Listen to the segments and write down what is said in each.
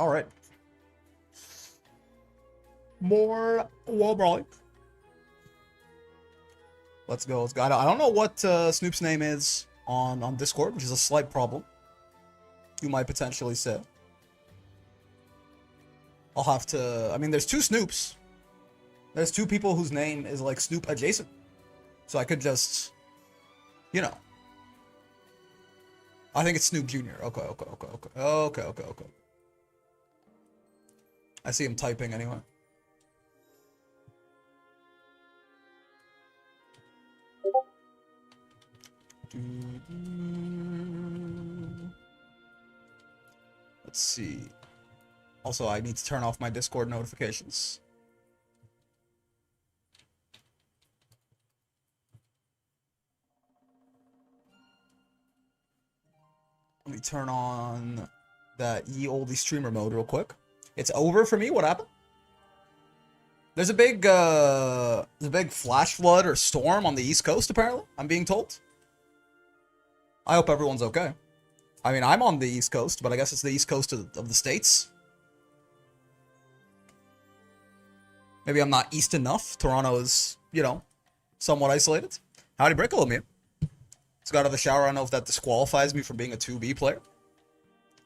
All right. More wall brawling. Let's go. Let's go. I don't know what Snoop's name is on Discord, which is a slight problem. You might potentially say. I'll have to... I mean, there's 2 Snoops. There's 2 people whose name is, like, Snoop adjacent. So I could just... You know. I think it's Snoop Jr. Okay. I see him typing anyway. Let's see. Also, I need to turn off my Discord notifications. Let me turn on that ye olde streamer mode real quick. It's over for me. What happened? There's a big flash flood or storm on the East Coast, apparently. I'm being told. I hope everyone's okay. I mean, I'm on the East Coast, but I guess it's the East Coast of the States. Maybe I'm not East enough. Toronto is, you know, somewhat isolated. Howdy, Brickle, me. Just got out of the shower. I don't know if that disqualifies me from being a 2B player.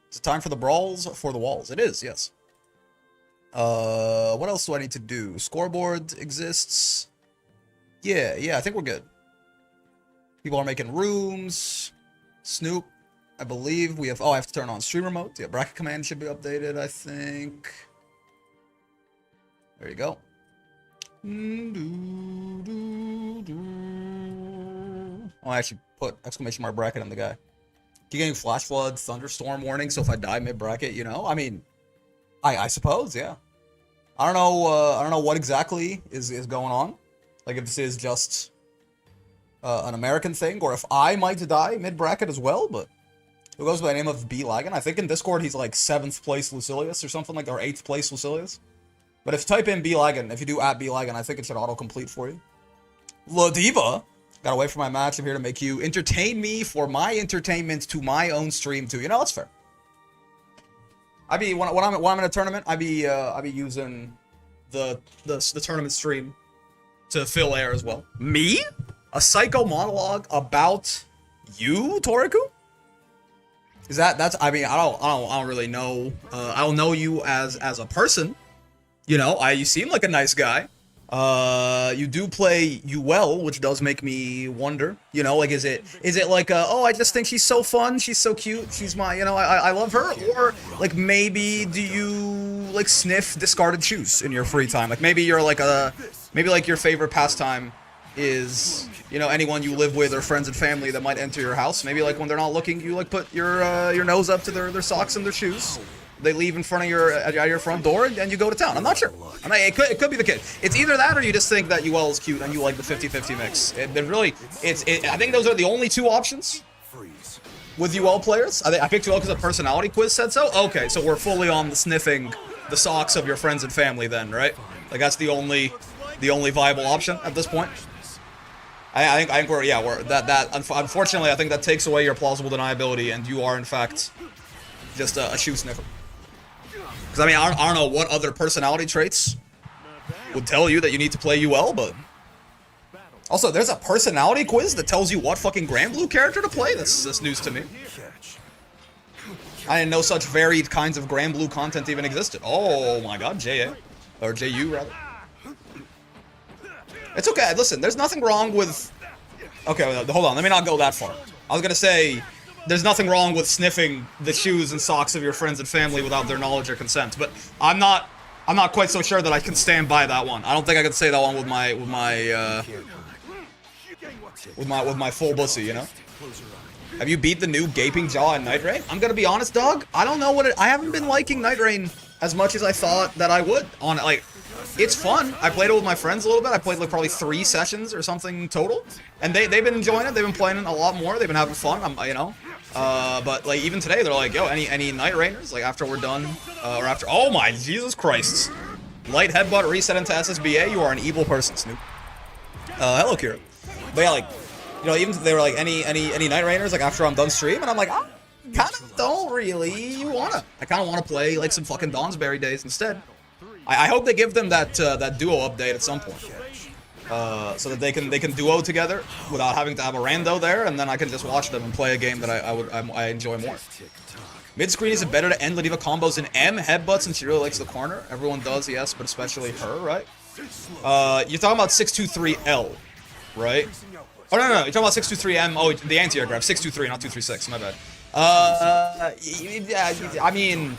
Is it time for the brawls for the walls? It is, yes. What else do I need to do? Scoreboard exists. Yeah, I think we're good. People are making rooms. Snoop, I believe we have... Oh, I have to turn on streamer mode. Yeah, bracket command should be updated, I think. There you go. Oh, I actually put exclamation mark bracket on the guy. Keep getting flash flood, thunderstorm warning, so if I die mid-bracket, you know? I mean, I suppose, yeah. I don't know what exactly is going on. Like, if this is just an American thing, or if I might die mid-bracket as well, but who goes by the name of B Lagan? I think in Discord he's like 7th place Lucilius or something like that, or 8th place Lucilius. But if you type in B Lagan, if you do at B Lagan, I think it should auto-complete for you. La Diva! Gotta wait for my match. I'm here to make you entertain me for my entertainment to my own stream too. You know, that's fair. I be when I'm in a tournament, I be using the tournament stream to fill air as well. Me? A psycho monologue about you, Toriku? Is that's I mean, I don't really know. I don't know you as a person. You know, you seem like a nice guy. You do play you well, which does make me wonder. You know, like is it like oh, I just think she's so fun, she's so cute, she's my, you know, I love her, or like maybe do you like sniff discarded shoes in your free time? Like maybe you're like maybe like your favorite pastime is, you know, anyone you live with or friends and family that might enter your house. Maybe like when they're not looking, you like put your nose up to their socks and their shoes. They leave in front of your front door, and you go to town. I'm not sure. It could be the kid. It's either that, or you just think that UL is cute and you like the 50-50 mix. I think those are the only 2 options with UL players. I picked UL because a personality quiz said so. Okay, so we're fully on the sniffing the socks of your friends and family then, right? Like that's the only viable option at this point. I think we're unfortunately I think that takes away your plausible deniability, and you are in fact just a shoe sniffer. Because I mean, I don't know what other personality traits would tell you that you need to play UL, but also there's a personality quiz that tells you what fucking Grand Blue character to play. That's news to me. I didn't know such varied kinds of Grand Blue content even existed. Oh my god, JA. Or JU, rather. It's okay, listen, there's nothing wrong with... Okay, hold on, let me not go that far. I was gonna say, there's nothing wrong with sniffing the shoes and socks of your friends and family without their knowledge or consent, but I'm not quite so sure that I can stand by that one. I don't think I can say that one with my full bussy, you know? Have you beat the new Gaping Jaw in Night Rain? I'm gonna be honest, dog. I don't know what I haven't been liking Night Rain as much as I thought that I would. It's fun. I played it with my friends a little bit. I played like probably 3 sessions or something total, and they've been enjoying it. They've been playing it a lot more. They've been having fun. You know. But like even today, they're like, yo, any Night Rainers? Like after we're done, or after. Oh my Jesus Christ! Light headbutt reset into SSBA. You are an evil person, Snoop. Hello, Kira. But yeah, like, you know, even they were like any Night Rainers like after I'm done stream, and I'm like, kind of don't really wanna. I kind of want to play like some fucking Dawnsbury days instead. I hope they give them that that duo update at some point, so that they can duo together without having to have a rando there, and then I can just watch them and play a game that I enjoy more. Mid screen, is it better to end Ladiva combos in M headbutt since she really likes the corner? Everyone does, yes, but especially her, right? You're talking about 623L, right? Oh, no, you're talking about 623M. Oh, the anti-air grab. 623, not 236. My bad. Yeah, I mean,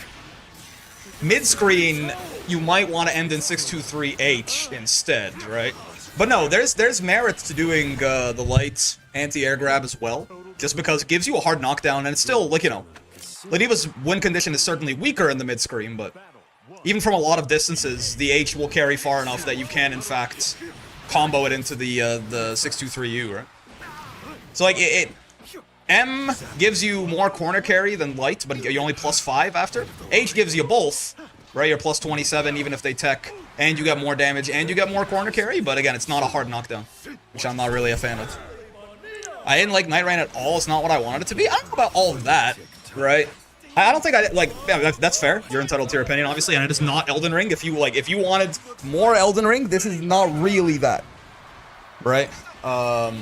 mid-screen, you might want to end in 623H instead, right? But no, there's merit to doing the light anti-air grab as well, just because it gives you a hard knockdown, and it's still, like, you know, Ladiva's win condition is certainly weaker in the mid-screen, but even from a lot of distances, the H will carry far enough that you can, in fact, combo it into the 623U, right? So, like, M gives you more corner carry than light, but you're only +5 after. H gives you both, right? You're +27 even if they tech, and you get more damage, and you get more corner carry, but again, it's not a hard knockdown, which I'm not really a fan of. I didn't like Night Rain at all. It's not what I wanted it to be. I don't know about all of that, right? I don't think yeah, that's fair. You're entitled to your opinion, obviously, and it is not Elden Ring. If you wanted more Elden Ring, this is not really that, right? A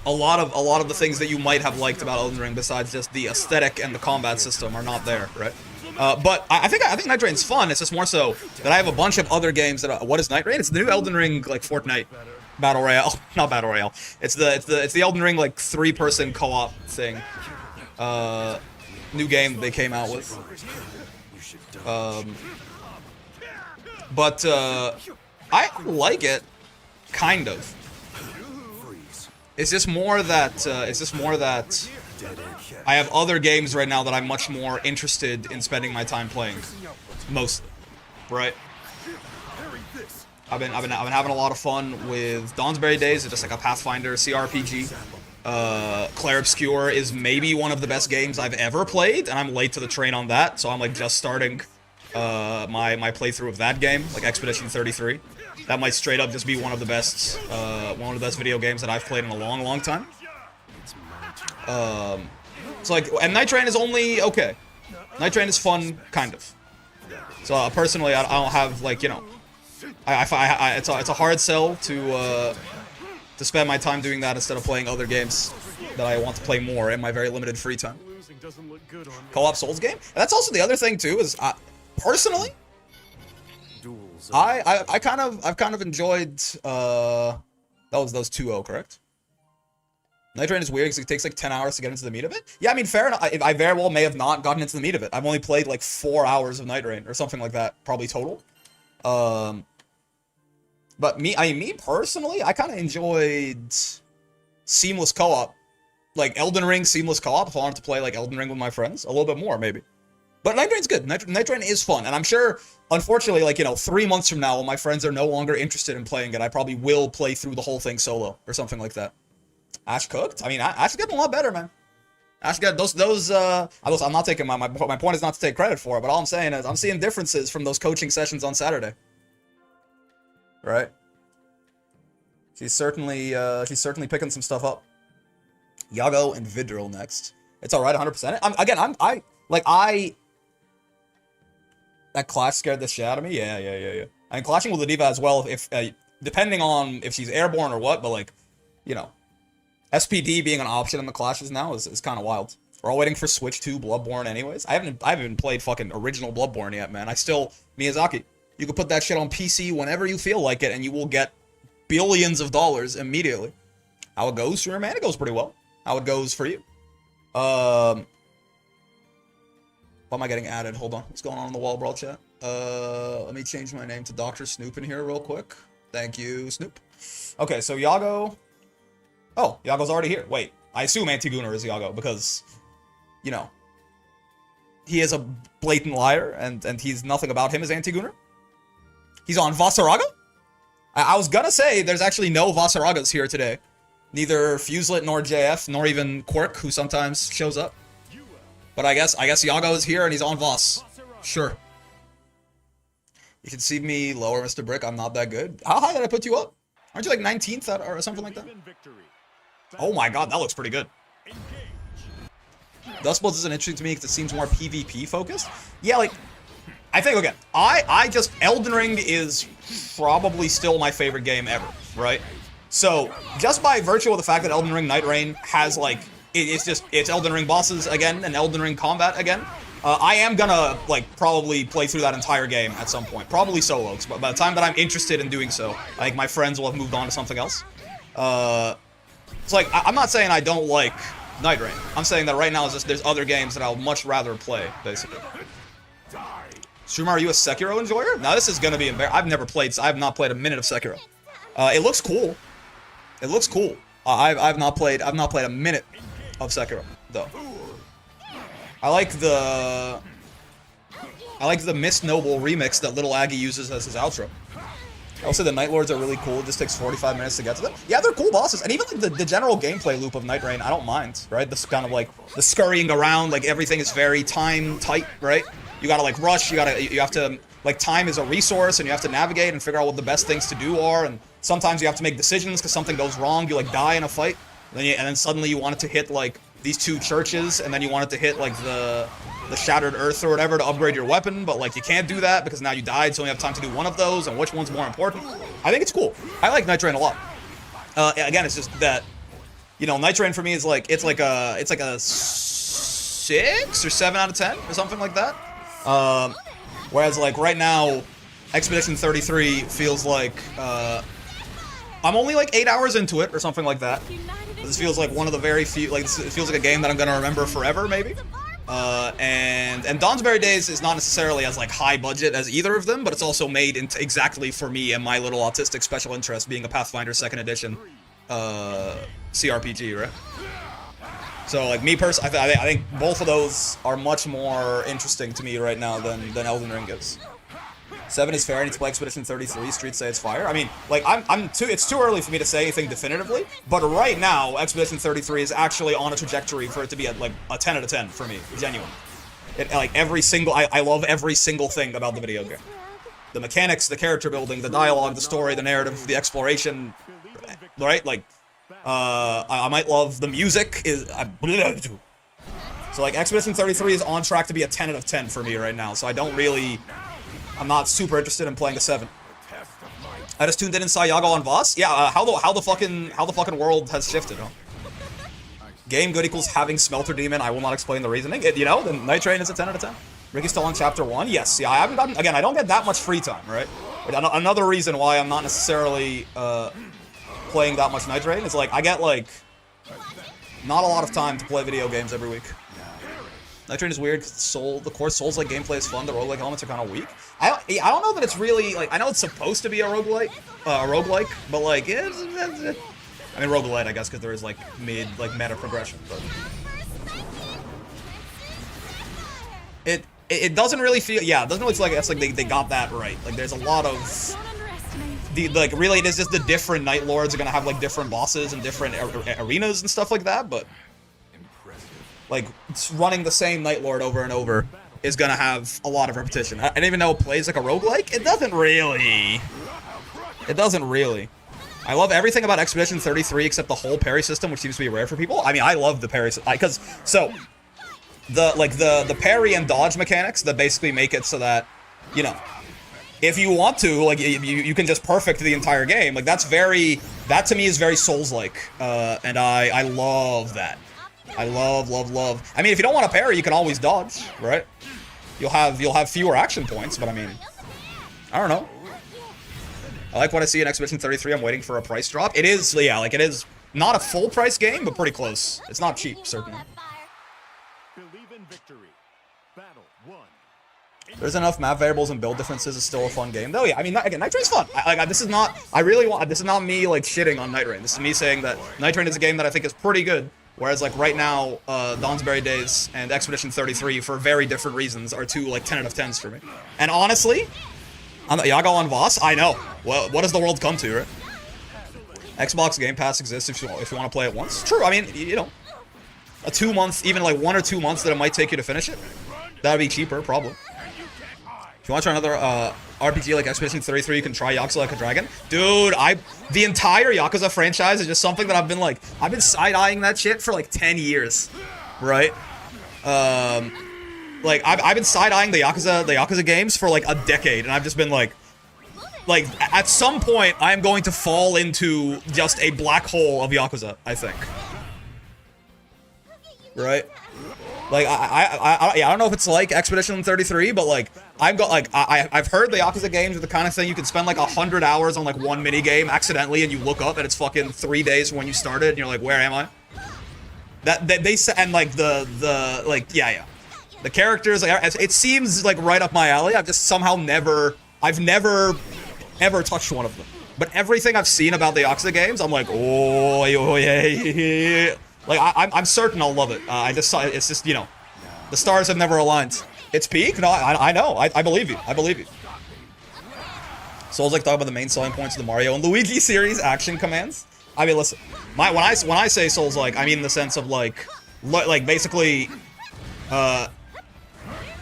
lot of the things that you might have liked about Elden Ring, besides just the aesthetic and the combat system, are not there, right? But I think Night Rain's fun. It's just more so that I have a bunch of other games that. What is Night Rain? It's the new Elden Ring, like, Fortnite Battle Royale. Not Battle Royale. It's the Elden Ring, like, 3-person co-op thing. New game they came out with. But I like it, kind of. It's just more that I have other games right now that I'm much more interested in spending my time playing, mostly, right? I've been having a lot of fun with Dawnsbury Days. It's just like a Pathfinder CRPG. Clair Obscur is maybe one of the best games I've ever played, and I'm late to the train on that, so I'm like just starting my playthrough of that game, like Expedition 33. That might straight up just be one of the best video games that I've played in a long, long time. So like, and Night Train is only okay. Night Train is fun, kind of. So personally, I don't have, like, you know, it's a hard sell to spend my time doing that instead of playing other games that I want to play more in my very limited free time. Co-op Souls game? And that's also the other thing too, is personally, I've kind of enjoyed those 2-0, correct? Night Rain is weird because it takes like 10 hours to get into the meat of it. Yeah, I mean, fair enough. I very well may have not gotten into the meat of it. I've only played like 4 hours of Night Rain or something like that, probably total. But me personally, I kind of enjoyed seamless co-op, like Elden Ring seamless co-op. If I wanted to play like Elden Ring with my friends, a little bit more maybe. But Night Rain's good. Night Rain is fun, and I'm sure, unfortunately, like, you know, 3 months from now, when my friends are no longer interested in playing it, I probably will play through the whole thing solo or something like that. Ash cooked? I mean, Ash is getting a lot better, man. Ash got those. I'm not taking my point is not to take credit for it, but all I'm saying is I'm seeing differences from those coaching sessions on Saturday. Right? She's certainly picking some stuff up. Yago and Vidril next. It's all right, 100%. That clash scared the shit out of me. Yeah. I mean, clashing with the diva as well, if depending on if she's airborne or what, but like, you know, SPD being an option in the clashes now is kind of wild. We're all waiting for Switch 2 Bloodborne anyways. I haven't even played fucking original Bloodborne yet, man. Miyazaki, you can put that shit on PC whenever you feel like it, and you will get billions of dollars immediately. How it goes for your man? It goes pretty well. How it goes for you? Why am I getting added? Hold on. What's going on in the wall brawl chat? Let me change my name to Dr. Snoop in here real quick. Thank you, Snoop. Okay, so Yago. Oh, Yago's already here. Wait, I assume Antigooner is Yago because, you know, he is a blatant liar, and he's nothing about him as Antigooner. He's on Vasaraga? I was gonna say there's actually no Vasaragas here today. Neither Fuselet nor JF, nor even Quirk, who sometimes shows up. But I guess Yago is here and he's on Voss. Sure. You can see me lower, Mr. Brick. I'm not that good. How high did I put you up? Aren't you like 19th or something like that? Oh my god, that looks pretty good. Dustbloods isn't interesting to me because it seems more PvP focused. Yeah, like, I think, okay, I just, Elden Ring is probably still my favorite game ever, right? So, just by virtue of the fact that Elden Ring Night Rain has, like, it's Elden Ring bosses again, and Elden Ring combat again, I am gonna, like, probably play through that entire game at some point. Probably solo, but by the time that I'm interested in doing so, I think my friends will have moved on to something else. It's like, I'm not saying I don't like Night Rain. I'm saying that right now is just, there's other games that I'll much rather play, basically. Streamer, are you a Sekiro enjoyer? Now this is gonna be embarrassing. I have not played a minute of Sekiro. It looks cool. It looks cool. I've not played a minute of Sekiro, though. I like the Miss Noble remix that Little Aggie uses as his outro. I also, the Night Lords are really cool. It just takes 45 minutes to get to them. Yeah, they're cool bosses. And even like the general gameplay loop of Night Rain, I don't mind, right? This kind of like the scurrying around, like everything is very time tight, right? You gotta like rush, you have to, like, time is a resource and you have to navigate and figure out what the best things to do are, and sometimes you have to make decisions because something goes wrong, you like die in a fight, and then suddenly you want it to hit like these 2 churches, and then you want it to hit like the Shattered Earth or whatever to upgrade your weapon, but like you can't do that because now you died, so you have time to do one of those, and which one's more important. I think it's cool. I like Night Rain a lot. Again, it's just that, you know, Night Rain for me is like, it's like a 6 or 7 out of 10 or something like that. Whereas like right now, Expedition 33 feels like, I'm only like 8 hours into it or something like that. This feels like one of the very few, like, it feels like a game that I'm gonna remember forever, maybe. And Dawn's Berry Days is not necessarily as like high budget as either of them, but it's also made into exactly for me and my little autistic special interest, being a Pathfinder 2nd edition CRPG, right? So like me personally, I think both of those are much more interesting to me right now than Elden Ring is. 7 is fair. I need to play Expedition 33. Streets say it's fire. I mean, like, it's too early for me to say anything definitively, but right now, Expedition 33 is actually on a trajectory for it to be at, like, a 10 out of 10 for me. Genuine. Like, I love every single thing about the video game. The mechanics, the character building, the dialogue, the story, the narrative, the exploration, right? Like, I might love the music. So, like, Expedition 33 is on track to be a 10 out of 10 for me right now, so I'm not super interested in playing a 7. I just tuned in and saw Yago on Voss. Yeah, how the fucking world has shifted, huh? Game good equals having Smelter Demon. I will not explain the reasoning. You know, the Night Train is a 10 out of 10. Ricky's still on Chapter 1. Yes, yeah, I haven't gotten, again, I don't get that much free time, right? Another reason why I'm not necessarily playing that much Night Train is, like, I get, like, not a lot of time to play video games every week. Night Train is weird because the core Souls-like gameplay is fun. The roguelike elements are kind of weak. I don't know that it's really, like, I know it's supposed to be a roguelike, but, like, I mean, roguelite, I guess, because there is, like, meta progression, but it doesn't really feel, yeah, it doesn't really feel like it's like they got that right. Like, there's a lot of, like, really, it is just the different Night Lords are gonna have, like, different bosses and different arenas and stuff like that, but like, running the same Night Lord over and over is gonna have a lot of repetition. And even though it plays like a roguelike, it doesn't really. I love everything about Expedition 33 except the whole parry system, which seems to be rare for people. I mean, I love the parry system, because, so, the parry and dodge mechanics that basically make it so that, you know, if you want to, like, you can just perfect the entire game. Like, that to me is very Souls-like, and I love that. I love. I mean, if you don't want to parry, you can always dodge, right? You'll have fewer action points, but I mean, I don't know. I like what I see in Expedition 33. I'm waiting for a price drop. It is, yeah, like, it is not a full price game, but pretty close. It's not cheap, certainly. There's enough map variables and build differences. It's still a fun game, though. Yeah, I mean, again, Night Rain's fun. This is not me, like, shitting on Night Rain. This is me saying that Night Rain is a game that I think is pretty good. Whereas, like, right now, Dawn's Berry Days and Expedition 33, for very different reasons, are 2, like, 10 out of 10s for me. And honestly, on the Yago on Voss, I know. Well, what does the world come to, right? Xbox Game Pass exists if you want to play it once. True, I mean, you know, a 2-month, even, like, 1 or 2 months that it might take you to finish it. That'd be cheaper, probably. If you want to try another RPG like Expedition 33, you can try Yakuza Like a Dragon. Dude, the entire Yakuza franchise is just something that I've been side-eyeing that shit for like 10 years, right? Like I've been side-eyeing the Yakuza games for like a decade, and I've just been like at some point I am going to fall into just a black hole of Yakuza, I think. Right? Like I don't know if it's like Expedition 33, but like I've heard the Yakuza games are the kind of thing you can spend like 100 hours on like one mini game accidentally, and you look up and it's fucking 3 days from when you started, and you're like, where am I? That they say, and like the like yeah. The characters, like, it seems like right up my alley. I've just somehow never ever touched one of them. But everything I've seen about the Yakuza games, I'm like, oh yeah. Like I'm certain I'll love it. I just saw it's just, you know, the stars have never aligned. It's peak? No, I know. I believe you. I believe you. Souls like talk about the main selling points of the Mario and Luigi series action commands. I mean, listen, when I say Souls like, I mean in the sense of like basically,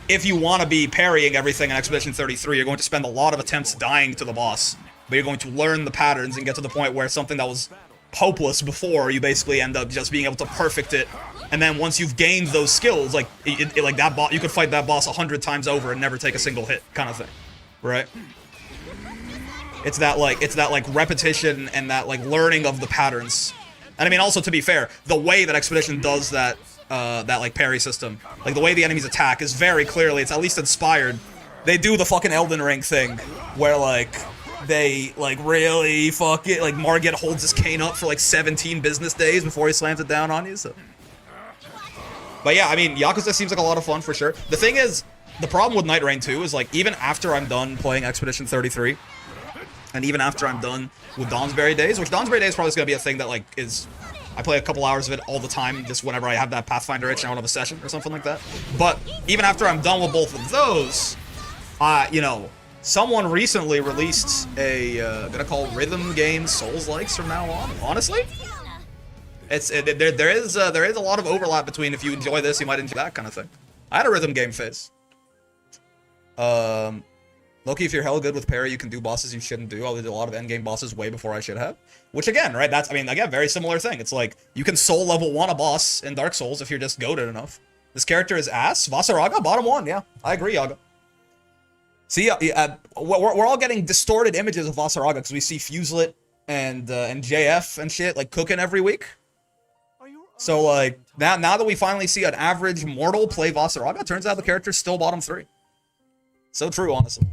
if you want to be parrying everything in Expedition 33, you're going to spend a lot of attempts dying to the boss, but you're going to learn the patterns and get to the point where something that was hopeless before, you basically end up just being able to perfect it. And then once you've gained those skills, like like that boss, you could fight that boss 100 times over and never take a single hit, kind of thing, right? It's that like repetition and that like learning of the patterns. And I mean, also to be fair, the way that Expedition does that like parry system, like the way the enemies attack is very clearly, it's at least inspired. They do the fucking Elden Ring thing where like they like really fuck it, like Margit holds his cane up for like 17 business days before he slams it down on you. So, but yeah, I mean, Yakuza seems like a lot of fun for sure. The thing is, the problem with Night Rain 2 is like even after I'm done playing Expedition 33, and even after I'm done with Dawnsbury Days, which Dawnsbury Days probably is gonna be a thing that like is. I play a couple hours of it all the time, just whenever I have that Pathfinder itch and I want to have a session or something like that. But even after I'm done with both of those, you know, someone recently released a gonna call rhythm game Souls-likes from now on. Honestly, there is a lot of overlap between if you enjoy this, you might enjoy that kind of thing. I had a rhythm game phase. Loki, if you're hella good with parry, you can do bosses you shouldn't do. I did a lot of endgame bosses way before I should have. Which again, right, that's, I mean, again, very similar thing. It's like, you can soul level 1 a boss in Dark Souls if you're just goated enough. This character is ass. Vasaraga, bottom 1, yeah. I agree, Yaga. See, we're all getting distorted images of Vasaraga because we see Fuselit and JF and shit, like, cooking every week. So, like, now that we finally see an average mortal play Vasaraga, turns out the character's still bottom 3. So true, honestly.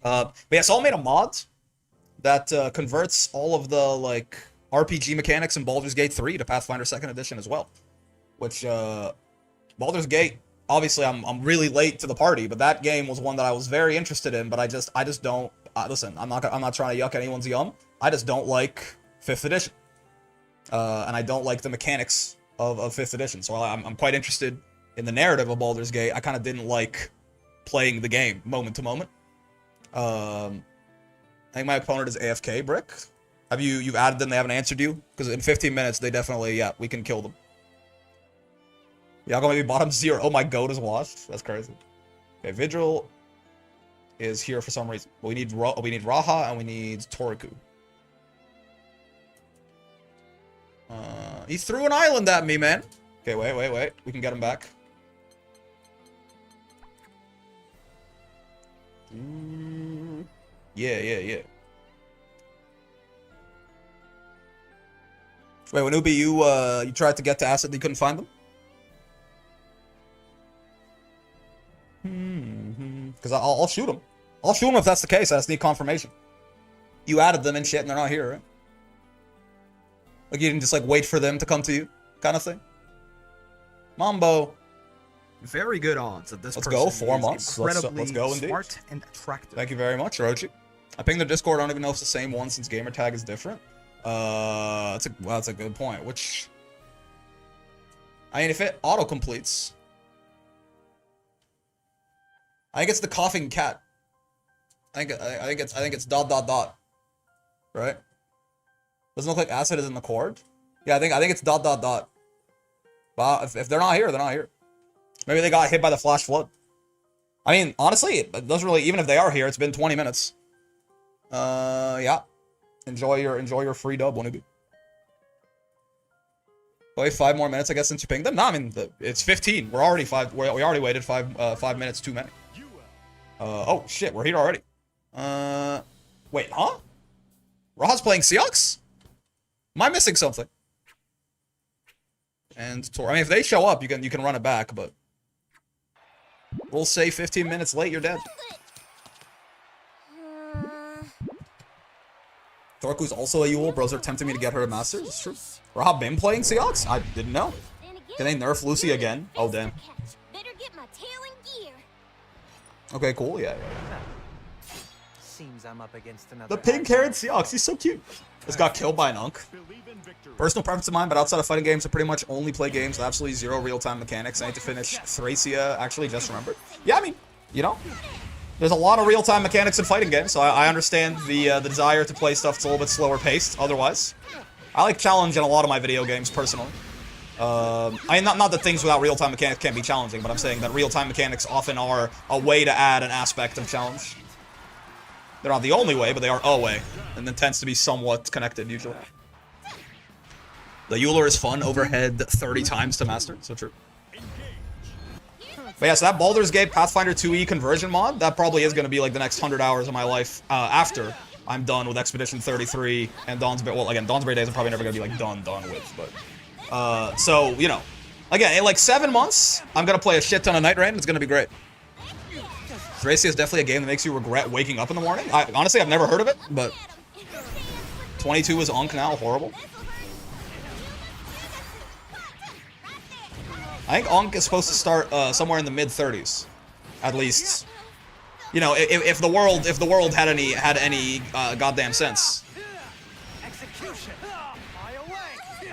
But yeah, Saul made a mod that converts all of the like RPG mechanics in Baldur's Gate 3 to Pathfinder 2nd Edition as well. Which Baldur's Gate, obviously I'm really late to the party, but that game was one that I was very interested in, but I just don't listen, I'm not trying to yuck anyone's yum. I just don't like 5th edition. And I don't like the mechanics of 5th edition. So I'm quite interested in the narrative of Baldur's Gate. I kind of didn't like playing the game moment to moment. I think my opponent is AFK, Brick. You've added them, they haven't answered you? Because in 15 minutes, they definitely, yeah, we can kill them. Yago maybe bottom 0. Oh, my goat is washed. That's crazy. Okay, Vigil is here for some reason. But we need Raha and we need Toriku. He threw an island at me, man. Okay, wait. We can get him back. Yeah. Wait, Wanubi, you tried to get to Acid and you couldn't find them? Because I'll shoot them. I'll shoot them if that's the case. I just need confirmation. You added them and shit and they're not here, right? Like you didn't just like wait for them to come to you, kind of thing. Mambo. Very good odds that this Let's person go, 4 months. Let's go indeed. Smart and attractive. Thank you very much, Rochi. I pinged the Discord. I don't even know if it's the same one since gamertag is different. That's a good point. Which, I mean, if it auto completes, I think it's the coughing cat. I think it's ... Right? Doesn't look like Acid is in the chord. Yeah, I think it's ... But if they're not here, they're not here. Maybe they got hit by the flash flood. I mean, honestly, it doesn't really, even if they are here, it's been 20 minutes. Yeah. Enjoy your free dub, Wanubi. Wait 5 more minutes, I guess, since you pinged them. No, I mean it's 15. We're already we already waited 5 minutes too many. Oh shit, we're here already. Wait, huh? Ra's playing Seahawks? Am I missing something? And Tor. I mean, if they show up, you can run it back, but we'll say 15 minutes late, you're dead. Thorku's also a Yule. Bros are tempting me to get her to Masters. It's true. Rahab been playing Seahawks? I didn't know. Can they nerf Lucy again? Oh, damn. Okay, cool. Yeah. Seems I'm up against another. The pink-haired Seahawks. He's so cute. Just got killed by an Unk. Personal preference of mine, but outside of fighting games, I pretty much only play games with absolutely zero real-time mechanics. I need to finish Thracia. Actually, just remembered. Yeah, I mean, you know, there's a lot of real-time mechanics in fighting games, so I understand the desire to play stuff that's a little bit slower paced. Otherwise, I like challenge in a lot of my video games personally. I mean, not that things without real-time mechanics can't be challenging, but I'm saying that real-time mechanics often are a way to add an aspect of challenge. They're not the only way, but they are a way, and then tends to be somewhat connected usually. The Euler is fun, overhead 30 times to master, so true. But yeah, so that Baldur's Gate Pathfinder 2e conversion mod, that probably is going to be like the next 100 hours of my life after I'm done with Expedition 33 and Dawnsbury. Well, again, Dawnsbury Days I'm probably never going to be like done with, but so, you know, again, in like 7 months, I'm going to play a shit ton of Night Rain. It's going to be great. Thracia is definitely a game that makes you regret waking up in the morning. Honestly, I've never heard of it, but 22 is Unk now, horrible. I think Unk is supposed to start somewhere in the mid-30s, at least. You know, if the world had any goddamn sense.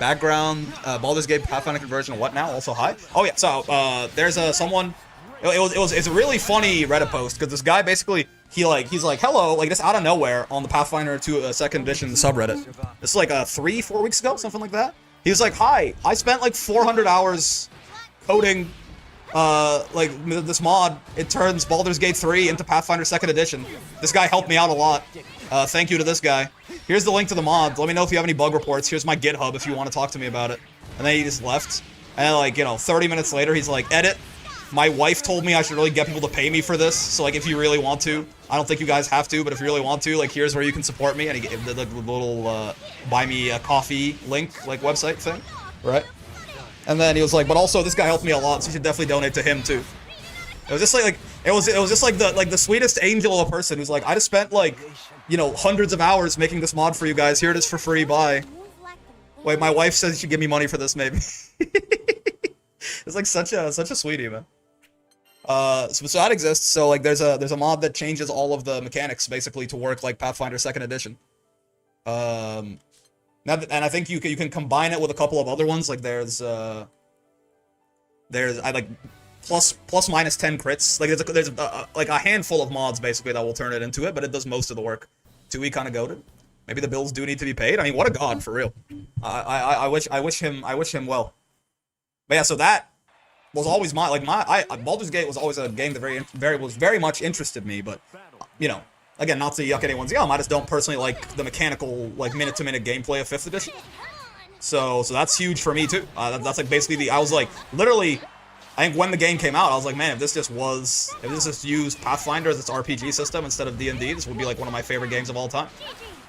Background, Baldur's Gate Pathfinder conversion, what now? Also high. Oh yeah, so there's someone. It's a really funny Reddit post because this guy basically he's like hello, like just out of nowhere on the Pathfinder 2 second edition subreddit. This is like 3-4 weeks ago, something like that. He was like, hi, I spent like 400 hours coding like this mod. It turns Baldur's Gate 3 into Pathfinder 2nd edition. This guy helped me out a lot. Thank you to this guy. Here's the link to the mod. Let me know if you have any bug reports. Here's my GitHub if you want to talk to me about it. And then he just left. And then, like, you know, 30 minutes later, he's like, edit. My wife told me I should really get people to pay me for this. So, like, if you really want to, I don't think you guys have to, but if you really want to, like, here's where you can support me. And he gave the little buy me a coffee link, like, website thing. Right? And then he was like, but also this guy helped me a lot, so you should definitely donate to him too. It was just like it was just like the sweetest angel of a person who's like, I just spent like, you know, hundreds of hours making this mod for you guys. Here it is for free. Bye. Wait, my wife says you should give me money for this, maybe. It's like such a sweetie, man. So that exists. So like there's a mod that changes all of the mechanics basically to work like Pathfinder 2nd edition. And I think you can combine it with a couple of other ones. Like there's like plus minus 10 crits. Like there's like a handful of mods basically that will turn it into it, but it does most of the work. 2e kind of goated. Maybe the bills do need to be paid. I mean, what a god for real. I wish him well. But yeah, so that was always Baldur's Gate was always a game that very much interested me, but you know. Again, not to yuck anyone's yum, I just don't personally like the mechanical, like, minute-to-minute gameplay of 5th edition. So that's huge for me, too. That's, like, basically I was, like, literally, I think when the game came out, I was like, man, if this just used Pathfinder as its RPG system instead of D&D, this would be, like, one of my favorite games of all time.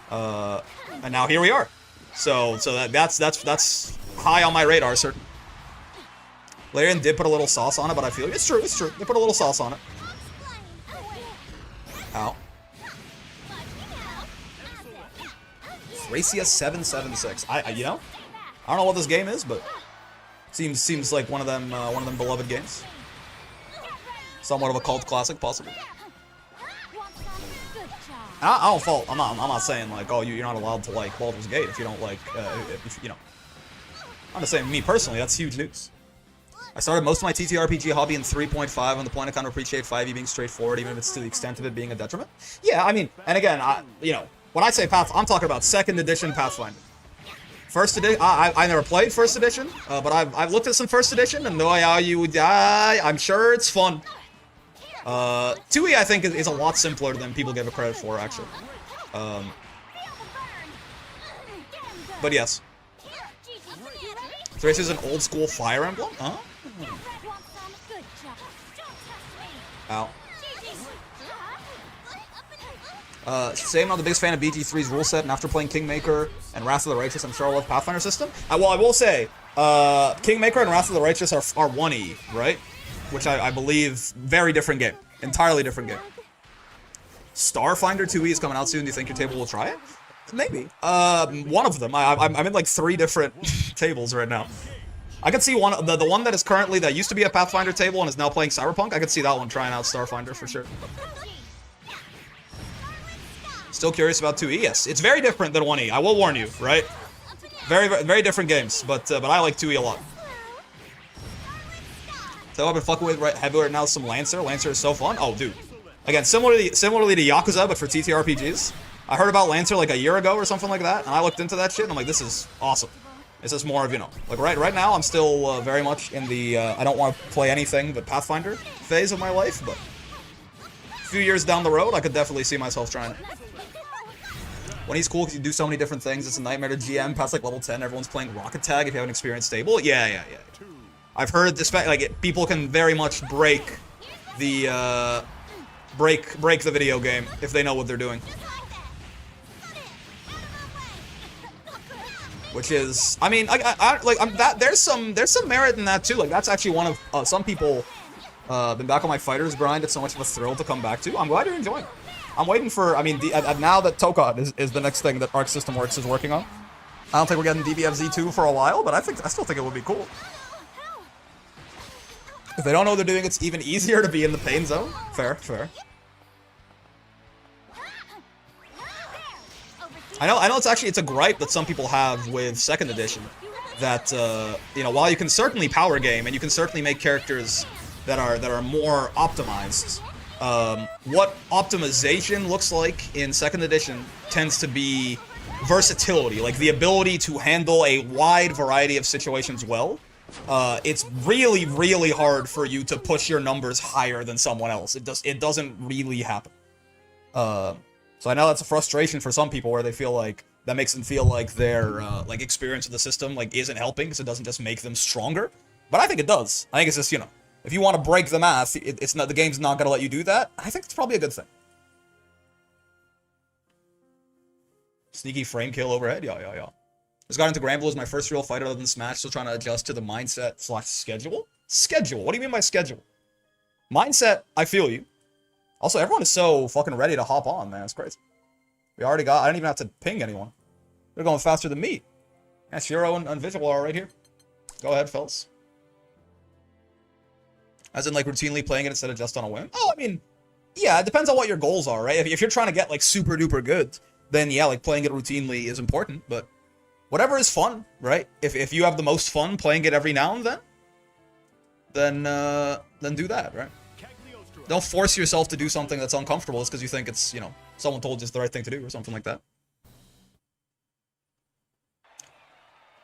And now here we are. So that's high on my radar, certainly. Larian did put a little sauce on it, but I feel it's true. They put a little sauce on it. Ow. Thracia 776. You know, I don't know what this game is, but seems like one of them beloved games. Somewhat of a cult classic, possibly. I don't fault. I'm not saying like, oh, you're not allowed to like Baldur's Gate if you don't like, if you know. I'm just saying, me personally, that's huge news. I started most of my TTRPG hobby in 3.5 on the point I kind of appreciate 5e being straightforward, even if it's to the extent of it being a detriment. Yeah, I mean, and again, you know. When I say Path, I'm talking about 2nd edition Pathfinder. First edition, I never played 1st edition, but I've looked at some 1st edition, and though I'm sure it's fun. 2e, I think, is a lot simpler than people give it credit for, actually. But yes. Thrace is an old school Fire Emblem? Huh? Ow. Say I'm not the biggest fan of BG3's rule set, and after playing Kingmaker and Wrath of the Righteous, I'm sure I love Pathfinder system. Well, I will say, Kingmaker and Wrath of the Righteous are 1E, right? Which I believe, very different game. Entirely different game. Starfinder 2E is coming out soon. Do you think your table will try it? Maybe. One of them. I'm in like 3 different tables right now. I could see the one that is currently, that used to be a Pathfinder table and is now playing Cyberpunk. I could see that one trying out Starfinder for sure. Still curious about 2E? Yes, it's very different than 1E. I will warn you, right? Very different games, but I like 2E a lot. So I've been fucking with heavy right now some Lancer. Lancer is so fun. Oh, dude. Again, similarly to Yakuza, but for TTRPGs. I heard about Lancer like a year ago or something like that, and I looked into that shit, and I'm like, this is awesome. This is more of, you know, like right now I'm still very much in the I don't want to play anything but Pathfinder phase of my life, but a few years down the road, I could definitely see myself trying it. When he's cool because you do so many different things, it's a nightmare to GM past like level 10. Everyone's playing Rocket Tag if you have an experienced stable. Yeah. I've heard this, like, people can very much break the break the video game if they know what they're doing. Which is, I mean, there's some merit in that too. Like, that's actually one of some people been back on my fighters grind. It's so much of a thrill to come back to. I'm glad you're enjoying it. I'm waiting for, I mean, now that Tokod is the next thing that Arc System Works is working on. I don't think we're getting DBFZ2 for a while, but I still think it would be cool. If they don't know what they're doing, it's even easier to be in the pain zone. Fair. I know it's a gripe that some people have with 2nd edition, that you know, while you can certainly power game and you can certainly make characters that are more optimized, what optimization looks like in 2nd edition tends to be versatility, like the ability to handle a wide variety of situations well. It's really hard for you to push your numbers higher than someone else. It doesn't really happen. So I know that's a frustration for some people, where they feel like that makes them feel like their like experience with the system like isn't helping, because it doesn't just make them stronger. But I think it does. I think it's just, you know, if you want to break the math, it's not, the game's not gonna let you do that. I think it's probably a good thing. Sneaky frame kill overhead. Yeah. Just got into Granblue as my first real fight other than Smash, still trying to adjust to the mindset / schedule. Schedule? What do you mean by schedule? Mindset, I feel you. Also, everyone is so fucking ready to hop on, man. It's crazy. I didn't even have to ping anyone. They're going faster than me. Yeah, Shiro and Visual are right here. Go ahead, fellas. As in, like, routinely playing it instead of just on a whim? Oh, I mean, yeah, it depends on what your goals are, right? If you're trying to get, like, super duper good, then yeah, like, playing it routinely is important, but whatever is fun, right? If you have the most fun playing it every now and then do that, right? Don't force yourself to do something that's uncomfortable just because you think it's, you know, someone told you it's the right thing to do or something like that.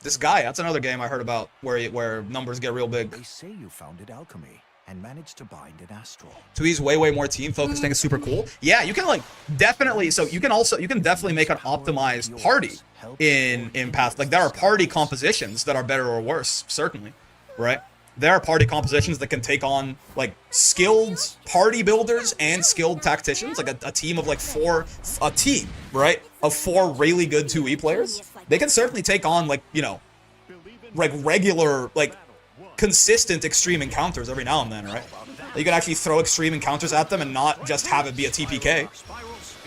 This guy, that's another game I heard about where numbers get real big. They say you founded alchemy and managed to bind an astral. 2E's way more team focused. I think it's super cool. Yeah, you can, like, definitely, so you can definitely make an optimized party in Path. Like, there are party compositions that are better or worse, certainly, right? There are party compositions that can take on, like, skilled party builders and skilled tacticians, like a team of, like, a team, right, of 4 really good 2E players. They can certainly take on, like, you know, like, regular, like, consistent extreme encounters every now and then, right? You can actually throw extreme encounters at them and not just have it be a TPK.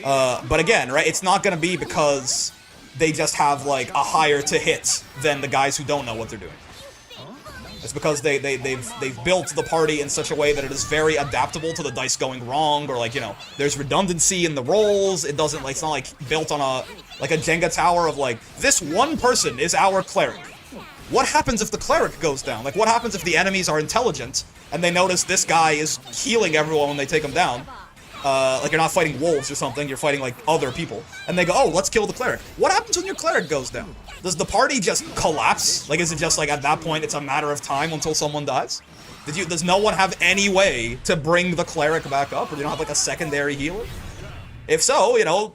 But again, right, it's not going to be because they just have, like, a higher to hit than the guys who don't know what they're doing. It's because they've built the party in such a way that it is very adaptable to the dice going wrong, or, like, you know, there's redundancy in the rolls. It doesn't, like, it's not like built on a Jenga tower of, like, this one person is our cleric. What happens if the cleric goes down? Like, what happens if the enemies are intelligent and they notice this guy is healing everyone when they take him down? Like, you're not fighting wolves or something, you're fighting, like, other people. And they go, oh, let's kill the cleric. What happens when your cleric goes down? Does the party just collapse? Like, is it just, like, at that point, it's a matter of time until someone dies? Does no one have any way to bring the cleric back up? Or do you don't have, like, a secondary healer? If so, you know,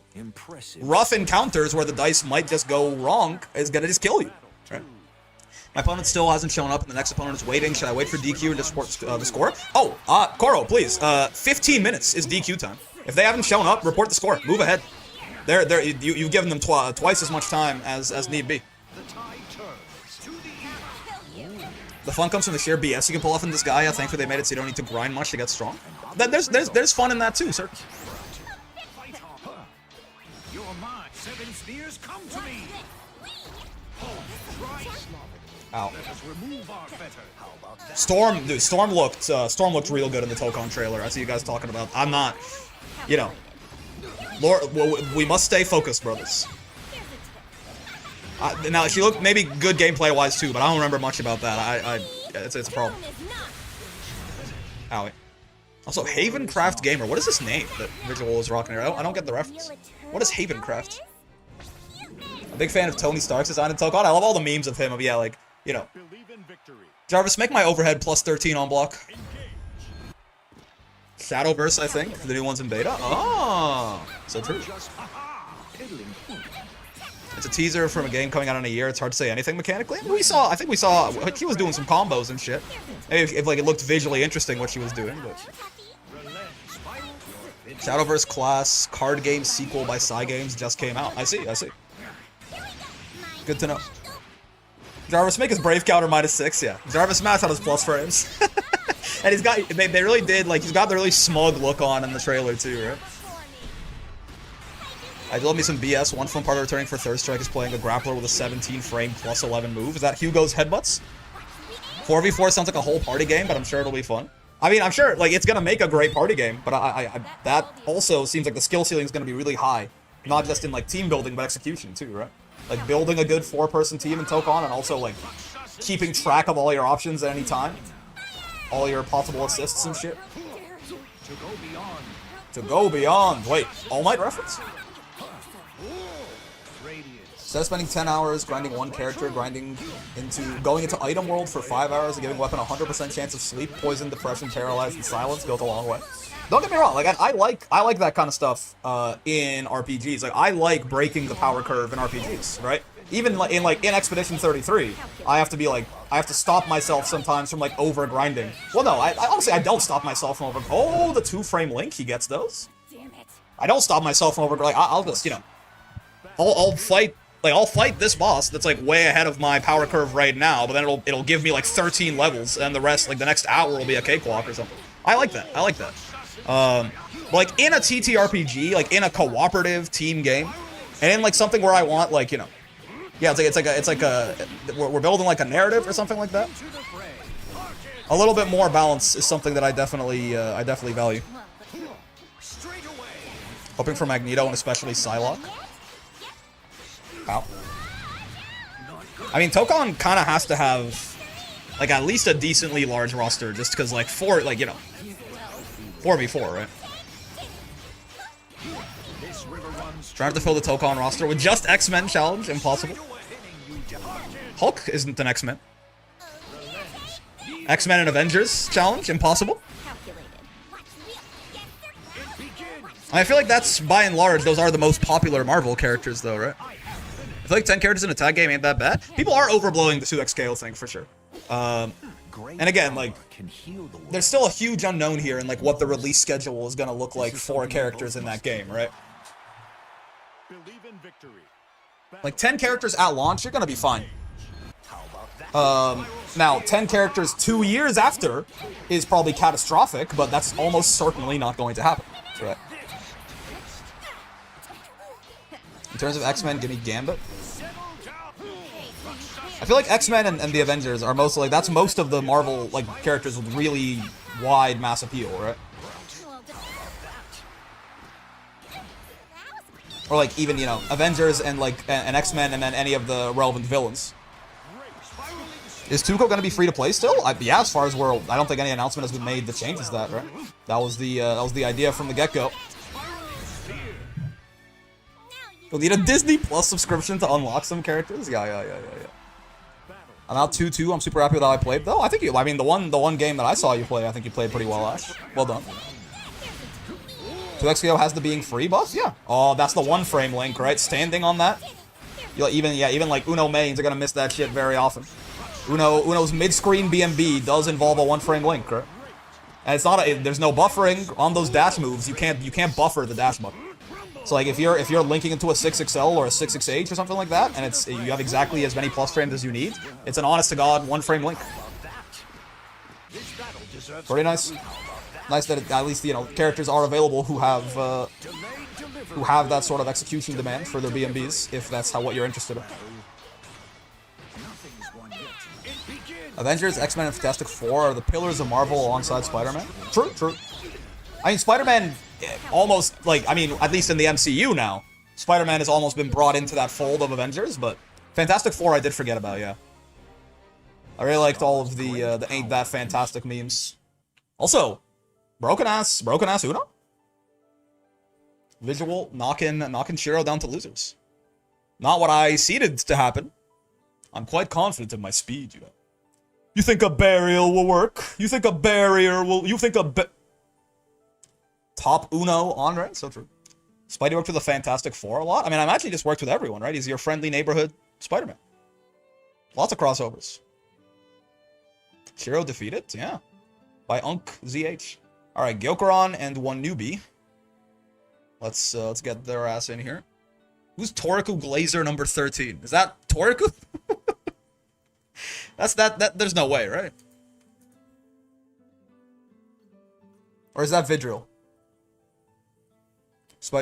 rough encounters where the dice might just go wrong is gonna just kill you. Right? My opponent still hasn't shown up, and the next opponent is waiting. Should I wait for DQ and just support the score? Oh, Koro, please. 15 minutes is DQ time. If they haven't shown up, report the score. Move ahead. You've given them twice as much time as need be. The fun comes from the sheer BS you can pull off in this guy. Thankfully, they made it so you don't need to grind much to get strong. There's fun in that too, sir. Ow. Storm, dude, Storm looked real good in the Tokon trailer. I see you guys talking about. I'm not, you know. Lord, we must stay focused, brothers. Now she looked maybe good gameplay wise too, but I don't remember much about that. It's a problem. Owie. Also, Havencraft Gamer. What is this name that Visual is rocking here? I don't get the reference. What is Havencraft? A big fan of Tony Stark's design in Tokon. I love all the memes of him. Of yeah, like you know. Jarvis, make my overhead plus 13 on block. Shadowverse, I think. The new one's in beta. Oh, so true. It's a teaser from a game coming out in a year. It's hard to say anything mechanically. I think we saw she was doing some combos and shit. Maybe if like it looked visually interesting what she was doing, but Shadowverse class card game sequel by Cygames just came out. I see. Good to know. Jarvis, make his Brave counter -6, yeah. Jarvis maxed out his plus frames. And he's got, they really did, like, he's got the really smug look on in the trailer too, right? I love me some BS. One fun part of returning for Third Strike is playing a grappler with a 17 frame plus 11 move. Is that Hugo's Headbutts? 4v4 sounds like a whole party game, but I'm sure it'll be fun. I mean, I'm sure, like, it's gonna make a great party game, but that also seems like the skill ceiling is gonna be really high. Not just in, like, team building, but execution too, right? Like, building a good 4-person team in Tokon, and also, like, keeping track of all your options at any time. All your possible assists and shit. To go beyond. Wait, All Might reference? Instead of spending 10 hours grinding one character, going into item world for 5 hours and giving weapon a 100% chance of sleep, poison, depression, paralyzed, and silence goes a long way. Don't get me wrong, like I like that kind of stuff in RPGs. Like I like breaking the power curve in RPGs, right? Even in Expedition 33, I have to stop myself sometimes from like over grinding. Well, no, I honestly I don't stop myself from over. Oh, the 2-frame link, he gets those. I don't stop myself from over. Like I'll just I'll fight this boss that's like way ahead of my power curve right now, but then it'll give me like 13 levels, and the rest, like the next hour, will be a cakewalk or something. I like that. Like in a TTRPG, like in a cooperative team game, and in like something where I want like yeah, it's like we're building like a narrative or something like that. A little bit more balance is something that I definitely value. Hoping for Magneto and especially Psylocke. Wow. I mean, Tokon kind of has to have like at least a decently large roster, just because like 4v4, right? Trying to fill the Tokon roster with just X-Men challenge, impossible. Hulk isn't an X-Men. X-Men and Avengers challenge, impossible. I feel like that's, by and large, those are the most popular Marvel characters, though, right? I feel like 10 characters in a tag game ain't that bad. People are overblowing the 2x scale thing, for sure. And again, like, there's still a huge unknown here in, like, what the release schedule is gonna look like for characters in that game, right? Like, 10 characters at launch, you're gonna be fine. Now, 10 characters 2 years after is probably catastrophic, but that's almost certainly not going to happen, right? In terms of X-Men, give me Gambit. I feel like X-Men and the Avengers are mostly, like, that's most of the Marvel, like, characters with really wide mass appeal, right? Or, like, even, you know, Avengers and, like, and X-Men and then any of the relevant villains. Is Tuco going to be free to play still? Yeah, as far as I don't think any announcement has been made that changes that, right? That was the idea from the get-go. You'll need a Disney Plus subscription to unlock some characters? Yeah. I'm out 2-2. I'm super happy with how I played, though. I think I mean, the one game that I saw you play, I think you played pretty well, Ash. Well done. 2XPO has the being free buff? Yeah. Oh, that's the 1-frame link, right? Standing on that? Even like Uno mains are gonna miss that shit very often. Uno's mid-screen BMB does involve a one-frame link, right? And it's not there's no buffering on those dash moves. You can't buffer the dash button. So like if you're linking into a 6XL or a 6XH or something like that, and you have exactly as many plus frames as you need, it's an honest to god one-frame link. Pretty nice. Nice that at least characters are available who have that sort of execution demand for their BMBs, if that's what you're interested in. Avengers, X-Men, and Fantastic Four are the pillars of Marvel alongside Spider-Man. True, true. I mean, Spider-Man almost, like, I mean, at least in the MCU now, Spider-Man has almost been brought into that fold of Avengers, but Fantastic Four I did forget about, yeah. I really liked all of the Ain't That Fantastic memes. Also, broken ass Uno? Visual, knocking Shiro down to losers. Not what I seeded to happen. I'm quite confident in my speed, you know. You think a burial will work? You think a barrier will... You think a... Top Uno Andre? So true. Spidey worked with the Fantastic Four a lot. I mean, I've actually just worked with everyone, right? He's your friendly neighborhood Spider-Man. Lots of crossovers. Shiro defeated? Yeah. By Unk ZH. Alright, Gyokuron and one newbie. Let's get their ass in here. Who's Toriku Glazer number 13? Is that Toriku? There's no way, right? Or is that Vidril?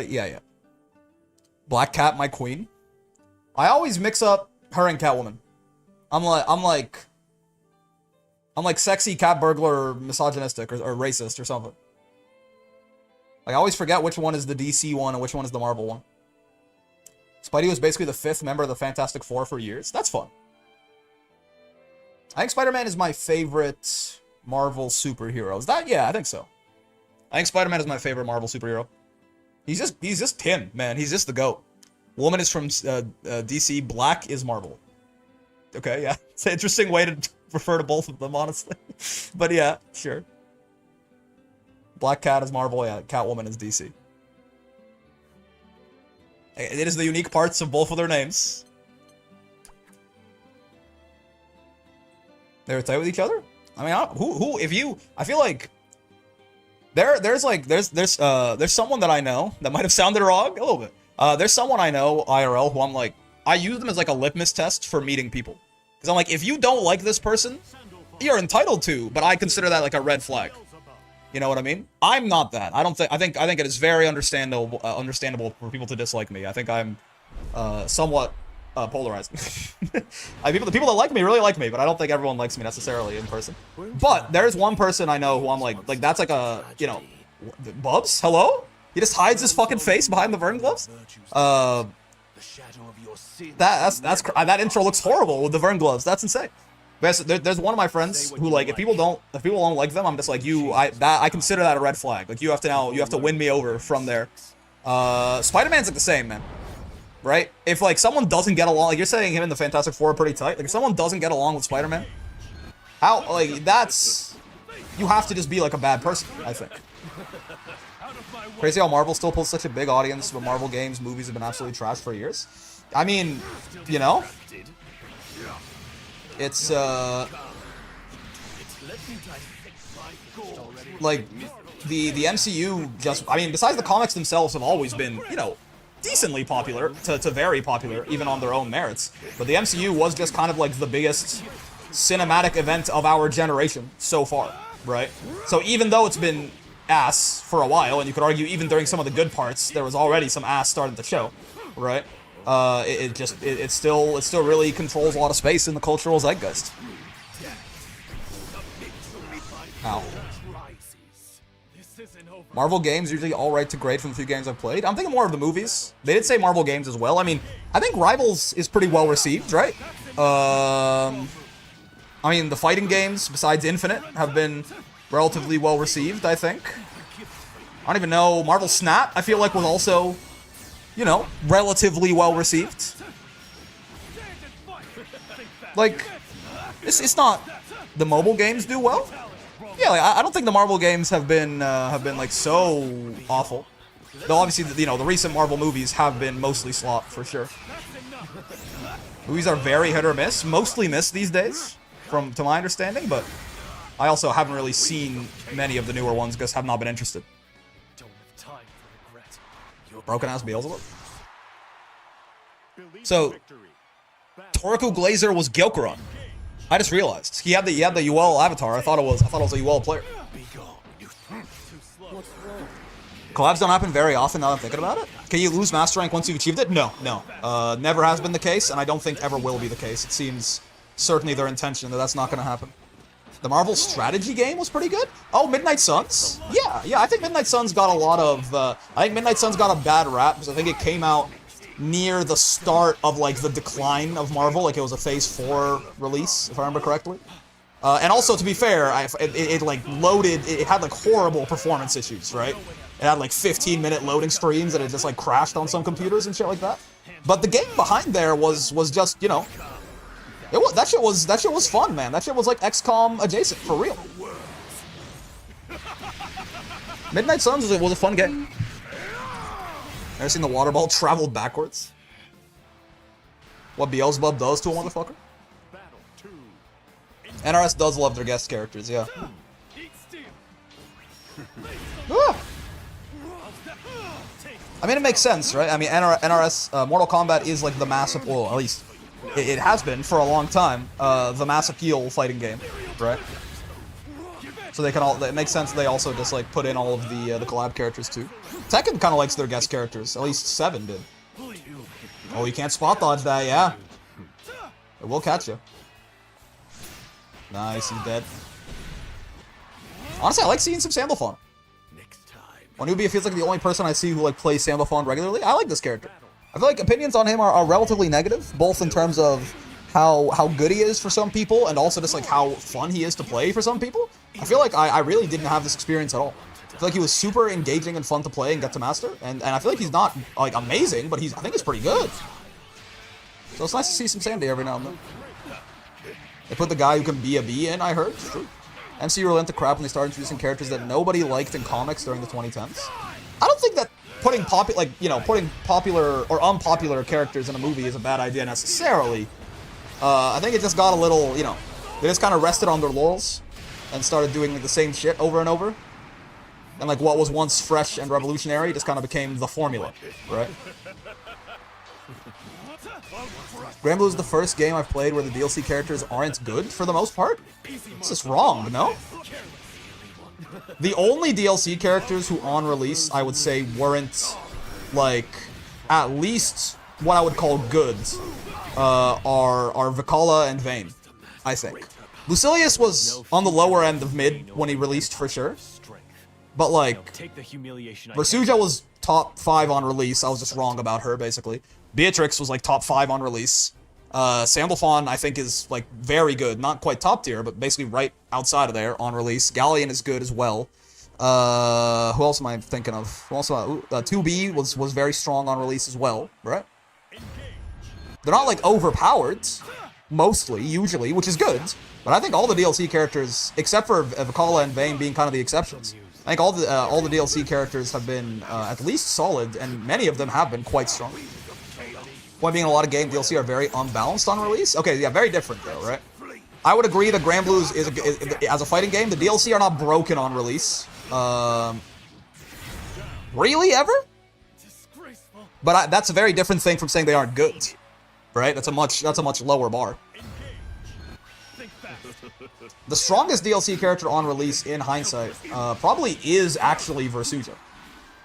Yeah. Black Cat, my queen. I always mix up her and Catwoman. I'm like sexy cat burglar or misogynistic or racist or something. Like, I always forget which one is the DC one and which one is the Marvel one. Spidey was basically the 5th member of the Fantastic Four for years. That's fun. I think Spider-Man is my favorite Marvel superhero. Is that? Yeah, I think so. I think Spider-Man is my favorite Marvel superhero. He's just Tim, man. He's just the GOAT. Woman is from DC. Black is Marvel. Okay, yeah. It's an interesting way to refer to both of them, honestly. But yeah, sure. Black Cat is Marvel, yeah. Catwoman is DC. It is the unique parts of both of their names. They were tight with each other? I mean, I feel like there's someone that I know that might have sounded wrong a little bit. There's someone I know IRL who I'm like, I use them as like a litmus test for meeting people. Because I'm like, if you don't like this person, you're entitled to, but I consider that like a red flag. You know what I mean? I'm not that. I think it is very understandable for people to dislike me. I think I'm somewhat polarizing. The people that like me really like me, but I don't think everyone likes me necessarily in person. But there's one person I know who I'm like that's like a, you know, Bubs? Hello? He just hides his fucking face behind the Vern gloves? That intro looks horrible with the Vern gloves. That's insane. There's one of my friends who, like, if people don't like them, I'm just like, I consider that a red flag. Like, you have to win me over from there. Spider-Man's like the same, man. Right? If like someone doesn't get along, like you're saying him and the Fantastic Four are pretty tight. Like if someone doesn't get along with Spider-Man, you have to just be like a bad person, I think. Crazy how Marvel still pulls such a big audience, but Marvel games, movies have been absolutely trashed for years. I mean, you know, it's like the MCU just, I mean, besides the comics themselves have always been, you know, decently popular to very popular, even on their own merits. But the MCU was just kind of like the biggest cinematic event of our generation so far, right? So even though it's been ass for a while, and you could argue even during some of the good parts, there was already some ass starting to show, right? It still really controls a lot of space in the cultural zeitgeist. Ow. Marvel games usually alright to great from the few games I've played. I'm thinking more of the movies. They did say Marvel games as well. I mean, I think Rivals is pretty well received, right? I mean, the fighting games, besides Infinite, have been relatively well received, I think. I don't even know. Marvel Snap, I feel like, was also, you know, relatively well received. Like, it's not the mobile games do well. Yeah, like, I don't think the Marvel games have been like so awful. Though obviously, you know, the recent Marvel movies have been mostly slop for sure. Movies are very hit or miss, mostly miss these days. to my understanding, but I also haven't really seen many of the newer ones because have not been interested. Broken ass Beelzebub. So Toraku Glazer was Gyokuron. I just realized he had the UL avatar. I thought it was a UL player. Collabs don't happen very often now that I'm thinking about it. Can you lose Master Rank once you've achieved it? No. Never has been the case, and I don't think ever will be the case. It seems certainly their intention that that's not going to happen. The Marvel strategy game was pretty good. Oh, Midnight Suns? Yeah, I think Midnight Suns got a lot of... I think Midnight Suns got a bad rap, because I think it came out near the start of, like, the decline of Marvel. Like, it was a Phase 4 release, if I remember correctly. And also, to be fair, it like, loaded... It had, like, horrible performance issues, right? It had, like, 15-minute loading screens, and it just, like, crashed on some computers and shit like that. But the game behind there was just, you know... That shit was fun, man. That shit was like XCOM adjacent, for real. Midnight Suns was a fun game. Ever seen the water ball travel backwards? What Beelzebub does to a motherfucker? NRS does love their guest characters, yeah. Ah! I mean, it makes sense, right? I mean, NRS, Mortal Kombat is like the massive, well, at least it has been for a long time, the mass appeal fighting game, right? So they can all, it makes sense they also just like put in all of the collab characters too. Tekken kind of likes their guest characters, at least 7 did. Oh, you can't spot dodge that, yeah. It will catch you. Nice, he's dead. Honestly, I like seeing some Sandalphon. Onubia feels like the only person I see who like plays Sandalphon regularly. I like this character. I feel like opinions on him are relatively negative, both in terms of how good he is for some people, and also just like how fun he is to play for some people. I feel like I really didn't have this experience at all. I feel like he was super engaging and fun to play and get to master, and I feel like he's not like amazing, but I think he's pretty good. So it's nice to see some Sandy every now and then. They put the guy who can be a bee in, I heard. It's true. MCU went to crap when they started introducing characters that nobody liked in comics during the 2010s. I don't think that putting popular or unpopular characters in a movie is a bad idea necessarily. I think it just got a little, you know, they just kind of rested on their laurels and started doing like, the same shit over and over. And like what was once fresh and revolutionary just kind of became the formula, right? Granblue is the first game I've played where the DLC characters aren't good for the most part. This is wrong, no? The only DLC characters who on release, I would say, weren't, like, at least what I would call good, are Vikala and Vayne, I think. Lucilius was on the lower end of mid when he released for sure. But, like, Versuja was top 5 on release. I was just wrong about her, basically. Beatrix was, like, top 5 on release. Sandalphon, I think, is, like, very good. Not quite top tier, but basically right outside of there on release. Galleon is good as well. Who else am I thinking of? Who else 2B was very strong on release as well, right? They're not, like, overpowered, mostly, usually, which is good. But I think all the DLC characters, except for Vikala and Vayne being kind of the exceptions, I think all the DLC characters have been at least solid, and many of them have been quite strong. Point being, a lot of game DLC are very unbalanced on release. Okay, yeah, very different though, right? I would agree that Granblue is as a fighting game, the DLC are not broken on release. Really, ever? But that's a very different thing from saying they aren't good, right? That's a much lower bar. The strongest DLC character on release in hindsight probably is actually Versuja.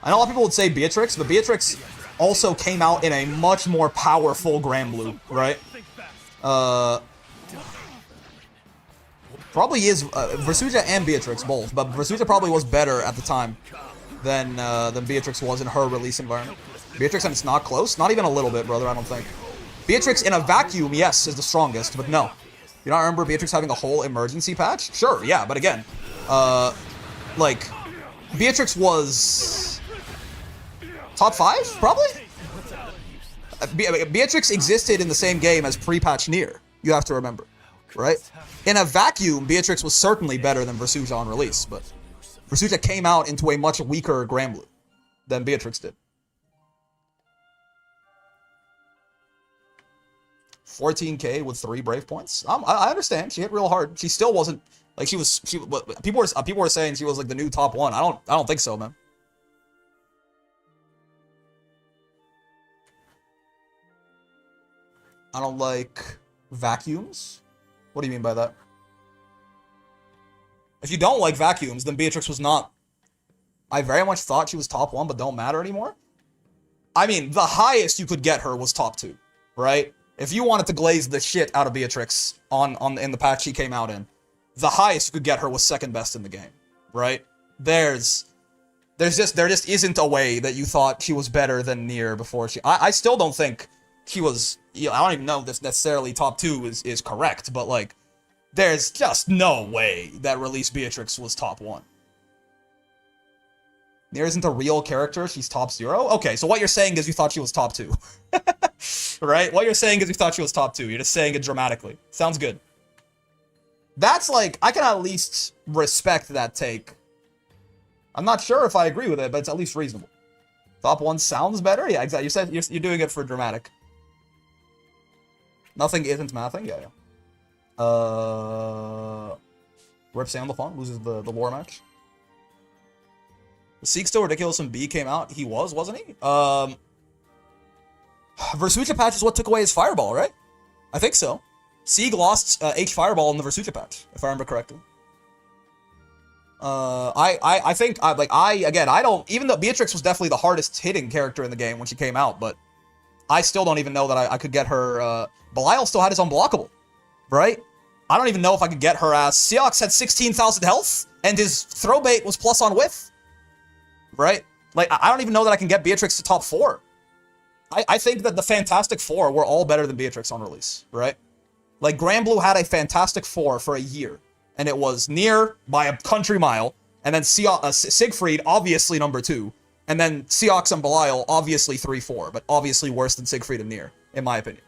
I know a lot of people would say Beatrix, but Beatrix also came out in a much more powerful Granblue, right? Probably is Versuja and Beatrix both, but Versuja probably was better at the time than Beatrix was in her release environment. Beatrix, and it's not close, not even a little bit, brother. I don't think. Beatrix in a vacuum, yes, is the strongest, but no. You don't remember Beatrix having a whole emergency patch? Sure, yeah, but again, like, Beatrix was top 5, probably? Beatrix existed in the same game as pre-patch Nier, you have to remember, right? In a vacuum, Beatrix was certainly better than Versuja on release, but Versuja came out into a much weaker Granblue than Beatrix did. 14k with 3 Brave points. I understand. She hit real hard. She still wasn't like people were saying she was like the new top 1. I don't think so, man. I don't like vacuums. What do you mean by that? If you don't like vacuums, then Beatrix was not. I very much thought she was top 1, but don't matter anymore. I mean, the highest you could get her was top 2, right? If you wanted to glaze the shit out of Beatrix in the patch she came out in, the highest you could get her was second best in the game, right? There just isn't a way that you thought she was better than Nier before she. I still don't think she was. You know, I don't even know if this necessarily top 2 is correct, but like, there's just no way that release Beatrix was top 1. Nier isn't a real character, she's top 0? Okay, so what you're saying is you thought she was top 2. Right? What you're saying is you thought she was top 2. You're just saying it dramatically. Sounds good. That's like, I can at least respect that take. I'm not sure if I agree with it, but it's at least reasonable. Top 1 sounds better? Yeah, exactly. You said you're doing it for dramatic. Nothing isn't mathing? Yeah, yeah. Rip Sam LaFont loses the lore match. The Seek still ridiculous when B came out. He wasn't he? Versucha patch is what took away his fireball, right? I think so. Sieg lost H fireball in the Versucha patch, if I remember correctly. I think I don't, even though Beatrix was definitely the hardest hitting character in the game when she came out, but I still don't even know that I could get her. Belial still had his unblockable, right? I don't even know if I could get her ass. Seox had 16,000 health, and his throw bait was plus on whiff, right? Like, I don't even know that I can get Beatrix to top 4. I think that the Fantastic Four were all better than Beatrix on release, right? Like, Granblue had a Fantastic Four for a year, and it was Nier by a country mile, and then Siegfried, obviously number 2, and then Seox and Belial, obviously 3-4, but obviously worse than Siegfried and Nier, in my opinion.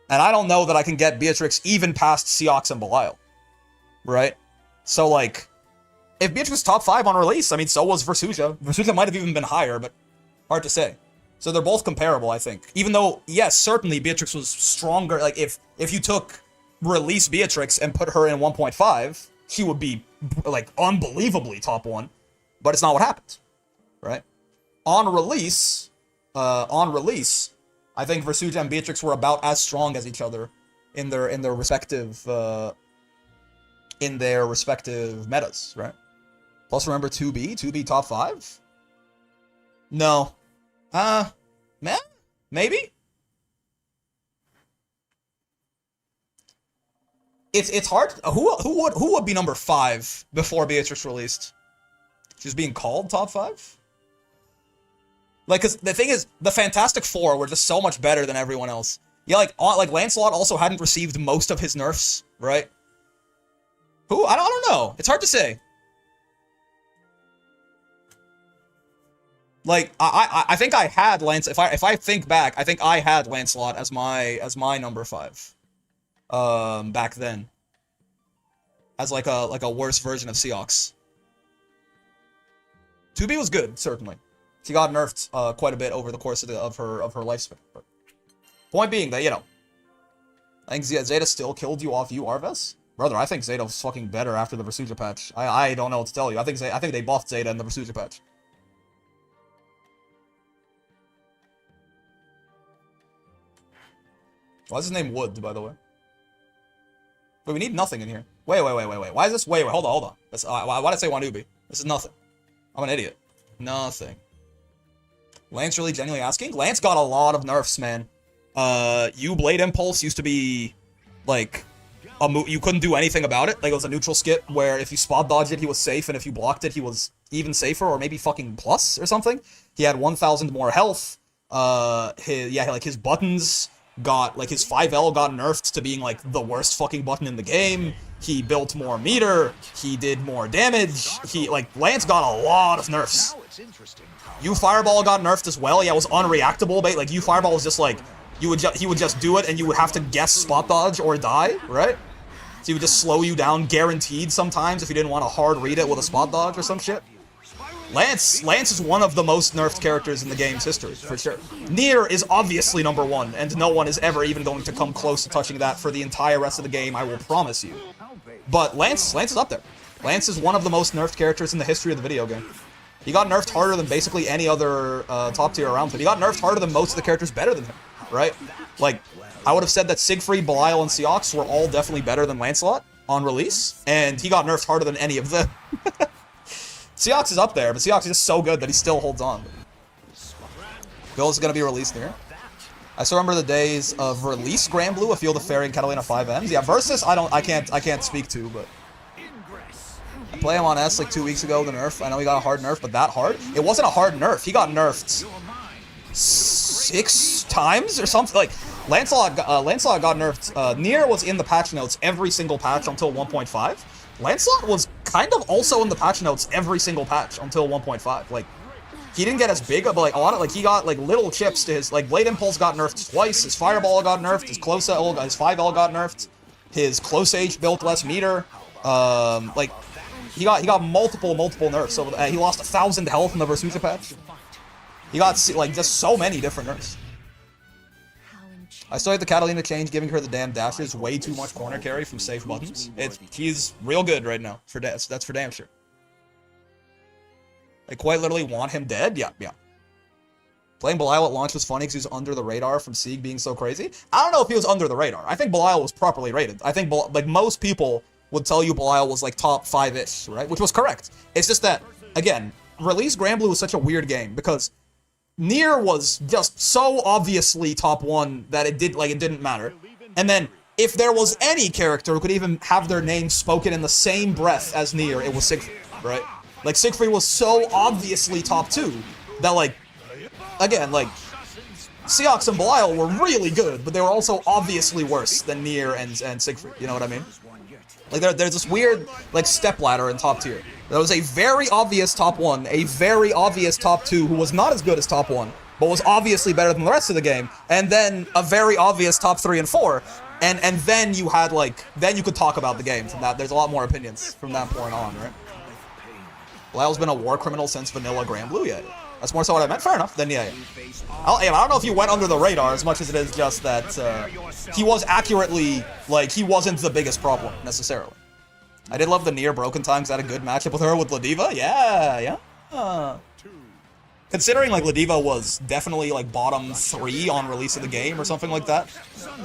And I don't know that I can get Beatrix even past Seox and Belial, right? So, like, if Beatrix was top 5 on release, I mean, so was Versucha. Versucha might have even been higher, but hard to say. So they're both comparable, I think. Even though, yes, certainly Beatrix was stronger. Like, if you took release Beatrix and put her in 1.5, she would be, like, unbelievably top 1. But it's not what happened, right? On release, I think Versucha and Beatrix were about as strong as each other in their respective metas, right? Plus, remember 2B top 5? No. Man, maybe. It's hard. Who would be number 5 before Beatrix released? She was being called top 5. Like, cause the thing is, the Fantastic Four were just so much better than everyone else. Yeah, like Lancelot also hadn't received most of his nerfs, right? Who? I don't know. It's hard to say. Like, I think I had Lance. If I think back, I think I had Lancelot as my number 5. Back then. As like a worse version of Seox. 2B was good, certainly. She got nerfed quite a bit over the course of her lifespan. But point being that, you know, I think Zeta still killed you off Arves. Brother, I think Zeta was fucking better after the Versucha patch. I don't know what to tell you. I think they buffed Zeta in the Versucha patch. Why is his name Wood, by the way? Wait, we need nothing in here. Wait. Why is this? Wait, hold on. That's, why did I say Wanubi? This is nothing. I'm an idiot. Nothing. Lance really genuinely asking? Lance got a lot of nerfs, man. Blade Impulse used to be, like, you couldn't do anything about it. Like, it was a neutral skip where if you spot dodged it, he was safe, and if you blocked it, he was even safer, or maybe fucking plus or something. He had 1,000 more health. His buttons got, like, his 5L got nerfed to being, like, the worst fucking button in the game. He built more meter. He did more damage. Lance got a lot of nerfs. U Fireball got nerfed as well. Yeah, it was unreactable, but, like, U Fireball was just, like, he would just do it, and you would have to guess spot dodge or die, right? So he would just slow you down guaranteed sometimes if you didn't want to hard read it with a spot dodge or some shit. Lance is one of the most nerfed characters in the game's history, for sure. Nier is obviously #1, and no one is ever even going to come close to touching that for the entire rest of the game, I will promise you. But Lance is up there. Lance is one of the most nerfed characters in the history of the video game. He got nerfed harder than basically any other top tier around him. He got nerfed harder than most of the characters better than him, right? Like, I would have said that Siegfried, Belial, and Seox were all definitely better than Lancelot on release, and he got nerfed harder than any of them. Seox is up there, but Seox is just so good that he still holds on. Bill is going to be released here. I still remember the days of release Granblue, A Field of Fairy, and Catalina 5Ms. Yeah, Versus, I can't speak to, but I played him on S like 2 weeks ago, the nerf. I know he got a hard nerf, but that hard? It wasn't a hard nerf. He got nerfed 6 times or something. Like, Lancelot got nerfed. Nier was in the patch notes every single patch until 1.5. Lancelot was kind of also in the patch notes every single patch until 1.5. Like, he didn't get as big, but like a lot of, like, he got like little chips to his, like, Blade Impulse got nerfed twice, his Fireball got nerfed, his Close L, his 5L got nerfed, his Close H built less meter, like, he got multiple nerfs. So he lost 1,000 health in the Versusa patch. He got, like, just so many different nerfs. I still hate the Catalina change, giving her the damn dashes, way too much corner carry from safe buttons. He's real good right now, that's for damn sure. I quite literally want him dead? Yeah. Playing Belial at launch was funny because he was under the radar from Sieg being so crazy. I don't know if he was under the radar. I think Belial was properly rated. I think, like, most people would tell you Belial was, like, top 5-ish, right? Which was correct. It's just that, again, Release Granblue was such a weird game because Nier was just so obviously top 1 that it didn't matter. And then, if there was any character who could even have their name spoken in the same breath as Nier, it was Siegfried, right? Like, Siegfried was so obviously top 2 that, like, again, like, Seox and Belial were really good, but they were also obviously worse than Nier and Siegfried, you know what I mean? Like, there's this weird, like, stepladder in top tier. There was a very obvious top 1, a very obvious top 2 who was not as good as top 1, but was obviously better than the rest of the game, and then a very obvious top 3 and 4, and then you had, like, then you could talk about the game from that. There's a lot more opinions from that point on, right? Belial's been a war criminal since vanilla Granblue, yeah. That's more so what I meant. Fair enough, then yeah. I don't know if he went under the radar as much as it is just that he was accurately, like, he wasn't the biggest problem, necessarily. I did love the Nier Broken Times, had a good matchup with her with Ladiva, yeah. Considering, like, Ladiva was definitely, like, bottom 3 on release of the game or something like that,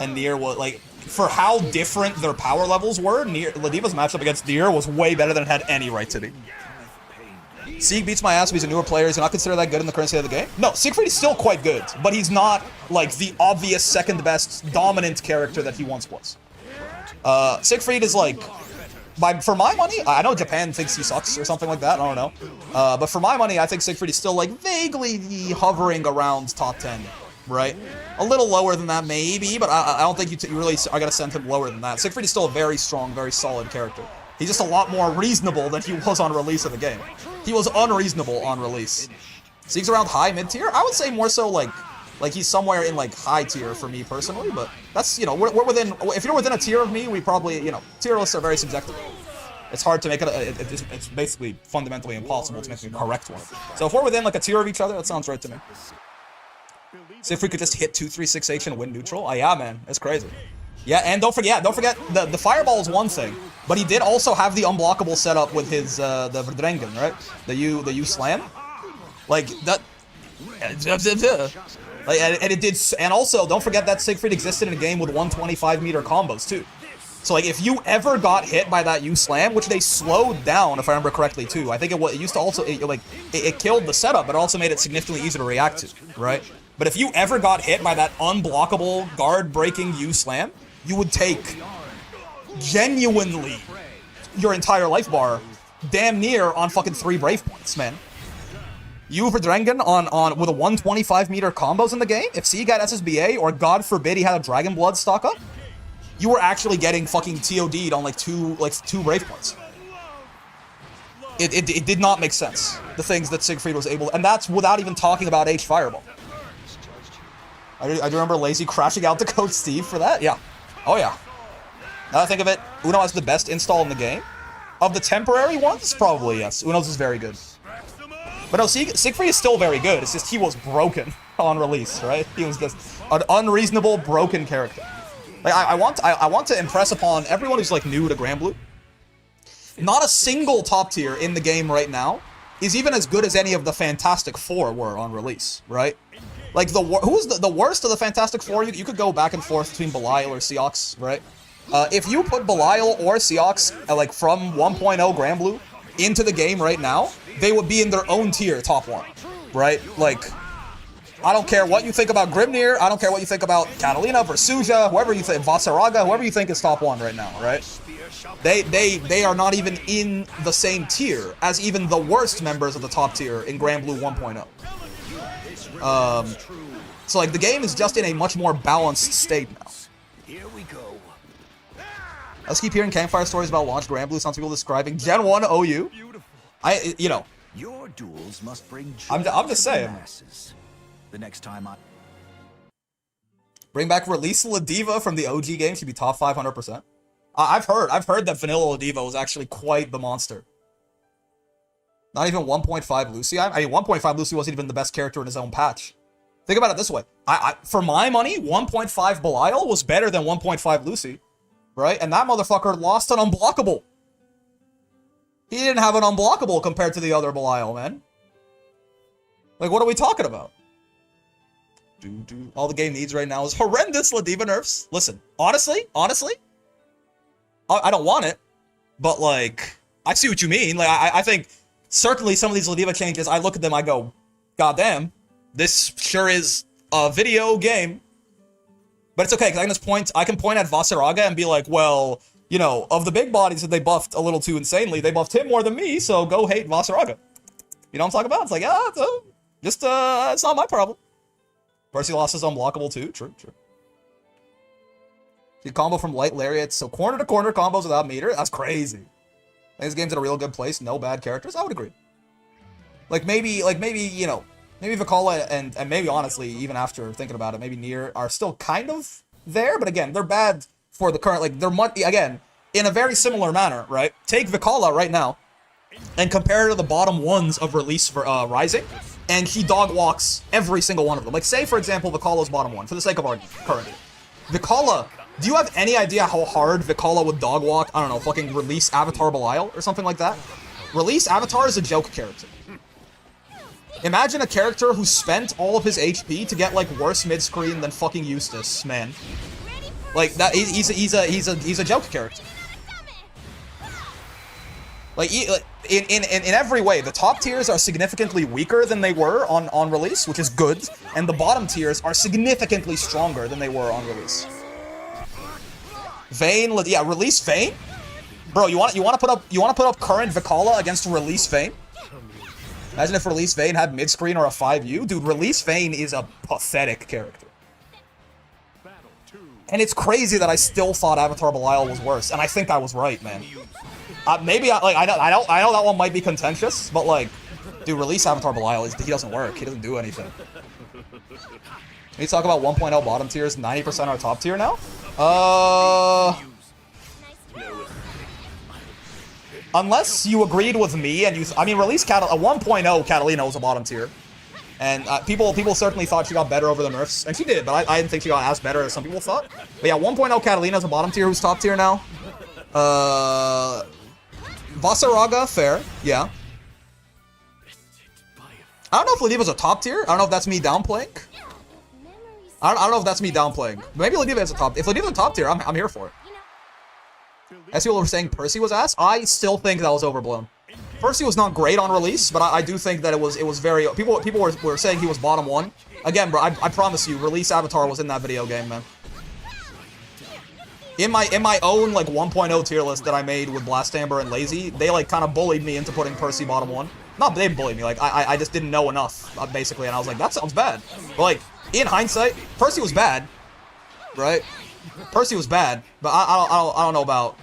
and Nier was, like, for how different their power levels were, Ladiva's matchup against Nier was way better than it had any right to be. Sieg beats my ass if he's a newer player. Is he not considered that good in the current state of the game? No, Siegfried is still quite good, but he's not, like, the obvious second best dominant character that he once was. Siegfried is, like, for my money, I know Japan thinks he sucks or something like that, I don't know. But for my money, I think Siegfried is still, like, vaguely hovering around top 10, right? A little lower than that, maybe, but I don't think you really are going to send him lower than that. Siegfried is still a very strong, very solid character. He's just a lot more reasonable than he was on release of the game. He was unreasonable on release. Sieg's around high, mid-tier? I would say more so, like he's somewhere in, like, high tier for me personally, but that's, you know, we're within, if you're within a tier of me, we probably, you know, tier lists are very subjective. It's hard to make it, it's basically fundamentally impossible to make a correct one. So if we're within, like, a tier of each other, that sounds right to me. So if we could just hit 2-3-6H and win neutral? Oh yeah, man, it's crazy. Yeah, and don't forget, the Fireball is one thing, but he did also have the unblockable setup with his, the Verdrengen, right? The U slam? Like, that... Like, and it did, and also, don't forget that Siegfried existed in a game with 125-meter combos, too. So, like, if you ever got hit by that U-slam, which they slowed down, if I remember correctly, too. I think it used to also, it killed the setup, but it also made it significantly easier to react to, right? But if you ever got hit by that unblockable, guard-breaking U-slam, you would take, genuinely, your entire life bar damn near on fucking 3 Brave points, man. You Verdrengen on with a 125-meter combos in the game, if Sieg had SSBA, or God forbid he had a Dragon Blood stock up, you were actually getting fucking TOD'd on, like, two Brave points. It did not make sense, the things that Siegfried was able, and that's without even talking about H Fireball. I do remember Lazy crashing out to Coach Steve for that, yeah. Oh yeah. Now that I think of it, Uno has the best install in the game. Of the temporary ones, probably yes. Uno's is very good. But no, Siegfried is still very good. It's just he was broken on release, right? He was just an unreasonable, broken character. Like I want to impress upon everyone who's like new to Granblue. Not a single top tier in the game right now is even as good as any of the Fantastic Four were on release, right? Like who's the worst of the Fantastic Four? You could go back and forth between Belial or Seox, right? If you put Belial or Seox like from 1.0 Granblue into the game right now, they would be in their own tier, top 1, right? Like, I don't care what you think about Grimnir, I don't care what you think about Catalina, Versuja, whoever you think, Vasaraga, whoever you think is top 1 right now, right? They are not even in the same tier as even the worst members of the top tier in Granblue 1.0. So like the game is just in a much more balanced state now. Here we go. Let's keep hearing campfire stories about launch Granblue. Sounds people describing Gen 1 OU. You know. Your duels must bring I'm just saying. masses. The next time I Bring back Release Ladiva from the OG game. She'd be top 500%. I've heard that Vanilla Ladiva was actually quite the monster. Not even 1.5 Lucy. I mean, 1.5 Lucy wasn't even the best character in his own patch. Think about it this way. For my money, 1.5 Belial was better than 1.5 Lucy. Right? And that motherfucker lost an unblockable. He didn't have an unblockable compared to the other Belial, man. Like, what are we talking about? All the game needs right now is horrendous Ladiva nerfs. Listen, honestly, I don't want it. But, like, I see what you mean. Like, I think certainly some of these Ladiva changes, I look at them, I go, goddamn, this sure is a video game. But it's okay, because I can point at Vasaraga and be like, well, you know, of the big bodies that they buffed a little too insanely, they buffed him more than me, so go hate Vasaraga. You know what I'm talking about? It's like, yeah, it's not my problem. Percy lost his unblockable too. True. The combo from light lariats, so corner to corner combos without meter. That's crazy. I think this game's in a real good place. No bad characters. I would agree. Like maybe you know, maybe Vikala and maybe honestly, even after thinking about it, maybe Nier are still kind of there, but again, they're bad for the current. Like they're again in a very similar manner, right? Take Vikala right now and compare her to the bottom ones of release for Rising, and she dog walks every single one of them. Like say for example, Vikala's bottom one, for the sake of argument, currently. Vikala, do you have any idea how hard Vikala would dog walk? I don't know, fucking release Avatar Belial or something like that? Release Avatar is a joke character. Imagine a character who spent all of his HP to get like worse mid-screen than fucking Eustace, man. Like that, he's a joke character. Like in every way, the top tiers are significantly weaker than they were on release, which is good, and the bottom tiers are significantly stronger than they were on release. Vayne, yeah, release Vayne, bro. You want to put up current Vikala against release Vayne? Imagine if Release Vayne had mid-screen or a 5U. Dude, Release Vayne is a pathetic character. And it's crazy that I still thought Avatar Belial was worse, and I think I was right, man. Maybe I know that one might be contentious, but like, dude, Release Avatar Belial he doesn't work. He doesn't do anything. We talk about 1.0 bottom tiers. 90% are top tier now. Unless you agreed with me and release a 1.0 Catalina was a bottom tier. And people certainly thought she got better over the nerfs. And she did, but I didn't think she got as better as some people thought. But yeah, 1.0 Catalina is a bottom tier who's top tier now. Vasaraga, fair, yeah. I don't know if Ladiva's a top tier. I don't know if that's me downplaying. I don't know if that's me downplaying. Maybe Ladiva is a top. If Ladiva's a top tier, I'm here for it. As people were saying Percy was ass, I still think that was overblown. Percy was not great on release, but I do think that it was very... People were saying he was bottom one. Again, bro, I promise you, release Avatar was in that video game, man. In my own, like, 1.0 tier list that I made with Blast Amber and Lazy, they, like, kind of bullied me into putting Percy bottom one. Not they bullied me, like, I just didn't know enough, basically, and I was like, that sounds bad. But, like, in hindsight, Percy was bad, right? Percy was bad, but I don't know about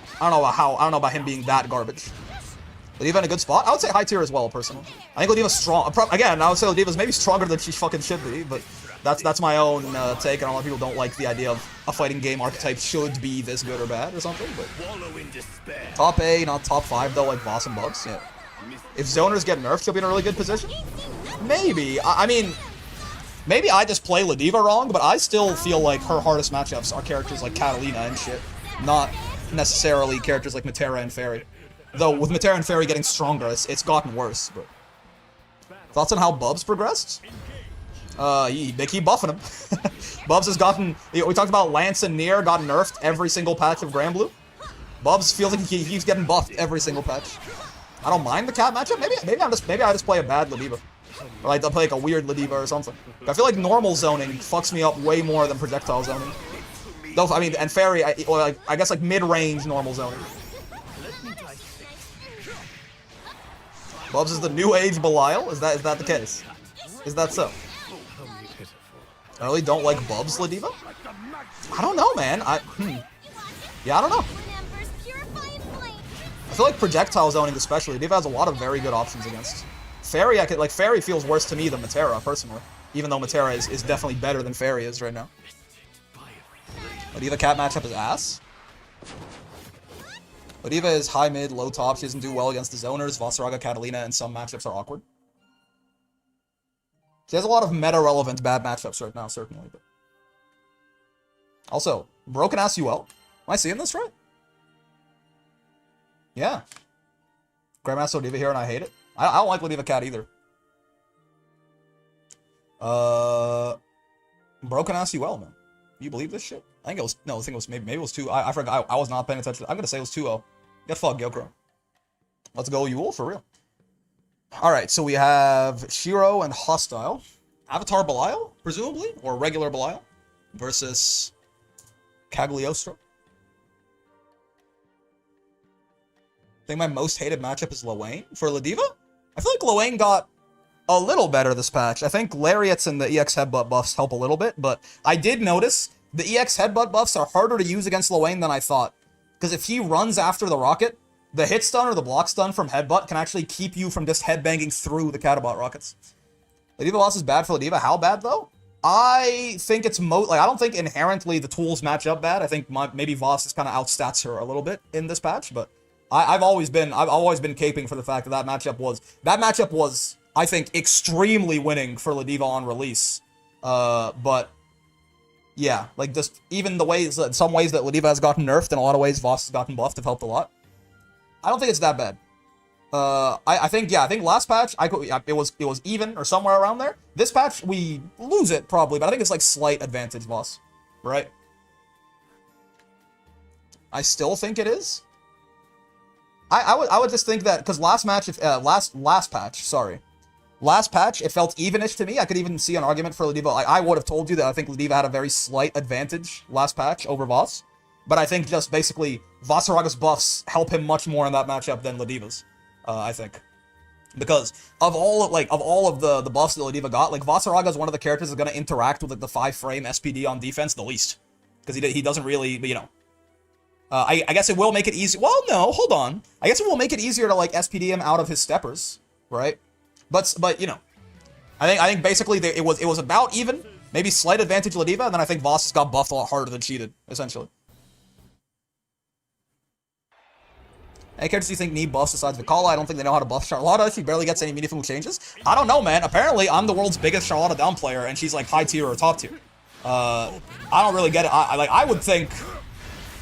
him being that garbage. Ladiva in a good spot? I would say high tier as well, personally. I think Ladiva's strong. Again, I would say Ladiva's maybe stronger than she fucking should be, but that's my own take, and a lot of people don't like the idea of a fighting game archetype should be this good or bad or something, but... Top A, not top 5 though, like Boss and Bugs, yeah. If zoners get nerfed, she'll be in a really good position. Maybe. I mean, maybe I just play Ladiva wrong, but I still feel like her hardest matchups are characters like Catalina and shit, not necessarily characters like Matera and Fairy. Though with Matera and Fairy getting stronger, it's gotten worse. But thoughts on how Bubs progressed? They keep buffing him. Bubs has gotten. We talked about Lance and Nier got nerfed every single patch of Granblue. Bubs feels like he keeps getting buffed every single patch. I don't mind the cat matchup. Maybe I just play a bad Ladiva. Or like, I'll play like a weird Ladiva or something. I feel like normal zoning fucks me up way more than projectile zoning. Though, I mean, and Fairy, I guess like mid-range normal zoning. Bubs is the new age Belial? Is that the case? Is that so? I really don't like Bubs Ladiva? I don't know, man. Yeah, I don't know. I feel like projectile zoning especially, Ladiva has a lot of very good options against. Fairy, Fairy feels worse to me than Matera, personally. Even though Matera is definitely better than Fairy is right now. Ladiva cat matchup is ass. Ladiva is high mid, low top. She doesn't do well against the zoners. Vasaraga, Catalina, and some matchups are awkward. She has a lot of meta-relevant bad matchups right now, certainly. But also, Broken Ass UL. Am I seeing this right? Yeah. Grandmaster Ladiva here, and I hate it. I don't like Ladiva cat either. Broken Ass UL, man. You believe this shit? I think it was, no, I think it was, maybe it was 2. I forgot, I was not paying attention. I'm gonna say it was 2-0. Get fucked, Gyokro. Let's go, Yule, for real. Alright, so we have Shiro and Hostile. Avatar Belial, presumably, or regular Belial, versus Cagliostro. I think my most hated matchup is Lawayne. For Ladiva, I feel like Lawayne got a little better this patch. I think Lariats and the EX Headbutt buffs help a little bit, but I did notice the EX Headbutt buffs are harder to use against Lawayne than I thought. Because if he runs after the rocket, the hit stun or the block stun from Headbutt can actually keep you from just headbanging through the Catabot rockets. Ladiva loss is bad for Ladiva. How bad, though? I think it's I don't think inherently the tools match up bad. I think maybe Voss just kind of outstats her a little bit in this patch, but I've always been caping for the fact that that matchup was, I think, extremely winning for Ladiva on release. But yeah, like just even the ways, some ways that Ladiva has gotten nerfed, in a lot of ways Voss has gotten buffed have helped a lot. I don't think it's that bad. I think last patch it was even or somewhere around there. This patch we lose it probably, but I think it's like slight advantage Voss, right? I still think it is. I would just think that because last patch, it felt evenish to me. I could even see an argument for Ladiva. I would have told you that I think Ladiva had a very slight advantage last patch over Voss. But I think just basically Vasaraga's buffs help him much more in that matchup than Ladiva's. I think. Because of all of the buffs that Ladiva got, like Vasaraga is one of the characters that's going to interact with like the 5-frame SPD on defense the least. Because he doesn't really, you know. I guess it will make it easy. Well, no, hold on. I guess it will make it easier to like SPD him out of his steppers, right? But you know, I think basically it was about even, maybe slight advantage Ladiva, and then I think Voss got buffed a lot harder than she did, essentially. Any characters you think need buffs besides Vikala? I don't think they know how to buff Charlotta. She barely gets any meaningful changes. I don't know, man. Apparently, I'm the world's biggest Charlotta down player, and she's like high tier or top tier. I don't really get it. I would think.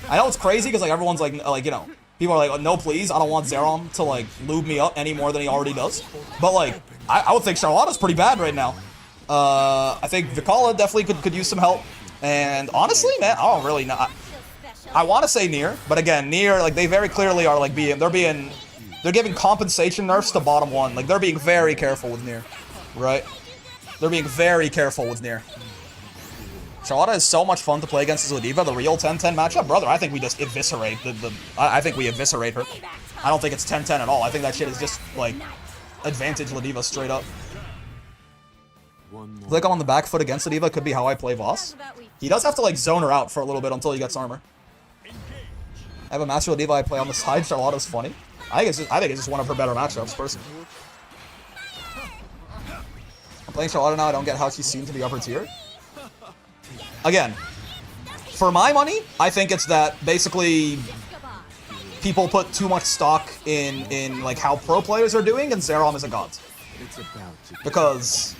I know it's crazy because like everyone's like you know, people are like, oh, no, please, I don't want Zerom to like lube me up any more than he already does. But like, I would think Charlotta's pretty bad right now. I think Vikala definitely could use some help. And honestly, man, I don't really know. I want to say Nier, but again, Nier, like, they very clearly are, like, they're giving compensation nerfs to bottom 1. Like, they're being very careful with Nier, right? They're being very careful with Nier. Charlotta is so much fun to play against as Ladiva, the real 10-10 matchup. Brother, I think we just eviscerate I think we eviscerate her. I don't think it's 10-10 at all. I think that shit is just, like, advantage Ladiva straight up. Click on the back foot against Ladiva could be how I play Voss. He does have to, like, zone her out for a little bit until he gets armor. I have a Master Ladiva I play on the side. Charlotta's funny. I think it's just one of her better matchups, personally. I'm playing Charlotta now. I don't get how she seemed to be upper tier. Again, for my money, I think it's that basically people put too much stock in like how pro players are doing, and Zerom is a god. Because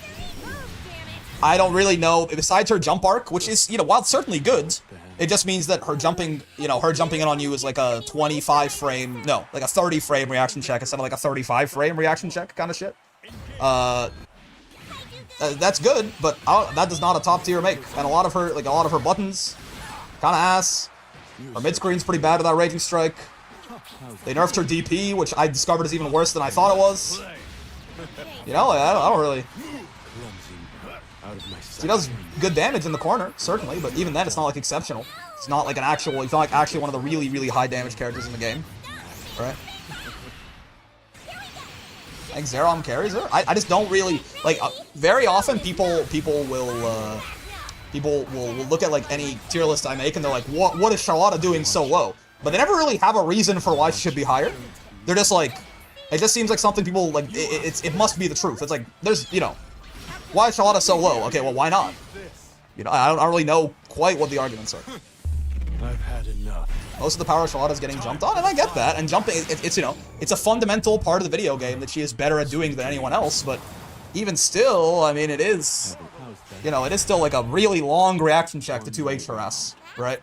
I don't really know, besides her jump arc, which is, you know, while it's certainly good, it just means that her jumping, you know, her jumping in on you is like a 25 frame, no, like a 30 frame reaction check instead of like a 35 frame reaction check kind of shit. That's good, but that does not a top tier make. And a lot of her buttons, kind of ass. Her mid screen's pretty bad with that Raging Strike. They nerfed her DP, which I discovered is even worse than I thought it was. You know, I don't really. She does good damage in the corner, certainly, but even then, it's not like exceptional. It's not like it's not like actually one of the really, really high damage characters in the game, right? I think Zerom carries her. I just don't really like. Very often, people will look at like any tier list I make and they're like, what is Charlotta doing so low? But they never really have a reason for why she should be higher. They're just like, it just seems like something people like. It must be the truth. It's like there's, you know, why is Charlotta so low? Okay, well, why not? You know, I don't really know quite what the arguments are. I've had enough. Most of the power of Charlotta is getting jumped on, and I get that. And jumping, it's, you know, it's a fundamental part of the video game that she is better at doing than anyone else. But even still, I mean, it is, you know, it is still like a really long reaction check to 2H harass, right?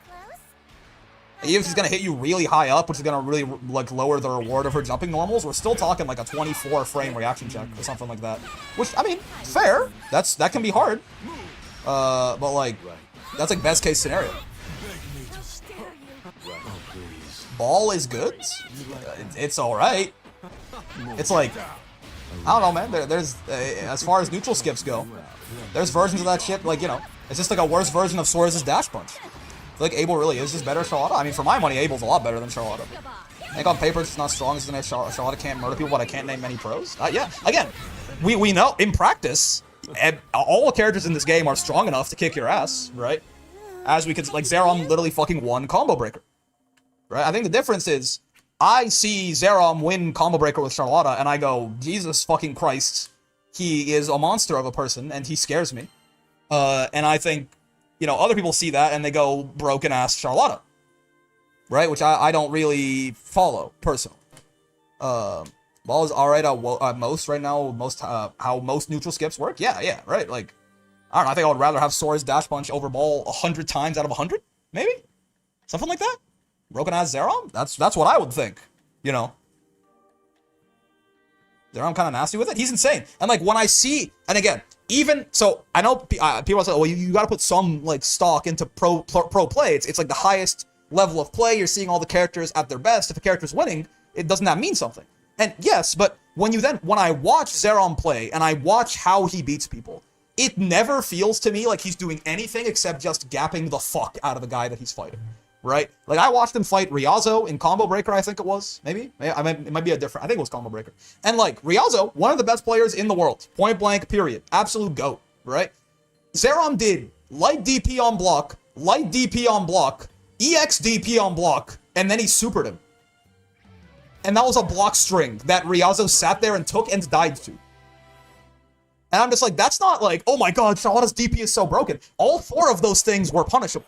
Even if she's gonna hit you really high up, which is gonna really like lower the reward of her jumping normals, we're still talking like a 24 frame reaction check or something like that. Which, I mean, fair. That can be hard. But like, that's like best case scenario. Ball is good. It's all right. It's like, I don't know, man. There's as far as neutral skips go, there's versions of that shit. Like, you know, it's just like a worse version of Sora's dash punch. I feel like Abel really is just better than Charlotta. I mean, for my money, Abel's a lot better than Charlotta. I think on paper it's not strong as to make Charlotta can't murder people, but I can't name many pros. Yeah, again, we know in practice, all the characters in this game are strong enough to kick your ass, right? As we could, like, Zerom literally fucking won Combo Breaker. Right? I think the difference is, I see Zerom win Combo Breaker with Charlotta, and I go, Jesus fucking Christ, he is a monster of a person, and he scares me. And I think, you know, other people see that, and they go, broken-ass Charlotta. Right? Which I don't really follow, personally. Ball is alright at most right now, how most neutral skips work. Yeah, right? Like, I don't know, I think I would rather have Sora's dash punch over Ball 100 times out of 100? Maybe? Something like that? Broken ass Zerom? That's what I would think, you know. Zerom kind of nasty with it. He's insane. And like when I see, and again, even so, I know people say, "Oh, well, you got to put some like stock into pro play." It's like the highest level of play. You're seeing all the characters at their best. If a character's winning, doesn't that mean something? And yes, but when I watch Zerom play and I watch how he beats people, it never feels to me like he's doing anything except just gapping the fuck out of the guy that he's fighting. Right? Like, I watched him fight Riazo in Combo Breaker, I think it was. Maybe? It might be a different... I think it was Combo Breaker. And, like, Riazo, one of the best players in the world. Point blank, period. Absolute GOAT. Right? Zerom did light DP on block, light DP on block, EX DP on block, and then he supered him. And that was a block string that Riazo sat there and took and died to. And I'm just like, that's not like, oh my god, Charlotta's DP is so broken. All four of those things were punishable.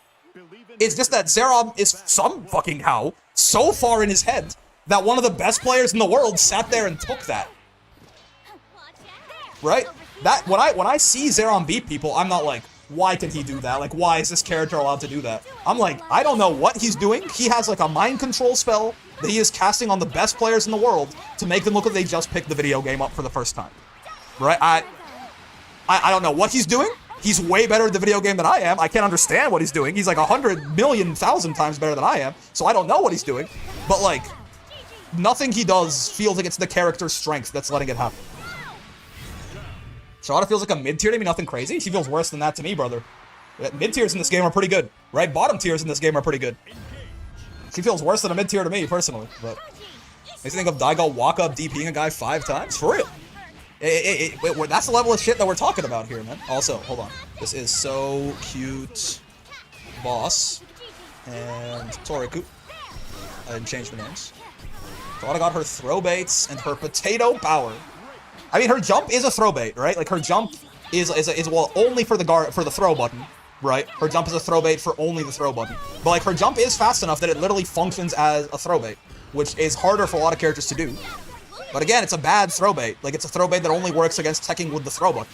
It's just that Zerom is some fucking how so far in his head that one of the best players in the world sat there and took that. Right? That when I see Zerom beat people, I'm not like, why can he do that? Like, why is this character allowed to do that? I'm like, I don't know what he's doing. He has like a mind control spell that he is casting on the best players in the world to make them look like they just picked the video game up for the first time. Right? I don't know what he's doing. He's way better at the video game than I am. I can't understand what he's doing. He's like 100,000,000 times better than I am. So I don't know what he's doing. But like, nothing he does feels like it's the character's strength that's letting it happen. Charlotta feels like a mid-tier to me, nothing crazy. She feels worse than that to me, brother. Mid-tiers in this game are pretty good, right? Bottom tiers in this game are pretty good. She feels worse than a mid-tier to me, personally. But makes me think of Daigo walk-up DPing a guy 5 times? For real. That's the level of shit that we're talking about here, man. Also, hold on. This is so cute. Boss. And Toriku. I didn't change the names. Charlotta got her throw baits and her potato power. I mean, her jump is a throw bait, right? Like, her jump is well, only for the throw button, right? Her jump is a throw bait for only the throw button. But, like, her jump is fast enough that it literally functions as a throw bait. which is harder for a lot of characters to do. But again, it's a bad throw bait. Like, it's a throw bait that only works against teching with the throw button.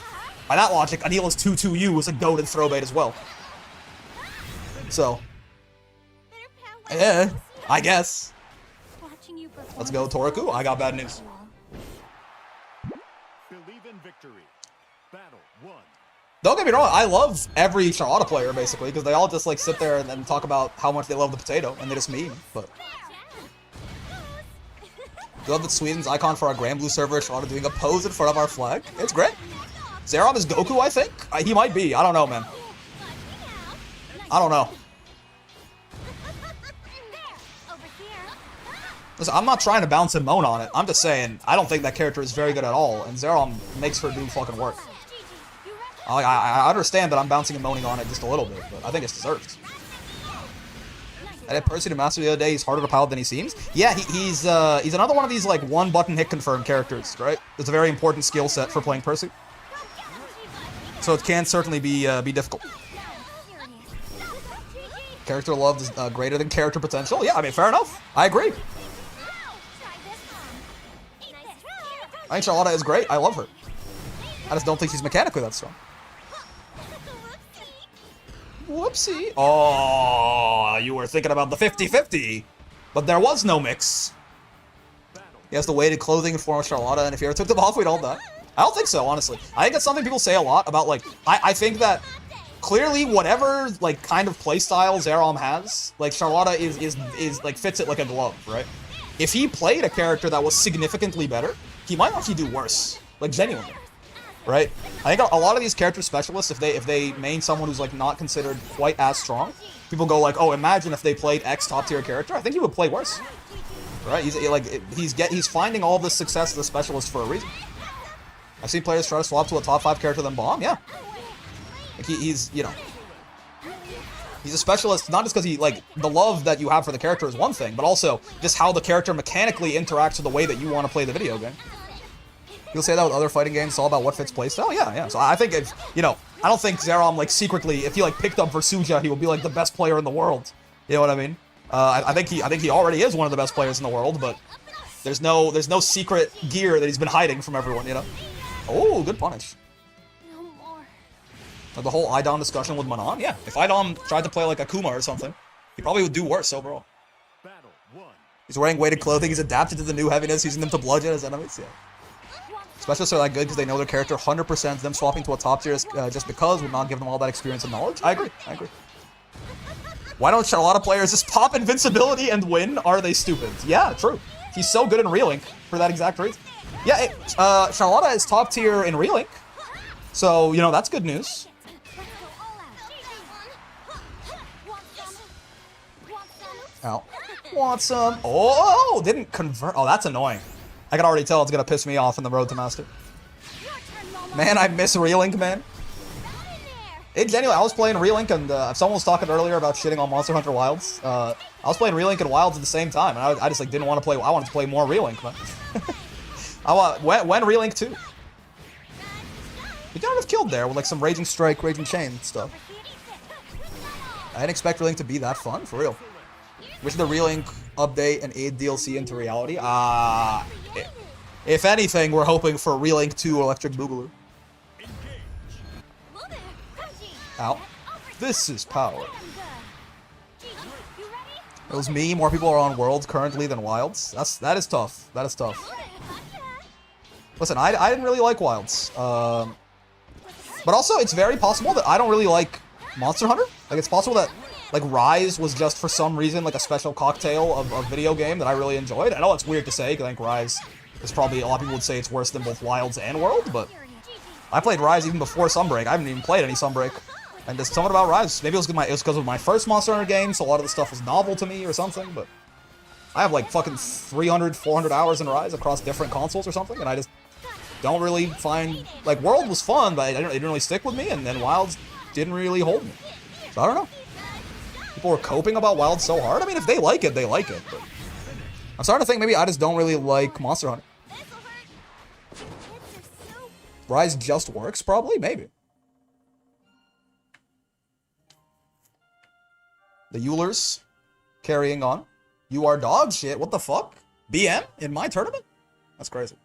By that logic, Anila's 2-2U is a goated throw bait as well. So, yeah, I guess. Let's go, Toriku. I got bad news. Believe in victory. Battle 1. Don't get me wrong, I love every Charlotta player, basically, because they all just, like, sit there and then talk about how much they love the potato, and they just meme, but... I love that Sweden's icon for our Grand Blue server is Charlotta doing a pose in front of our flag. It's great. Zerom is Goku, I think? He might be. I don't know, man. I don't know. Listen, I'm not trying to bounce and moan on it. I'm just saying, I don't think that character is very good at all, and Zerom makes her do fucking work. I understand that I'm bouncing and moaning on it just a little bit, but I think it's deserved. I did Percy to master the other day. He's harder to pilot than he seems. Yeah, he's another one of these like one-button hit confirm characters, right? It's a very important skill set for playing Percy. So it can certainly be difficult. Character love is greater than character potential. Yeah, I mean, fair enough. I agree. I think Charlotta is great. I love her. I just don't think she's mechanically that strong. Whoopsie. Oh, you were thinking about the 50-50. But there was no mix. He has the weighted clothing in form of Charlotta, and if you ever took them off, we'd all die. I don't think so, honestly. I think that's something people say a lot about, like, I think that clearly whatever, like, kind of playstyle Zerom has, like, Charlotta is like, fits it like a glove, right? If he played a character that was significantly better, he might actually do worse. Like, genuinely. Right? I think a lot of these character specialists, if they main someone who's like not considered quite as strong, people go like, oh, imagine if they played X top tier character. I think he would play worse. Right? He's finding all this success as a specialist for a reason. I've seen players try to swap to a top 5 character then bomb. Yeah. Like he's you know, he's a specialist not just because he like the love that you have for the character is one thing, but also just how the character mechanically interacts with the way that you want to play the video game. You'll say that with other fighting games, it's all about what fits playstyle? Yeah. So I think if, you know, I don't think Zerom, like, secretly, if he, like, picked up Versuja, he would be, like, the best player in the world. You know what I mean? I think he already is one of the best players in the world, but there's no secret gear that he's been hiding from everyone, you know? Oh, good punish. Like the whole Idom discussion with Manon? Yeah. If Idom tried to play, like, Akuma or something, he probably would do worse overall. He's wearing weighted clothing, he's adapted to the new heaviness, using them to bludgeon his enemies, yeah. Specialists are that good because they know their character 100%. Them swapping to a top tier just because would not give them all that experience and knowledge. I agree. Why don't Charlotta players just pop invincibility and win? Are they stupid? Yeah, true. He's so good in Relink for that exact reason. Yeah, Charlotta is top tier in Relink. So, you know, that's good news. Ow. Want some? Oh, didn't convert. Oh, that's annoying. I can already tell it's gonna piss me off in the road to master. Man, I miss Relink, man. Anyway, I was playing Relink, and someone was talking earlier about shitting on Monster Hunter Wilds. I was playing Relink and Wilds at the same time, and I just like didn't want to play. I wanted to play more Relink, man. When Relink 2. We got have killed there with like some Raging Strike, Raging Chain stuff. I didn't expect Relink to be that fun, for real. Wish the Relink update and aid DLC into reality. If anything, we're hoping for Relink 2 Electric Boogaloo. Ow. This is power. It was me. More people are on Worlds currently than Wilds. That is tough. That is tough. Listen, I didn't really like Wilds. But also, it's very possible that I don't really like Monster Hunter. Like, it's possible that like Rise was just for some reason like a special cocktail of video game that I really enjoyed. I know it's weird to say because I think Rise is probably, a lot of people would say it's worse than both Wilds and World, but I played Rise even before Sunbreak. I haven't even played any Sunbreak. And there's something about Rise. Maybe it was because of my first Monster Hunter game, so a lot of the stuff was novel to me or something, but I have like fucking 300, 400 hours in Rise across different consoles or something, and I just don't really find, like, World was fun, but it didn't really stick with me, and then Wilds didn't really hold me. So I don't know. People were coping about Wild so hard. I mean, if they like it, they like it. But I'm starting to think maybe I just don't really like Monster Hunter. Rise just works, probably? Maybe. The Eulers carrying on. You are dog shit. What the fuck? BM in my tournament? That's crazy.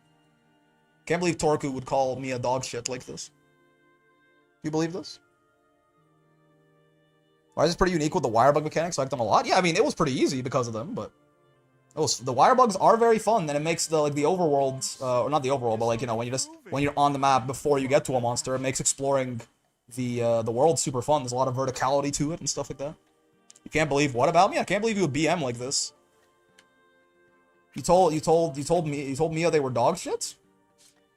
Can't believe Torku would call me a dog shit like this. You believe this? Why is this pretty unique with the wire bug mechanics? I like them a lot. Yeah, I mean, it was pretty easy because of them, but the wire bugs are very fun, and it makes the overworld, or not the overworld, but like, you know, when you're on the map before you get to a monster, it makes exploring the world super fun. There's a lot of verticality to it and stuff like that. You can't believe what about me? I can't believe you would BM like this. You told Mia they were dog shits?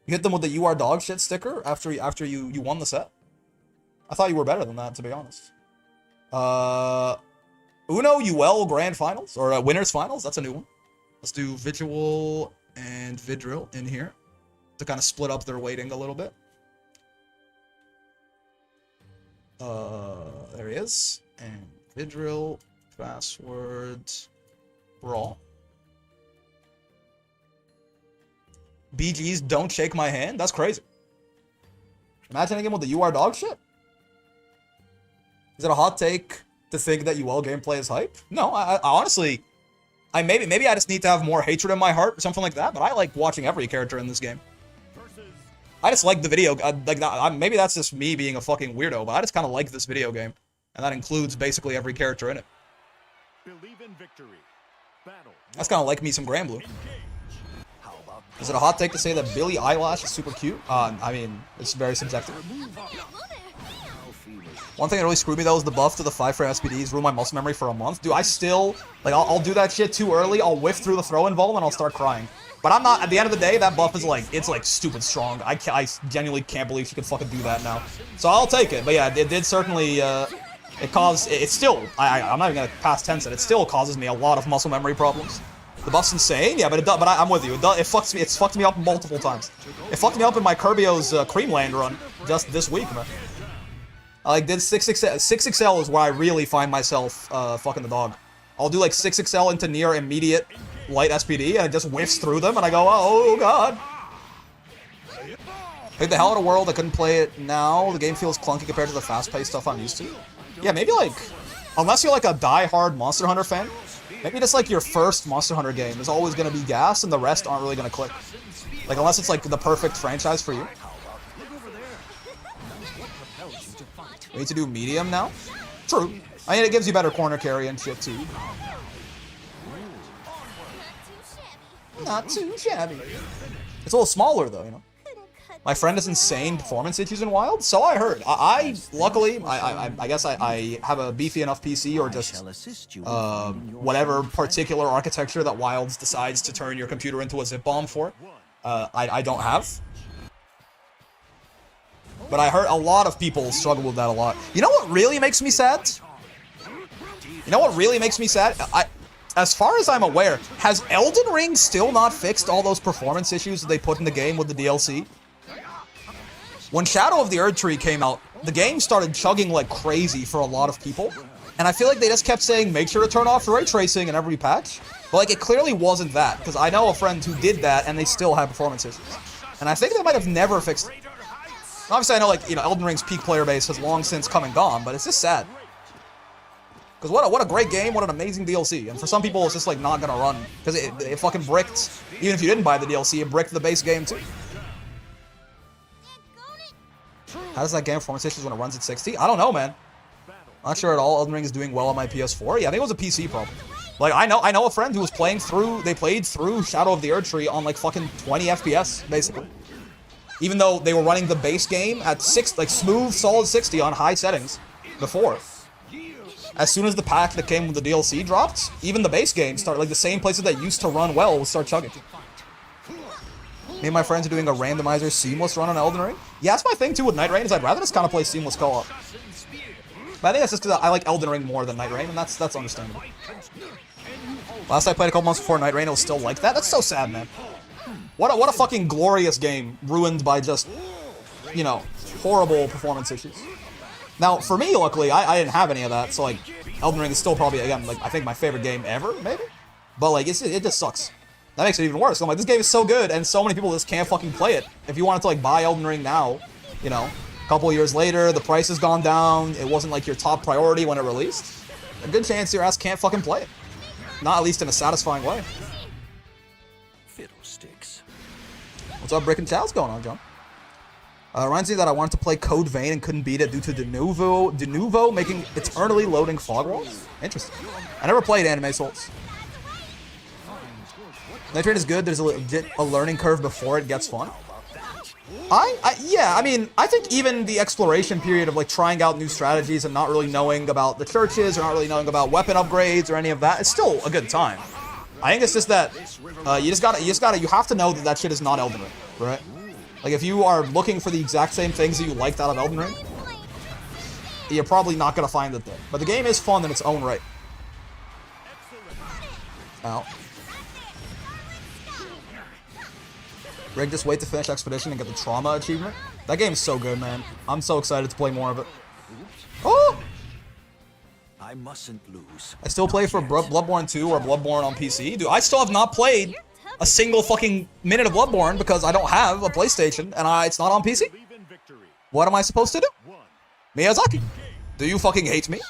You hit them with the "you are dog shit" sticker after you won the set? I thought you were better than that, to be honest. Uno UL Grand Finals, or Winners Finals, that's a new one. Let's do Visual and Vidril in here to kind of split up their weighting a little bit. There he is. And Vidril, password, Brawl. BG's don't shake my hand? That's crazy. Imagine a game with the "you are dog shit." Is it a hot take to think that UL gameplay is hype? No, I honestly, maybe I just need to have more hatred in my heart or something like that, but I like watching every character in this game. I just like the video, maybe that's just me being a fucking weirdo, but I just kind of like this video game, and that includes basically every character in it. Believe in victory. Battle. That's kind of like me some Granblue. Is it a hot take to say that Billie Eilish is super cute? I mean, it's very subjective. One thing that really screwed me though is the buff to the 5-frame SPDs ruined my muscle memory for a month. Dude, I still, like, I'll do that shit too early, I'll whiff through the throw-in vault, and I'll start crying. But I'm not, at the end of the day, that buff is like, it's like stupid strong. I genuinely can't believe she could fucking do that now. So I'll take it, but yeah, it did certainly, it's still, I'm not even gonna pass tense it, it still causes me a lot of muscle memory problems. The buff's insane, yeah, but I'm with you. It fucked me up multiple times. It fucked me up in my Kirbio's Creamland run just this week, man. I like did 6XL is where I really find myself fucking the dog. I'll do like 6XL into near immediate light SPD, and it just whiffs through them, and I go, oh god. Like the hell out of world, I couldn't play it now. The game feels clunky compared to the fast-paced stuff I'm used to. Yeah, maybe like, unless you're like a die-hard Monster Hunter fan, maybe just like your first Monster Hunter game is always gonna be gas, and the rest aren't really gonna click. Like unless it's like the perfect franchise for you. We need to do medium now? True. I mean, it gives you better corner carry and shit, too. Not too shabby. It's a little smaller, though, you know? My friend has insane performance issues in Wild, so I heard. Luckily, I guess I have a beefy enough PC, or just, whatever particular architecture that Wilds decides to turn your computer into a zip bomb for. I don't have. But I heard a lot of people struggle with that a lot. You know what really makes me sad? You know what really makes me sad? As far as I'm aware, has Elden Ring still not fixed all those performance issues that they put in the game with the DLC? When Shadow of the Erdtree came out, the game started chugging like crazy for a lot of people. And I feel like they just kept saying, make sure to turn off ray tracing in every patch. But like, it clearly wasn't that, because I know a friend who did that and they still have performance issues. And I think they might have never fixed it. Obviously, I know, like, you know, Elden Ring's peak player base has long since come and gone, but it's just sad. Because what a great game, what an amazing DLC. And for some people, it's just, like, not gonna run. Because it fucking bricked, even if you didn't buy the DLC, it bricked the base game, too. How does that game performance issues when it runs at 60? I don't know, man. Not sure at all. Elden Ring is doing well on my PS4. Yeah, I think it was a PC problem. Like, I know a friend who was played through Shadow of the Erdtree on, like, fucking 20 FPS, basically. Even though they were running the base game at smooth, solid 60 on high settings before. As soon as the pack that came with the DLC dropped, even the base game started, like the same places that used to run well would start chugging. Me and my friends are doing a randomizer seamless run on Elden Ring. Yeah, that's my thing too with Night Rain, is I'd rather just kind of play seamless co-op. But I think that's just because I like Elden Ring more than Night Rain, and that's understandable. Last I played a couple months before Night Rain, it was still like that. That's so sad, man. What a fucking glorious game, ruined by just, you know, horrible performance issues. Now, for me, luckily, I didn't have any of that, so, like, Elden Ring is still probably, again, like, I think my favorite game ever, maybe? But, like, it just sucks. That makes it even worse. I'm like, this game is so good, and so many people just can't fucking play it. If you wanted to, like, buy Elden Ring now, you know, a couple of years later, the price has gone down, it wasn't, like, your top priority when it released, a good chance your ass can't fucking play it. Not at least in a satisfying way. Fiddlesticks. What's up, Brick and Chow's going on, John? Reminds me that I wanted to play Code Vein and couldn't beat it due to Denuvo making eternally loading fog walls. Interesting. I never played Anime Souls. Night Train is good. There's a legit learning curve before it gets fun. Yeah, I mean, I think even the exploration period of like trying out new strategies and not really knowing about the churches or not really knowing about weapon upgrades or any of that, it's still a good time. I think it's just that you have to know that that shit is not Elden Ring, right? Like if you are looking for the exact same things that you liked out of Elden Ring, you're probably not gonna find it there. But the game is fun in its own right. Ow. Rig, just wait to finish Expedition and get the Trauma achievement. That game's so good, man. I'm so excited to play more of it. Oh! I mustn't lose. I still play for Bloodborne 2 or Bloodborne on PC. Dude, I still have not played a single fucking minute of Bloodborne because I don't have a PlayStation and it's not on PC. What am I supposed to do? Miyazaki, do you fucking hate me?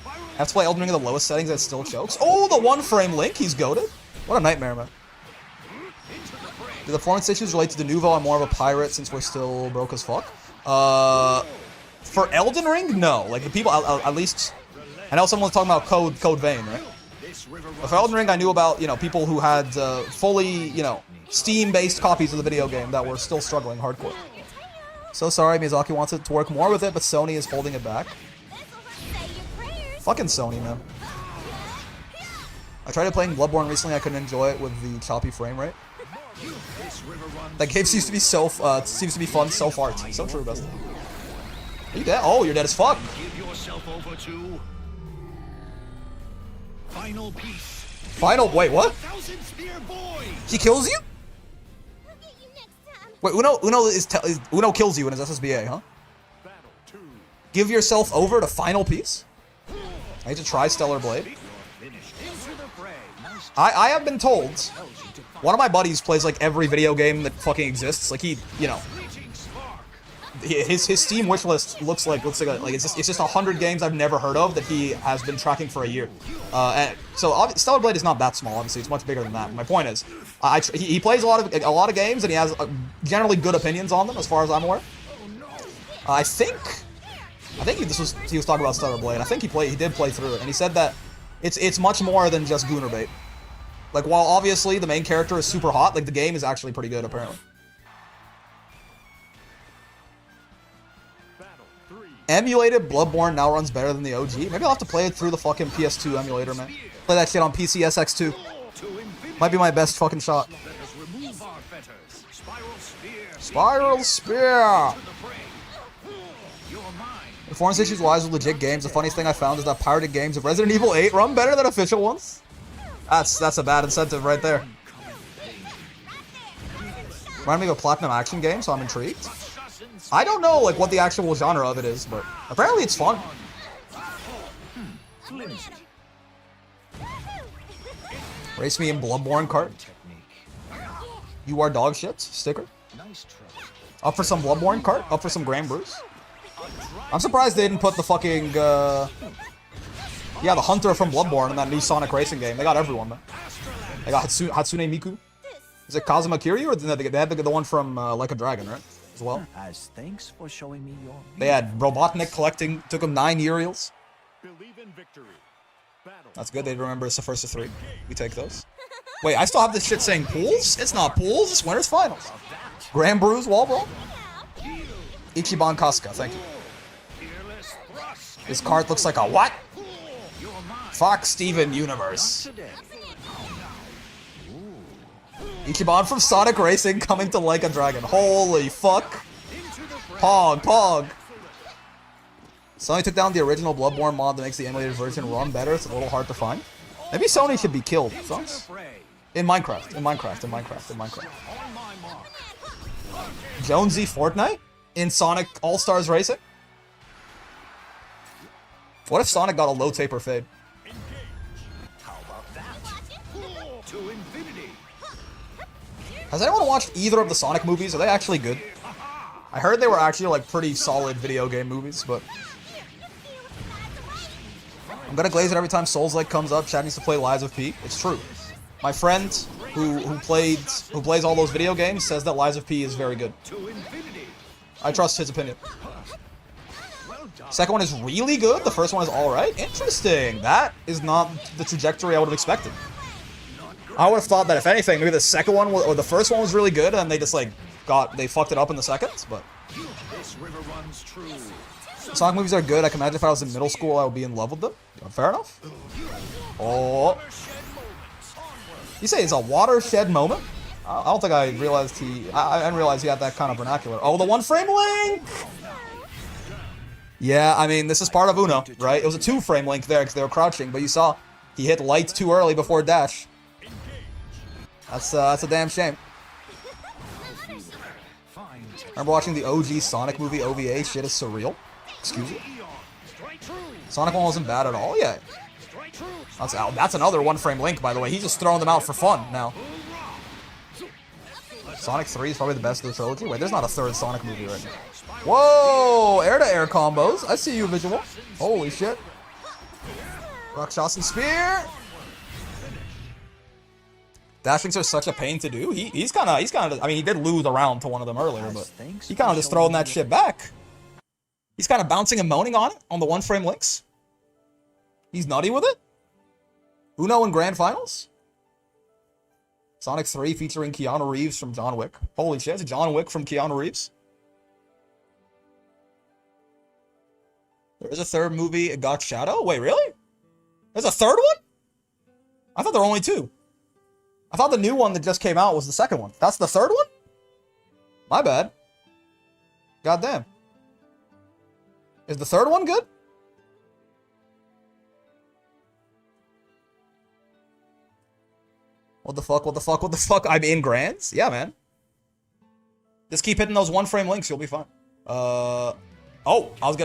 I have to play Elden Ring in the lowest settings and it still chokes. Oh, the one frame Link, he's goated. What a nightmare, man. Do the performance issues relate to Denuvo? I'm more of a pirate since we're still broke as fuck. For Elden Ring, no. Like the people, at least, I know someone was talking about Code Vein, right? But for Elden Ring, I knew about, you know, people who had fully, you know, Steam-based copies of the video game that were still struggling hardcore. So sorry, Miyazaki wants it to work more with it, but Sony is holding it back. Fucking Sony, man. I tried playing Bloodborne recently. I couldn't enjoy it with the choppy frame rate. That game seems to be seems to be fun so far. So true, Best. Are you dead? Oh, you're dead as fuck. Give yourself over to final piece. Final. Wait, what? Thousand Spear Boy. He kills you? Wait, Uno kills you in his SSBA, huh? Battle 2. Give yourself over to final piece? I need to try Stellar Blade. I have been told one of my buddies plays like every video game that fucking exists. Like he, you know, his Steam wish list looks like it's just 100 games I've never heard of that he has been tracking for a year. And so Stellar Blade is not that small. Obviously, it's much bigger than that. My point is, he plays a lot of games and he has generally good opinions on them, as far as I'm aware. I think he was talking about Stellar Blade. I think he did play through it, and he said that it's much more than just Gooner bait. Like, while obviously the main character is super hot, like, the game is actually pretty good, apparently. Emulated Bloodborne now runs better than the OG. Maybe I'll have to play it through the fucking PS2 emulator, man. Play that shit on PCSX2. Might be my best fucking shot. Spiral Spear! Performance issues wise with legit games, the funniest thing I found is that pirated games of Resident Evil 8 run better than official ones. That's a bad incentive right there. Remind me of a platinum action game, so I'm intrigued. I don't know like what the actual genre of it is, but apparently it's fun. Race me in Bloodborne cart. You are dog shit. Sticker. Up for some Bloodborne cart. Up for some Grand Brews. I'm surprised they didn't put the fucking yeah, the Hunter from Bloodborne in that new Sonic Racing game. They got everyone, man. They got Hatsune Miku. Is it Kazuma Kiryu, or they had the one from Like a Dragon, right? As well. As thanks for showing me your. They had Robotnik collecting. Took him 9 Uriels. Believe in victory. Battle. That's good. They'd remember it's the first of 3. We take those. Wait, I still have this shit saying pools? It's not pools. It's winners finals. Grand Brews Wall Brawl. Ichiban Kasuga. Thank you. This card looks like a what? Fox Steven Universe. Ichiban from Sonic Racing coming to Like a Dragon. Holy fuck. Pog. Sony took down the original Bloodborne mod that makes the emulated version run better. It's a little hard to find. Maybe Sony should be killed. In Minecraft. Jonesy Fortnite? In Sonic All-Stars Racing? What if Sonic got a low taper fade? Has anyone watched either of the Sonic movies? Are they actually good? I heard they were actually like pretty solid video game movies, but I'm gonna glaze it every time Souls Like comes up. Chad needs to play Lies of P. It's true. My friend who plays all those video games says that Lies of P is very good. I trust his opinion. Second one is really good. The first one is alright. Interesting. That is not the trajectory I would have expected. I would have thought that if anything, maybe the second one or the first one was really good, and they just like they fucked it up in the second. But Sonic movies are good. I can imagine if I was in middle school, I would be in love with them. Fair enough. Oh, you say it's a watershed moment? I don't think I realized I didn't realize he had that kind of vernacular. Oh, the one frame link. Yeah, I mean, this is part of Uno, right? It was a 2-frame link there because they were crouching, but you saw he hit light too early before dash. That's a damn shame. Remember watching the OG Sonic movie OVA? Shit is surreal. Excuse me. Sonic 1 wasn't bad at all. Yeah. That's another 1-frame link, by the way. He's just throwing them out for fun now. Sonic 3 is probably the best of the trilogy. Wait, there's not a third Sonic movie right now. Whoa! Air-to-air combos. I see you, Visual. Holy shit. Rakshasa Spear. Dashings are such a pain to do. He's kind of. I mean, he did lose a round to one of them earlier, but he kind of just throwing that shit back. He's kind of bouncing and moaning on it on the 1-frame links. He's nutty with it. Uno in Grand Finals. Sonic 3 featuring Keanu Reeves from John Wick. Holy shit, it's John Wick from Keanu Reeves. There is a third movie, It Got Shadow? Wait, really? There's a third one? I thought there were only 2. I thought the new one that just came out was the second one. That's the third one? My bad. Goddamn. Is the third one good? What the fuck, what the fuck, what the fuck? I'm in Grands? Yeah, man. Just keep hitting those 1-frame links, you'll be fine. Oh, I was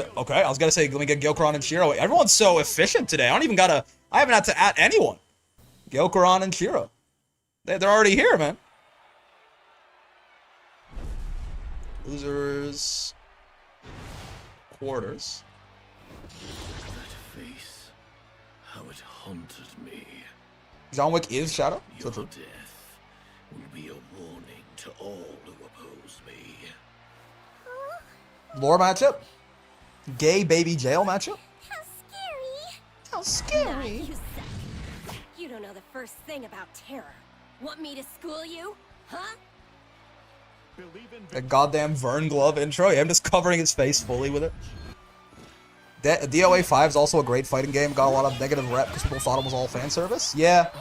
gonna say, let me get Gyokuran and Shiro. Everyone's so efficient today. I haven't had to at anyone. Gyokuran and Shiro. They're already here, man. Losers. Quarters. That face, how it haunted me. John Wick is Shadow? Your death will be a warning to all who oppose me. Lore matchup? Gay baby jail matchup? How scary! How scary! You suck. You don't know the first thing about terror. Want me to school you? Huh? A goddamn Vern Glove intro. Yeah, I'm just covering his face fully with it. DOA 5 is also a great fighting game. Got a lot of negative rep because people thought it was all fan service. Yeah.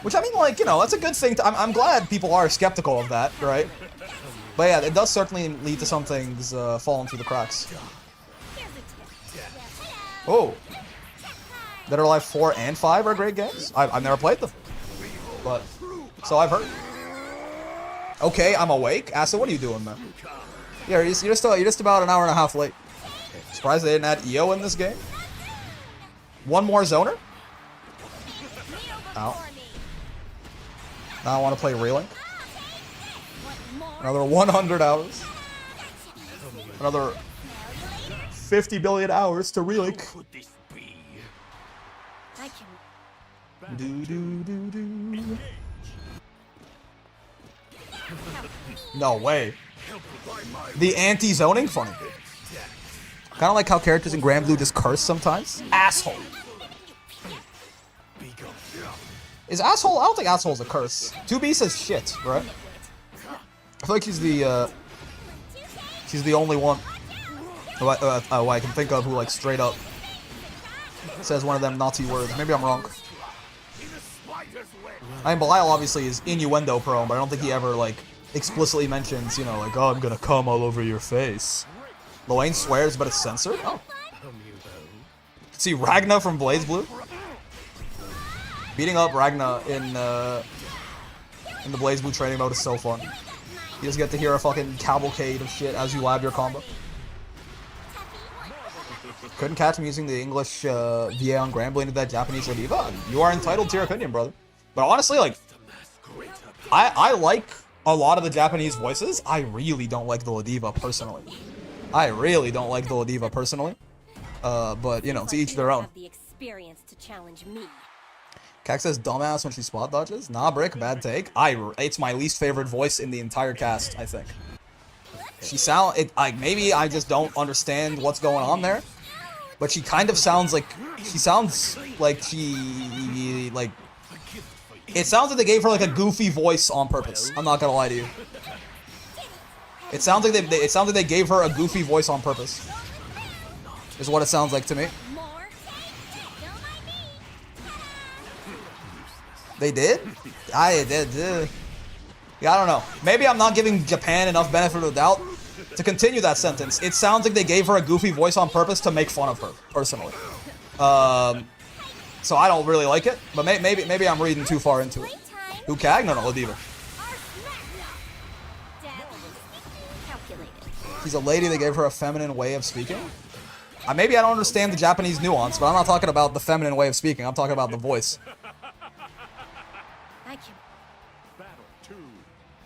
Which, I mean, like, you know, that's a good thing. I'm glad people are skeptical of that, right? But yeah, it does certainly lead to some things falling through the cracks. Oh. Dead or Alive 4 and 5 are great games. I've never played them. But, so I've heard. Okay, I'm awake. Acid, what are you doing, man? Yeah, you're just about an hour and a half late. Surprised they didn't add EO in this game. One more zoner. Ow. Now I want to play Relink. Another 100 hours. Another 50 billion hours to Relink. I can. Do. No way. The anti-zoning funny. Kind of like how characters in Grand Blue just curse sometimes. Asshole. Is asshole? I don't think asshole's a curse. 2B says shit, right? I feel like she's the only one who I can think of who like straight up says one of them Nazi words. Maybe I'm wrong. I mean, Belial obviously is innuendo prone, but I don't think he ever like explicitly mentions, you know, like, oh, I'm gonna come all over your face. Loane swears, but it's censored? Oh. See Ragna from BlazBlue? Beating up Ragna in the BlazBlue training mode is so fun. You just get to hear a fucking cavalcade of shit as you lab your combo. Couldn't catch me using the English VA on Grand Blue into that Japanese Ladiva? You are entitled to your opinion, brother. But honestly, like, I like a lot of the Japanese voices. I really don't like the Ladiva personally. But, you know, to each their own. experience to challenge me. Kek says dumbass when she spot dodges. Nah, Brick, bad take. It's my least favorite voice in the entire cast, I think. Maybe I just don't understand what's going on there, but she kind of sounds like, it sounds like they gave her like a goofy voice on purpose. I'm not gonna lie to you. It sounds like they gave her a goofy voice on purpose. Is what it sounds like to me. They did? I did. Yeah, I don't know. Maybe I'm not giving Japan enough benefit of the doubt to continue that sentence. It sounds like they gave her a goofy voice on purpose to make fun of her, personally. So I don't really like it, but maybe I'm reading too far into it. Who Kag? No, Ladiva. She's a lady, they gave her a feminine way of speaking. Maybe I don't understand the Japanese nuance, but I'm not talking about the feminine way of speaking. I'm talking about the voice.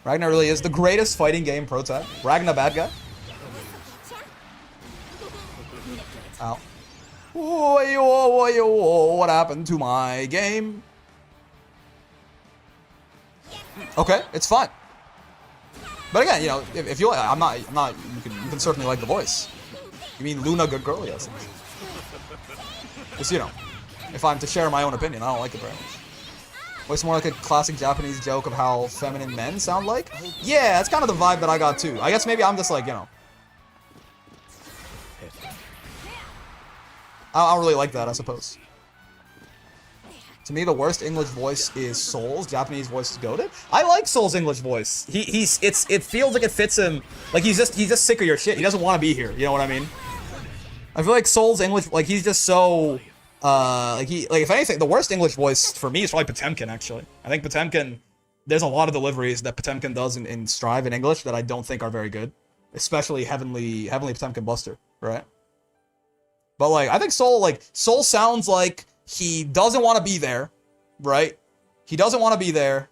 Ragnar really is the greatest fighting game pro tag. Ragnar bad guy. Ow. What happened to my game? Okay, it's fine. But again, you know, if you like, I'm not. You can certainly like the voice. You mean Luna, good girl? Yes. Just, you know, if I'm to share my own opinion, I don't like it very much. It's more like a classic Japanese joke of how feminine men sound like. Yeah, that's kind of the vibe that I got too. I guess maybe I'm just like, you know. I don't really like that, I suppose. To me, the worst English voice is Soul's. Japanese voice is goated. I like Soul's English voice. It feels like it fits him. Like he's just sick of your shit. He doesn't want to be here. You know what I mean? I feel like Soul's English, like he's just so. If anything, the worst English voice for me is probably Potemkin, actually. I think Potemkin, there's a lot of deliveries that Potemkin does in Strive in English that I don't think are very good. Especially Heavenly Potemkin Buster, right? But, like, I think Soul sounds like he doesn't want to be there, right? He doesn't want to be there.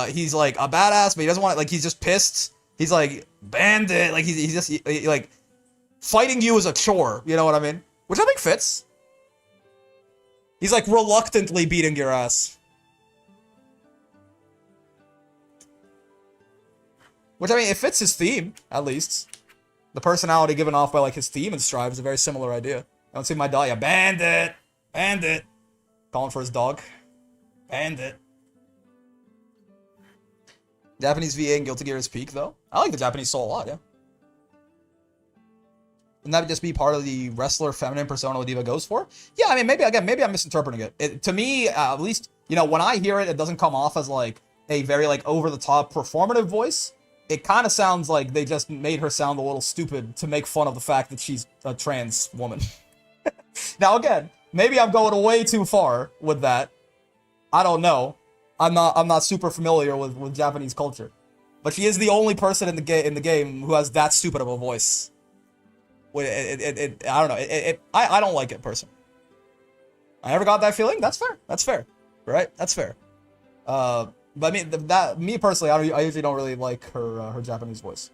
He's, like, a badass, but he doesn't want to, like, he's just pissed. He's, like, bandit. Like, he's just, like, fighting you is a chore, you know what I mean? Which I think fits. He's like reluctantly beating your ass. Which, I mean, it fits his theme, at least. The personality given off by like his theme in Strive is a very similar idea. I don't see my Dahlia. Bandit! Bandit! Calling for his dog. Bandit. Japanese VA and Guilty Gear is peak, though. I like the Japanese Soul a lot, yeah. Wouldn't that just be part of the wrestler feminine persona Ladiva goes for? Yeah, I mean, maybe I'm misinterpreting it. To me, at least, you know, when I hear it, it doesn't come off as like a very like over-the-top performative voice. It kind of sounds like they just made her sound a little stupid to make fun of the fact that she's a trans woman. Now, again, maybe I'm going way too far with that. I don't know. I'm not super familiar with Japanese culture, but she is the only person in the game who has that stupid of a voice. I don't know. I don't like it personally. I never got that feeling. That's fair. That's fair. Right? That's fair. But I mean, me personally, I usually don't really like her Japanese voice.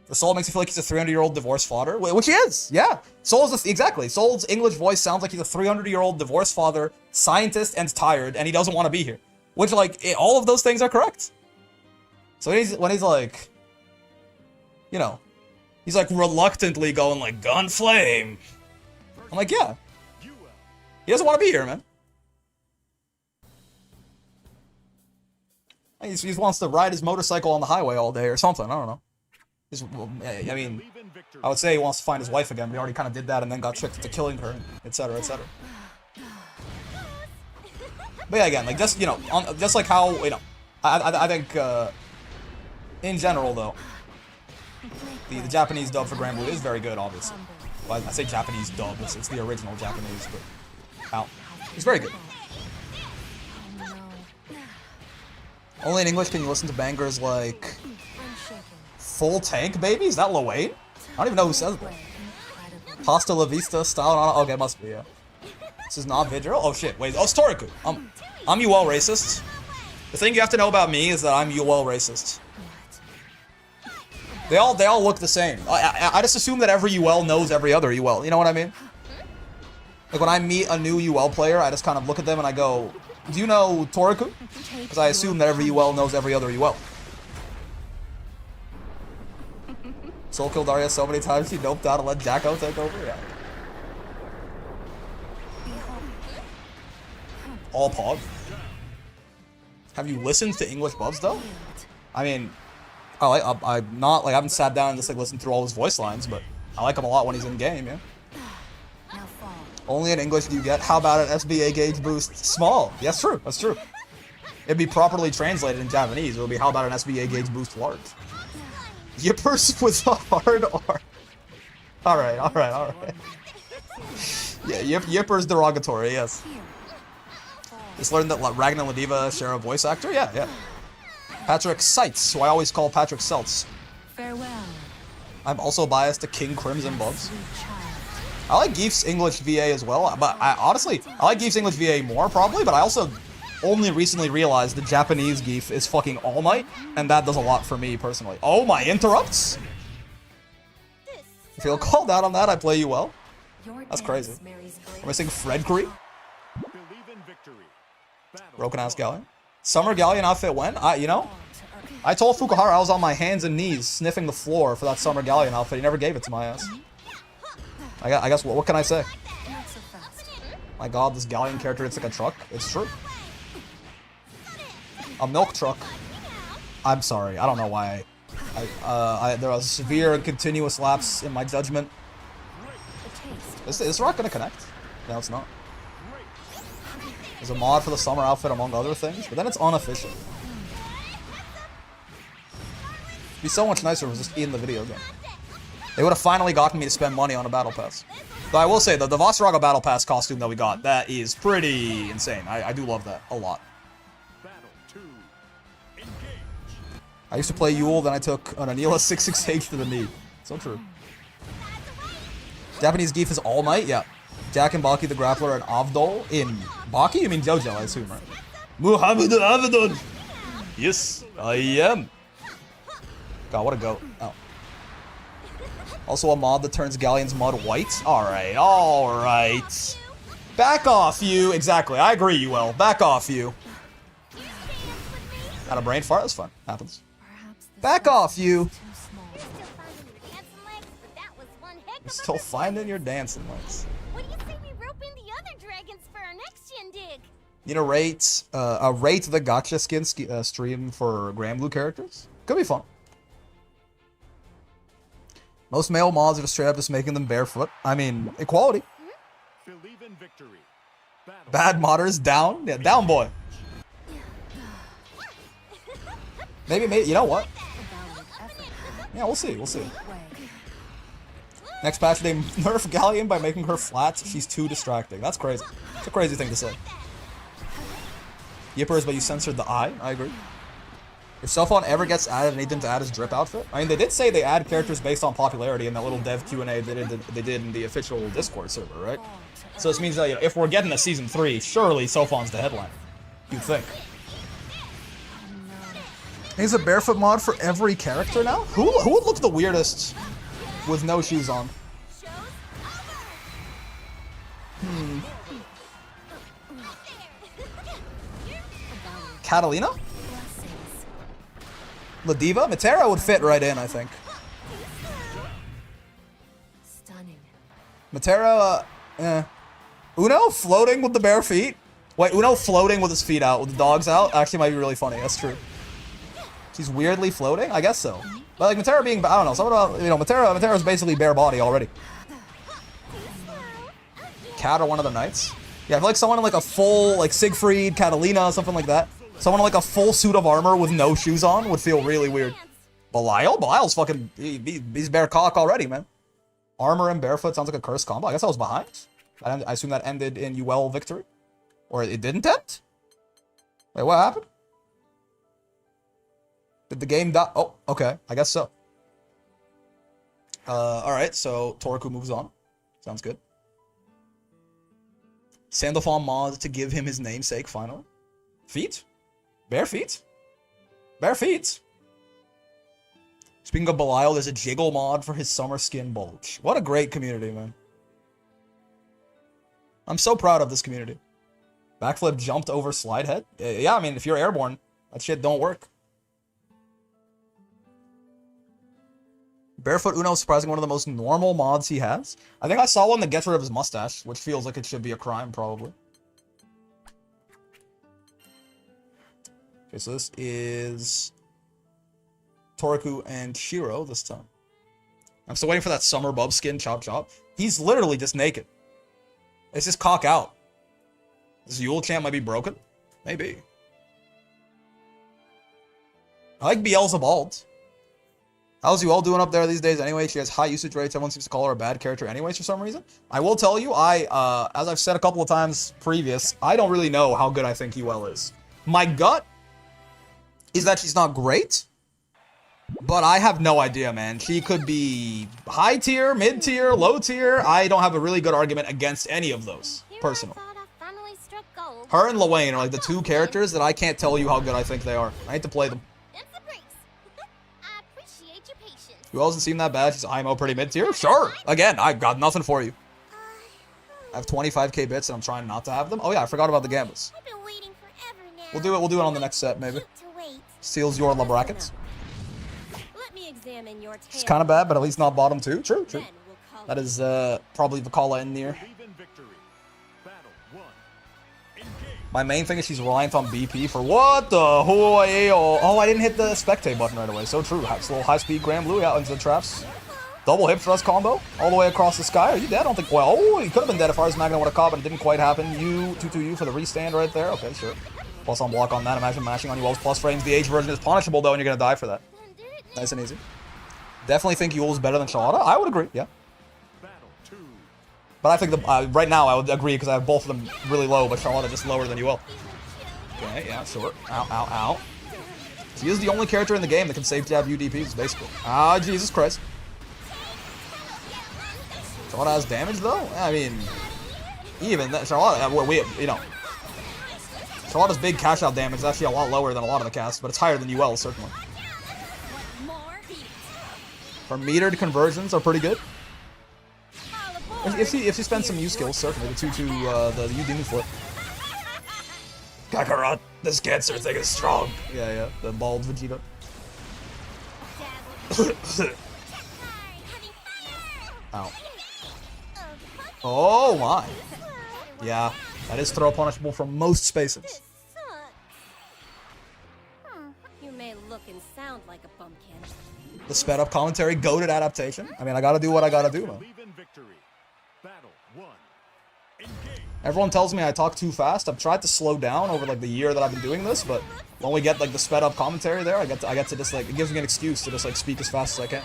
The Soul makes me feel like he's a 300-year-old divorce father, which he is. Yeah. Exactly. Soul's English voice sounds like he's a 300-year-old divorce father, scientist, and tired, and he doesn't want to be here. Which, like, all of those things are correct. So when he's like, you know, he's like reluctantly going like gun flame. I'm like, yeah. He doesn't want to be here, man. He just wants to ride his motorcycle on the highway all day or something. I don't know. I mean, I would say he wants to find his wife again. We already kind of did that and then got tricked into killing her, etc., etc. But yeah, again, like just, you know, just like how, you know, I think in general though, the Japanese dub for Granblue is very good, obviously. Well, I say Japanese dub, it's the original Japanese, but ow. It's very good. Only in English can you listen to bangers like Full Tank Baby? Is that Lil Wayne? I don't even know who says that. Pasta La Vista style? Okay, it must be, yeah. This is not Vidro? Oh shit, wait, oh, Storiku. I'm UL racist. The thing you have to know about me is that I'm UL racist. They all look the same. I just assume that every UL knows every other UL, you know what I mean? Like, when I meet a new UL player, I just kind of look at them and I go, do you know Toriku? Because I assume that every UL knows every other UL. Soul killed Arya so many times she doped out and let Jacko take over? Yeah. All Pog. Have you listened to English Bubs, though? I mean, I'm not, like, I haven't sat down and just, like, listened through all his voice lines, but I like him a lot when he's in game, yeah. Only in English do you get, how about an SBA gauge boost small? Yes, true. That's true. It'd be properly translated in Japanese. It would be, how about an SBA gauge boost large? Yippers was a hard R. Alright, alright, alright. Yeah, Yipper's derogatory, yes. Just learned that Ragnar Ladiva share a voice actor? Yeah, yeah. Patrick Seitz, who I always call Patrick Seltz. Farewell. I'm also biased to King Crimson Bubs. I like Geef's English VA as well, but honestly, I like Geef's English VA more probably, but I also only recently realized the Japanese Geef is fucking All Might, and that does a lot for me personally. Oh, my interrupts? If you'll call out on that, I play you well. That's crazy. We're missing Fred Curry. Broken ass Galleon. Summer Galleon outfit when? You know? I told Fukuhara I was on my hands and knees sniffing the floor for that Summer Galleon outfit. He never gave it to my ass. I guess what can I say? My god, this Galleon character, it's like a truck. It's true. A milk truck. I'm sorry. I don't know why there was severe and continuous lapse in my judgment. Is this rock gonna connect? No, it's not. There's a mod for the summer outfit among other things, but then it's unofficial. It'd be so much nicer if it was just in the video game. They would have finally gotten me to spend money on a battle pass. Though I will say, the Vasaraga battle pass costume that we got, that is pretty insane. I do love that a lot. I used to play Yule, then I took an Anila 668 to the knee. So true. Japanese Geef is All Might? Yeah. Jack and Baki the Grappler and Avdol in Baki? You mean JoJo, I assume, right? Muhammad Avedon! Yes, I am. God, what a goat. Oh. Also a mod that turns Galleon's mud white? Alright, alright. Back off, you. Exactly, I agree, you will. Back off, you. Got a brain fart? That's fun. Happens. Back off, you. You're still finding your dancing legs. What do you say we rope in the other dragons for our next shindig? Need to rate the gotcha skin stream for Grand Blue characters? Could be fun. Most male mods are just straight up just making them barefoot. I mean, equality. Believe in victory. Bad modders down? Yeah, down boy. Maybe, you know what? Yeah, we'll see, we'll see. Next patch, they nerf Galleon by making her flat. She's too distracting. That's crazy. It's a crazy thing to say. Yippers, but you censored the eye. I agree. If Cellphone ever gets added, need them to add his drip outfit. I mean, they did say they add characters based on popularity in that little dev Q&A they did in the official Discord server, right? So this means that, you know, if we're getting a season 3, surely Cellphone's the headline. You'd think. He's a barefoot mod for every character now? Who would look the weirdest with no shoes on? Catalina? Ladiva? Matera would fit right in, I think. Stunning. Matera, Uno floating with the bare feet? Wait, Uno floating with his feet out, with the dogs out? Actually might be really funny, that's true. She's weirdly floating? I guess so. But like Matera being, I don't know, something about, you know, Matera's basically bare body already. Cat or one of the knights? Yeah, I feel like someone in like a full, like Siegfried, Catalina, something like that. Someone in like a full suit of armor with no shoes on would feel really weird. Belial? Belial's fucking, he's bare cock already, man. Armor and barefoot sounds like a cursed combo. I guess I was behind. I assume that ended in UL victory. Or it didn't end? Wait, what happened? Did the game die? Oh, okay. I guess so. Alright, so Toriku moves on. Sounds good. Sandalphon mod to give him his namesake, finally. Feet? Bare feet? Bare feet? Speaking of Belial, there's a jiggle mod for his summer skin bulge. What a great community, man. I'm so proud of this community. Backflip jumped over slide head. Yeah, I mean, if you're airborne, that shit don't work. Barefoot Uno is surprisingly one of the most normal mods he has. I think I saw one that gets rid of his mustache, which feels like it should be a crime, probably. Okay, so this is Toriku and Shiro this time. I'm still waiting for that summer bub skin, Chop Chop. He's literally just naked. It's just cock out. This Yule champ might be broken? Maybe. I like Beelzebub. How's you all doing up there these days anyway? She has high usage rates. Everyone seems to call her a bad character anyways for some reason. I will tell you, as I've said a couple of times previous, I don't really know how good I think UL is. My gut is that she's not great, but I have no idea, man. She could be high tier, mid tier, low tier. I don't have a really good argument against any of those, personally. Her and Luane are like the two characters that I can't tell you how good I think they are. I hate to play them. Who else hasn't seemed that bad? She's IMO pretty mid tier? Sure. Again, I've got nothing for you. I have 25k bits and I'm trying not to have them. Oh yeah, I forgot about the Gambas. We'll do it on the next set, maybe. Seals your la brackets. It's kind of bad, but at least not bottom two. True, true. That is probably Vakala in near. My main thing is she's reliant on BP for what the oh, I didn't hit the spectate button right away. So true. Slow high speed Grand Blue out into the traps. Double hip thrust combo all the way across the sky. Are you dead? I don't think. Well, oh, he could have been dead if Ars Magna would have caught, but it didn't quite happen. You 2-2-U for the restand right there. Okay, sure. Plus on block on that. Imagine mashing on Yuel's plus frames. The Age version is punishable though, and you're gonna die for that. Nice and easy. Definitely think Yuel's better than Charlotta. I would agree. Yeah. But I think right now I would agree because I have both of them really low, but Charlotta just lower than Yuel. Okay, yeah, sure. Ow, ow, ow. She is the only character in the game that can safe jab UDPs, basically. Ah, Jesus Christ. Charlotta has damage, though? I mean, even that, Charlotta, Charlotta's big cash out damage is actually a lot lower than a lot of the casts, but it's higher than Yuel, certainly. Her metered conversions are pretty good. If she spends some U skills, certainly the 2-2, the U demon flip. Kakarot, this cancer thing is strong. Yeah, the bald Vegeta. Ow. Oh my. Yeah, that is throw punishable from most spaces. You may look and sound like a bumpkin. The sped up commentary, goated adaptation. I mean, I gotta do what I gotta do, man. Everyone tells me I talk too fast. I've tried to slow down over like the year that I've been doing this, but when we get like the sped up commentary there, I get to just like, it gives me an excuse to just like speak as fast as I can.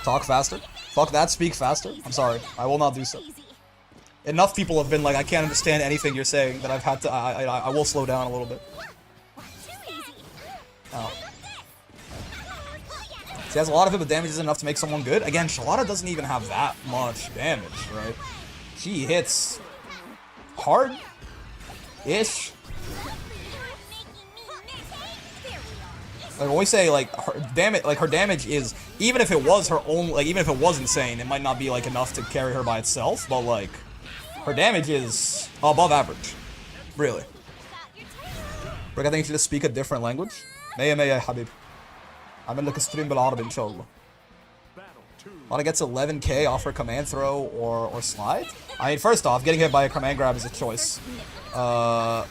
Talk faster? Fuck that, speak faster? I'm sorry, I will not do so. Enough people have been like, I can't understand anything you're saying that I've had to, I will slow down a little bit. Oh. She has a lot of it, but damage isn't enough to make someone good. Again, Charlotta doesn't even have that much damage, right? She hits hard-ish. Like when we say like her damage is, even if it was her own, like even if it was insane, it might not be like enough to carry her by itself, but like her damage is above average, really. Rick, I think you should just speak a different language. Maya Maya Habib. I'm لك stream بالعربي إن شاء الله. Lana gets 11k off her command throw or slide. I mean, first off, getting hit by a command grab is a choice. So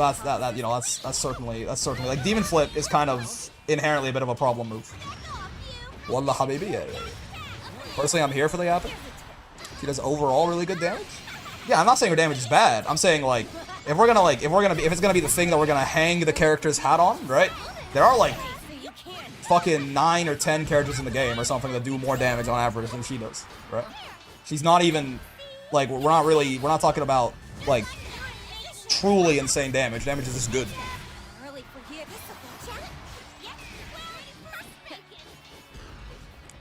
that's certainly like demon flip is kind of inherently a bit of a problem move. Wallah habibi, yeah. Personally, I'm here for the yapping. She does overall really good damage. Yeah, I'm not saying her damage is bad. I'm saying like if it's gonna be the thing that we're gonna hang the character's hat on, right? There are like fucking 9 or 10 characters in the game or something that do more damage on average than she does, right? She's not even like we're not talking about like truly insane damage. Damage is just good.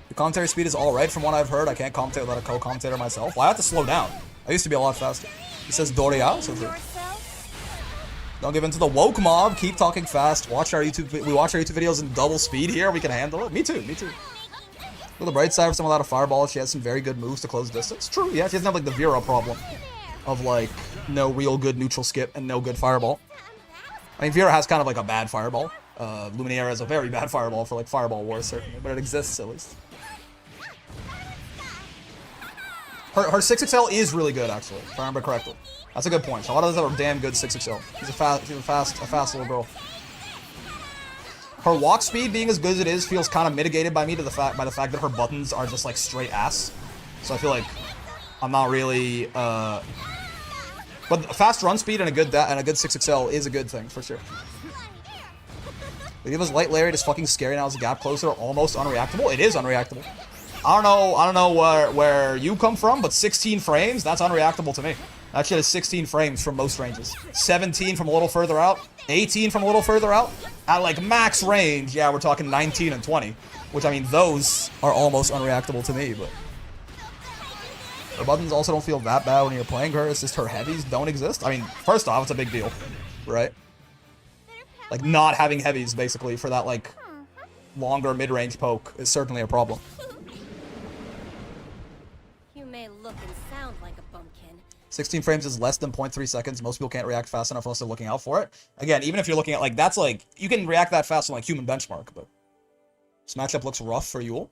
The commentary speed is alright from what I've heard. I can't commentate without a co-commentator myself. Well, I have to slow down. I used to be a lot faster. He says Doria, so true. Don't give in to the woke mob. Keep talking fast. We watch our YouTube videos in double speed here. We can handle it. Me too. On the bright side of someone without a fireball, she has some very good moves to close distance. True, yeah, she doesn't have like the Vera problem of like no real good neutral skip and no good fireball. I mean, Vera has kind of like a bad fireball. Luminaire has a very bad fireball for like Fireball Wars, certainly, but it exists at least. Her 6XL is really good, actually, if I remember correctly. That's a good point. Charlotte does have a damn good 6XL. She's a fast little girl. Her walk speed being as good as it is feels kind of mitigated by me by the fact that her buttons are just like straight ass. So I feel like I'm not really. But a fast run speed and a good 6XL is a good thing for sure. Diva's light lariat is fucking scary now as a gap closer, almost unreactable. It is unreactable. I don't know where you come from, but 16 frames, that's unreactable to me. That shit is 16 frames from most ranges. 17 from a little further out. 18 from a little further out. At like max range, yeah, we're talking 19 and 20. Which, I mean, those are almost unreactable to me, but... Her buttons also don't feel that bad when you're playing her. It's just her heavies don't exist. I mean, first off, it's a big deal, right? Like, not having heavies, basically, for that, like, longer mid-range poke is certainly a problem. You may look and sound like a bumpkin. 16 frames is less than 0.3 seconds. Most people can't react fast enough unless they're looking out for it. Again, even if you're looking at, like, that's, like, you can react that fast on, like, human benchmark, but this matchup looks rough for Yule.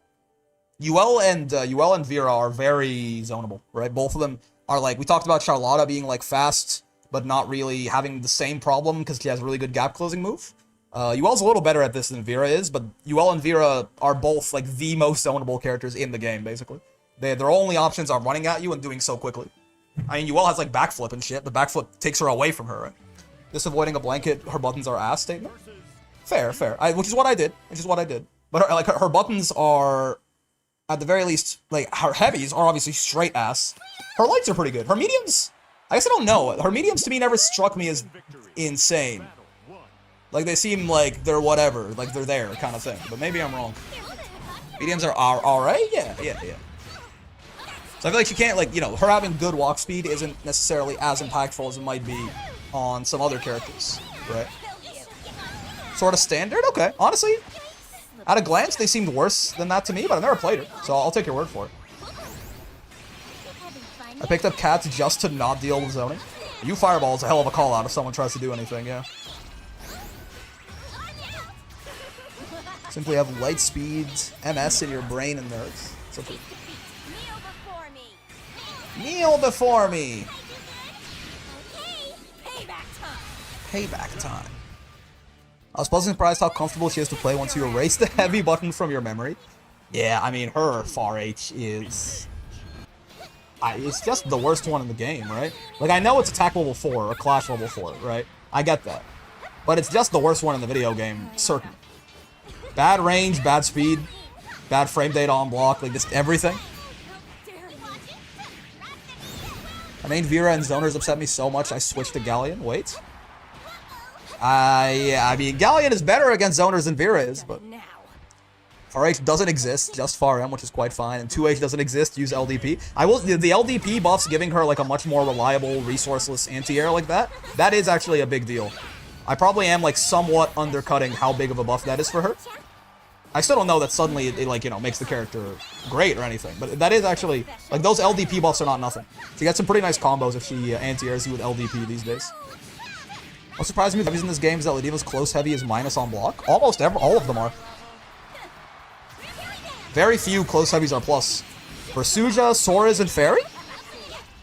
UL and Vera are very zonable, right? Both of them are, like, we talked about Charlotta being, like, fast, but not really having the same problem because she has a really good gap closing move. UL's a little better at this than Vera is, but UL and Vera are both, like, the most zonable characters in the game, basically. Their only options are running at you and doing so quickly. I mean, UL has, like, backflip and shit. The backflip takes her away from her, right? Just avoiding a blanket, her buttons are ass statement. Fair. Which is what I did. But, her buttons are, at the very least, like, her heavies are obviously straight ass. Her lights are pretty good. Her mediums, I guess I don't know. Her mediums, to me, never struck me as insane. Like, they seem like they're whatever. Like, they're there kind of thing. But maybe I'm wrong. Mediums are alright? Yeah. So I feel like she can't, like, you know, her having good walk speed isn't necessarily as impactful as it might be on some other characters, right? Sort of standard? Okay. Honestly, at a glance, they seemed worse than that to me, but I've never played her, so I'll take your word for it. I picked up Cats just to not deal with zoning. You Fireball is a hell of a call-out if someone tries to do anything, yeah. Simply have light speed, MS in your brain and nerves. It's okay. Kneel before me! Okay, payback time. Payback time. I was pleasantly surprised how comfortable she is to play once you erase the heavy button from your memory. Yeah, I mean, her far H is... it's just the worst one in the game, right? Like, I know it's attack level 4 or clash level 4, right? I get that. But it's just the worst one in the video game, certain. Bad range, bad speed, bad frame data on block, like, just everything. I mean, Vera and Zoners upset me so much I switched to Galleon. Wait. I mean, Galleon is better against Zoners than Vera is, but... Far H doesn't exist, just Far M, which is quite fine, and 2H doesn't exist, use LDP. The LDP buffs giving her, like, a much more reliable, resourceless anti-air like that is actually a big deal. I probably am, like, somewhat undercutting how big of a buff that is for her. I still don't know that suddenly it, like, you know, makes the character great or anything, but that is actually, like, those LDP buffs are not nothing. She gets some pretty nice combos if she anti-airs you with LDP these days. What surprised me in this game is that Ladiva's close heavy is minus on block. Almost all of them are. Very few close heavies are plus. Versuja, Sora's, and Fairy?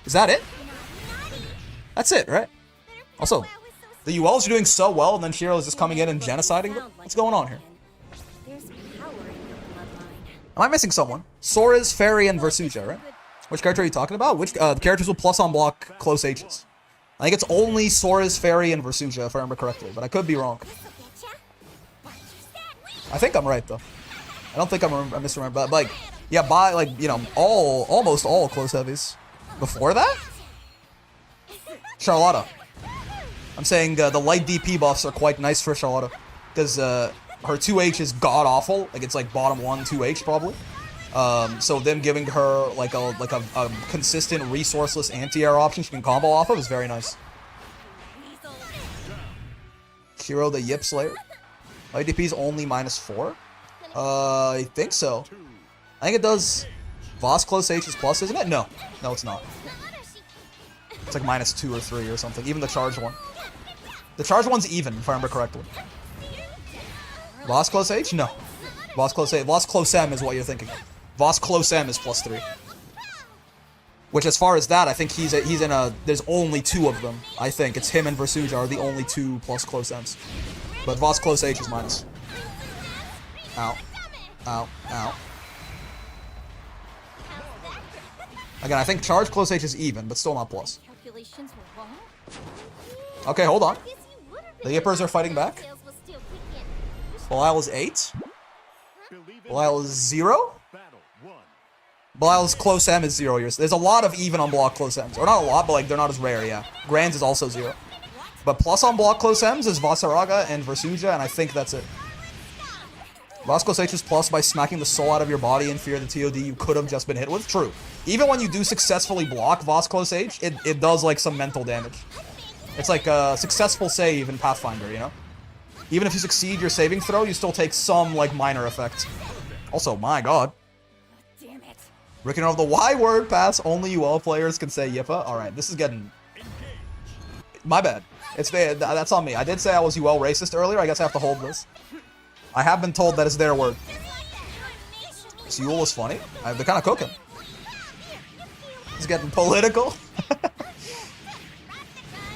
Is that it? That's it, right? Also, the ULs are doing so well, and then Shiro is just coming in and genociding them? What's going on here? Am I missing someone? Sora's, Fairy, and Versuja, right? Which character are you talking about? Which the characters with plus on block close H's? I think it's only Sora's, Fairy, and Versuja, if I remember correctly, but I could be wrong. I think I'm right, though. I don't think I'm misremembering, but, like, yeah, by, like, you know, almost all close heavies. Before that? Charlotta. I'm saying the light DP buffs are quite nice for Charlotta, because her 2H is god-awful. Like, it's, like, bottom 1 2H, probably. So them giving her, like a consistent, resourceless anti-air option she can combo off of is very nice. Hero the Yip Slayer. IDP is only -4. I think so. I think it does. Voss close H is plus, isn't it? No. No, it's not. It's like -2 or 3 or something. Even the charged one. The charged one's even, if I remember correctly. Voss close H? No. Voss close H. Voss close M is what you're thinking. Voss close M is +3. Which, as far as that, I think he's in a. There's only 2 of them. I think it's him and Versuja are the only 2 plus close M's. But Voss close H is minus. Ow. Ow. Ow. Again, I think charge close H is even, but still not plus. Calculations were wrong. Okay, hold on. Guess you would've The been Yippers are fighting back. Tails will still kick in. Belial is 8. Believe in Belial is 0. battle 1. Belial's close M is 0. There's a lot of even on block close M's. Or not a lot, but like they're not as rare, yeah. Grand's is also 0. But plus on block close M's is Vasaraga and Versuja, and I think that's it. Voss close H is plus by smacking the soul out of your body in fear of the TOD you could have just been hit with. True. Even when you do successfully block Voss close H, it does like some mental damage. It's like a successful save in Pathfinder, you know? Even if you succeed your saving throw, you still take some like minor effect. Also, my god. Damn it. Ricken of the Y word pass, only UL players can say Yippa. Alright, this is getting... My bad. That's on me. I did say I was UL racist earlier, I guess I have to hold this. I have been told that it's their word. This Yule was funny. They're kind of cooking. It's getting political.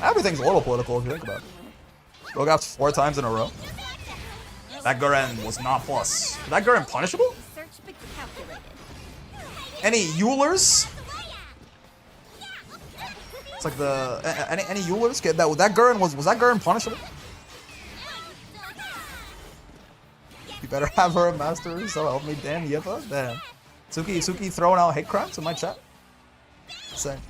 Everything's a little political if you think about it. Rogaps 4 times in a row. That Garen was not plus. Is that Garen punishable? Search but calculated. Any Eulers? It's like the any Eulers? That Garen was that Garen punishable? You better have her a master, so help me, damn Yippa. Damn. Suki throwing out hate crimes in my chat. Same.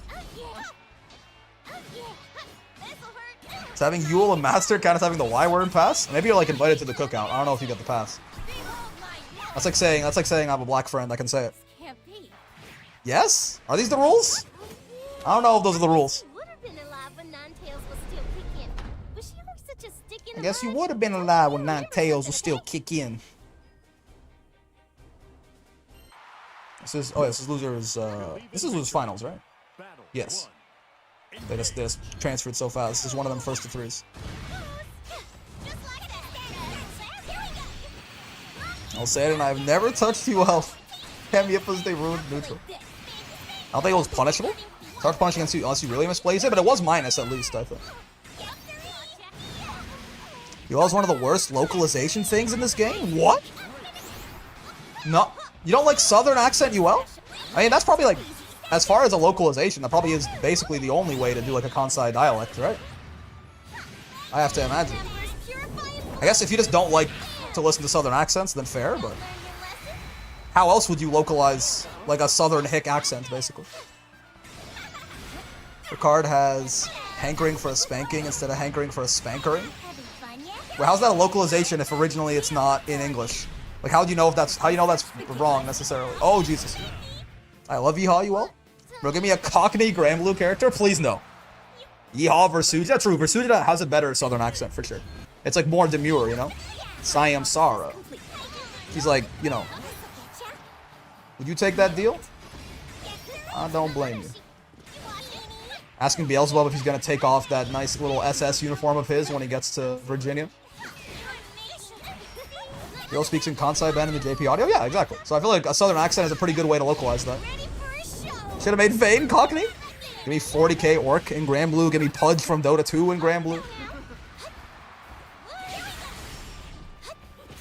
Is having Yule a master kind of having the Y word pass? Maybe you're like invited to the cookout. I don't know if you get the pass. That's like saying I have a black friend. I can say it. Can't be. Yes? Are these the rules? I don't know if those are the rules. Would have been alive when Nine-Tails was still kicking. Was she like such a stick in I the guess you mud? would have been alive when Nine Tails will still kick in. This is losers. This is losers finals, right? Battle Yes. 1. They just transferred so fast. This is one of them first to threes. I'll say it, and I've never touched you well. Damn Yippas, they ruined neutral. I don't think it was punishable. It's hard to punish against you unless you really misplace it, but it was minus at least, I think. UL is one of the worst localization things in this game? What? No. You don't like Southern accent UL? I mean, that's probably like, as far as a localization, that probably is basically the only way to do like a Kansai dialect, right? I have to imagine. I guess if you just don't like to listen to Southern accents, then fair, but how else would you localize like a Southern hick accent, basically? Ricard has hankering for a spanking instead of hankering for a spankering. Well, how's that a localization if originally it's not in English? Like, how do you know that's wrong necessarily? Oh Jesus! I love Yeehaw, you all. Bro, give me a Cockney Granblue character, please no. Yeehaw Versuja, true. Versuja has a better Southern accent for sure. It's like more demure, you know. Siam Sara. He's like, you know. Would you take that deal? I don't blame you. Asking Beelzebub if he's gonna take off that nice little SS uniform of his when he gets to Virginia. Bill speaks in Kansai band in the JP audio? Yeah, exactly. So I feel like a Southern accent is a pretty good way to localize that. Should have made Vayne Cockney? Give me 40k Orc in Granblue. Give me Pudge from Dota 2 in Granblue.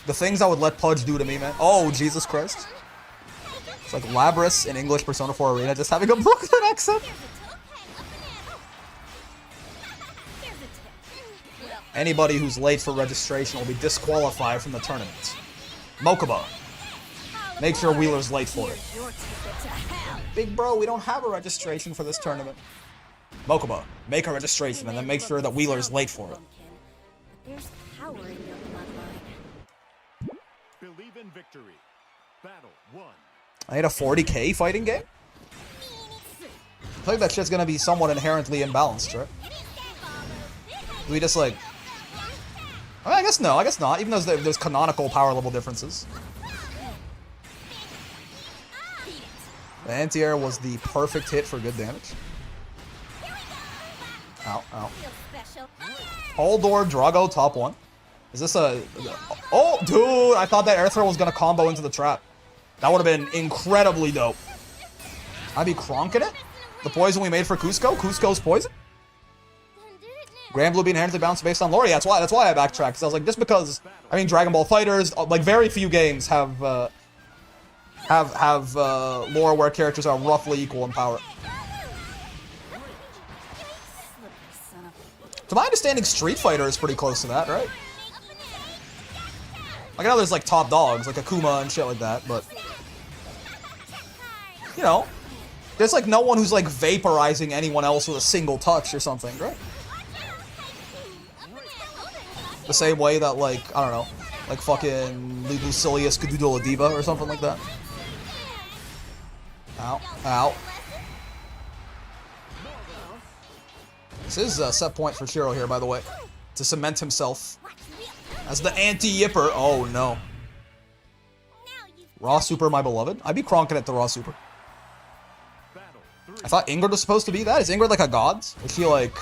The things I would let Pudge do to me, man. Oh, Jesus Christ. It's like Labris in English Persona 4 Arena just having a Brooklyn accent. Anybody who's late for registration will be disqualified from the tournament. Mokuba. Make sure Wheeler's late for it. Big bro, we don't have a registration for this tournament. Mokuba, make a registration and then make sure that Wheeler's late for it. There's power in your bloodline. Believe in victory. Battle 1. I need a 40k fighting game? I think that shit's gonna be somewhat inherently imbalanced, right? Do we just like... I mean, I guess no, I guess not. Even though there's canonical power level differences. The anti-air was the perfect hit for good damage. Ow, ow. Holdor, Drago, top 1. Is this a... Oh, dude! I thought that air throw was gonna combo into the trap. That would have been incredibly dope. I'd be cronking it. The poison we made for Cusco. Cusco's poison. Grand Blue being inherently bounced based on lore. Yeah, that's why I backtracked. Cause I was like, just because, I mean, Dragon Ball Fighters, like very few games have lore where characters are roughly equal in power. To my understanding, Street Fighter is pretty close to that, right? Like, I know there's like top dogs, like Akuma and shit like that, but you know, there's like no one who's like vaporizing anyone else with a single touch or something, right? The same way that, like, I don't know, like fucking Lucilius could do a diva or something like that. Ow, ow. This is a set point for Shiro here, by the way, to cement himself as the anti-Yipper. Oh no. Raw Super, my beloved. I'd be cronking at the Raw Super. I thought Ingrid was supposed to be that. Is Ingrid like a god? Is she like...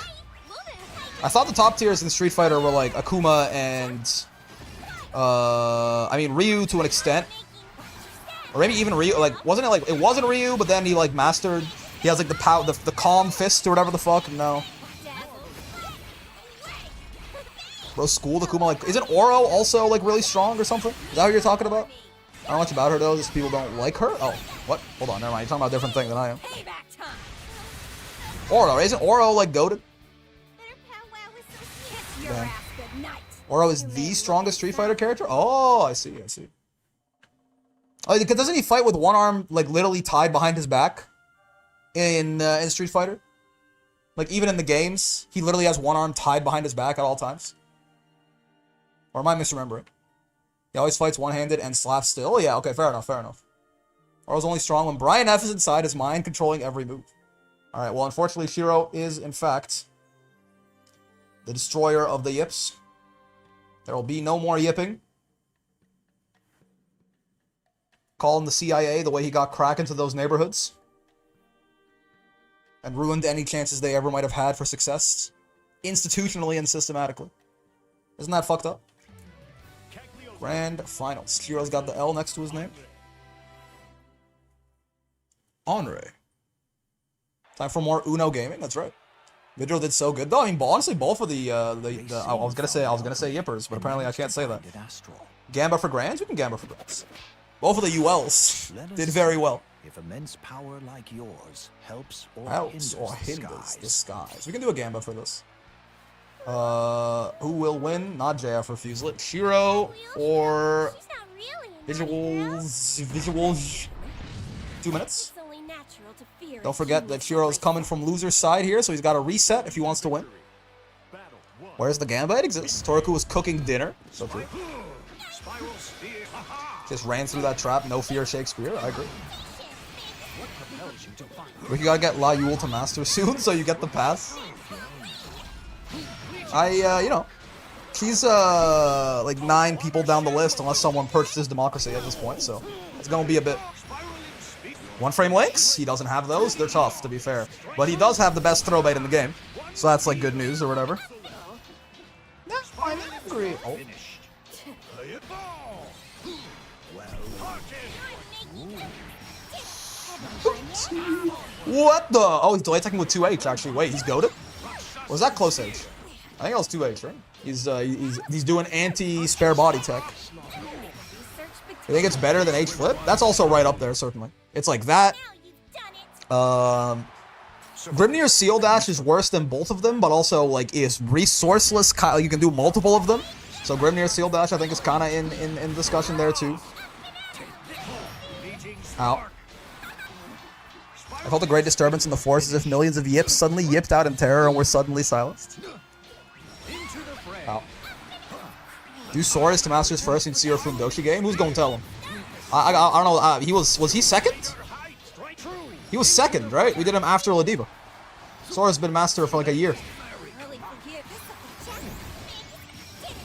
I thought the top tiers in Street Fighter were like Akuma and... I mean, Ryu to an extent. Or maybe even Ryu, like, wasn't it like... It wasn't Ryu, but then he like mastered... He has like the power, the calm fist or whatever the fuck. No. Bro, schooled Akuma, like... Isn't Oro also like really strong or something? Is that what you're talking about? I don't know much about her though, just people don't like her. Oh, what? Hold on, never mind. You're talking about a different thing than I am. Oro, isn't Oro like goated? Damn. Oro is the strongest Street Fighter character? Oh, I see, I see. Oh, doesn't he fight with one arm like literally tied behind his back in Street Fighter? Like even in the games, he literally has one arm tied behind his back at all times. Or am I misremembering? He always fights one-handed and slaps still. Oh, yeah, okay, fair enough, fair enough. Oro's only strong when Brian F is inside his mind, controlling every move. Alright, well, unfortunately, Shiro is, in fact, the destroyer of the yips. There will be no more yipping. Calling the CIA the way he got crack into those neighborhoods. And ruined any chances they ever might have had for success. Institutionally and systematically. Isn't that fucked up? Grand Finals. Shiro's got the L next to his name. Henri. Time for more Uno gaming. That's right. Vidro did so good though. I mean, honestly, both of the I was gonna say Yippers, but apparently I can't say that. Gamba for Grands. We can Gamba for Grands. Both of the ULs did very well. If immense power like yours helps or hinders disguise. We can do a Gamba for this. Who will win? Not JF or Fuselit. Shiro or Visuals. 2 minutes. Don't forget that Shiro's coming from loser's side here, so he's got to reset if he wants to win. Where's the Gamba? It exists. Toriku was cooking dinner. So true. Just ran through that trap. No fear, Shakespeare. I agree. You gotta get La Yule to master soon, so you get the pass. You know, she's like 9 people down the list unless someone purchases Democracy at this point, so it's gonna be a bit. One frame links, he doesn't have those. They're tough, to be fair, but he does have the best throw bait in the game, so that's like good news or whatever. Yeah, I'm angry. Oh. What the? Oh, he's delay attacking with 2H. Actually, wait, he's goated. Was that close H? I think that was 2H, right? He's doing anti-spare body tech. You think it's better than H flip? That's also right up there, certainly. It's like that. Grimnir's Seal Dash is worse than both of them, but also like is resourceless. You can do multiple of them. So Grimnir's Seal Dash, I think, is kind of in discussion there too. Ow. I felt a great disturbance in the force as if millions of yips suddenly yipped out in terror and were suddenly silenced. Ow. Do Sora's to Masters first in Seer Fundoshi game? Who's gonna tell him? I don't know. Was he second? He was second, right? We did him after Ladiva. Sora's been master for like a year.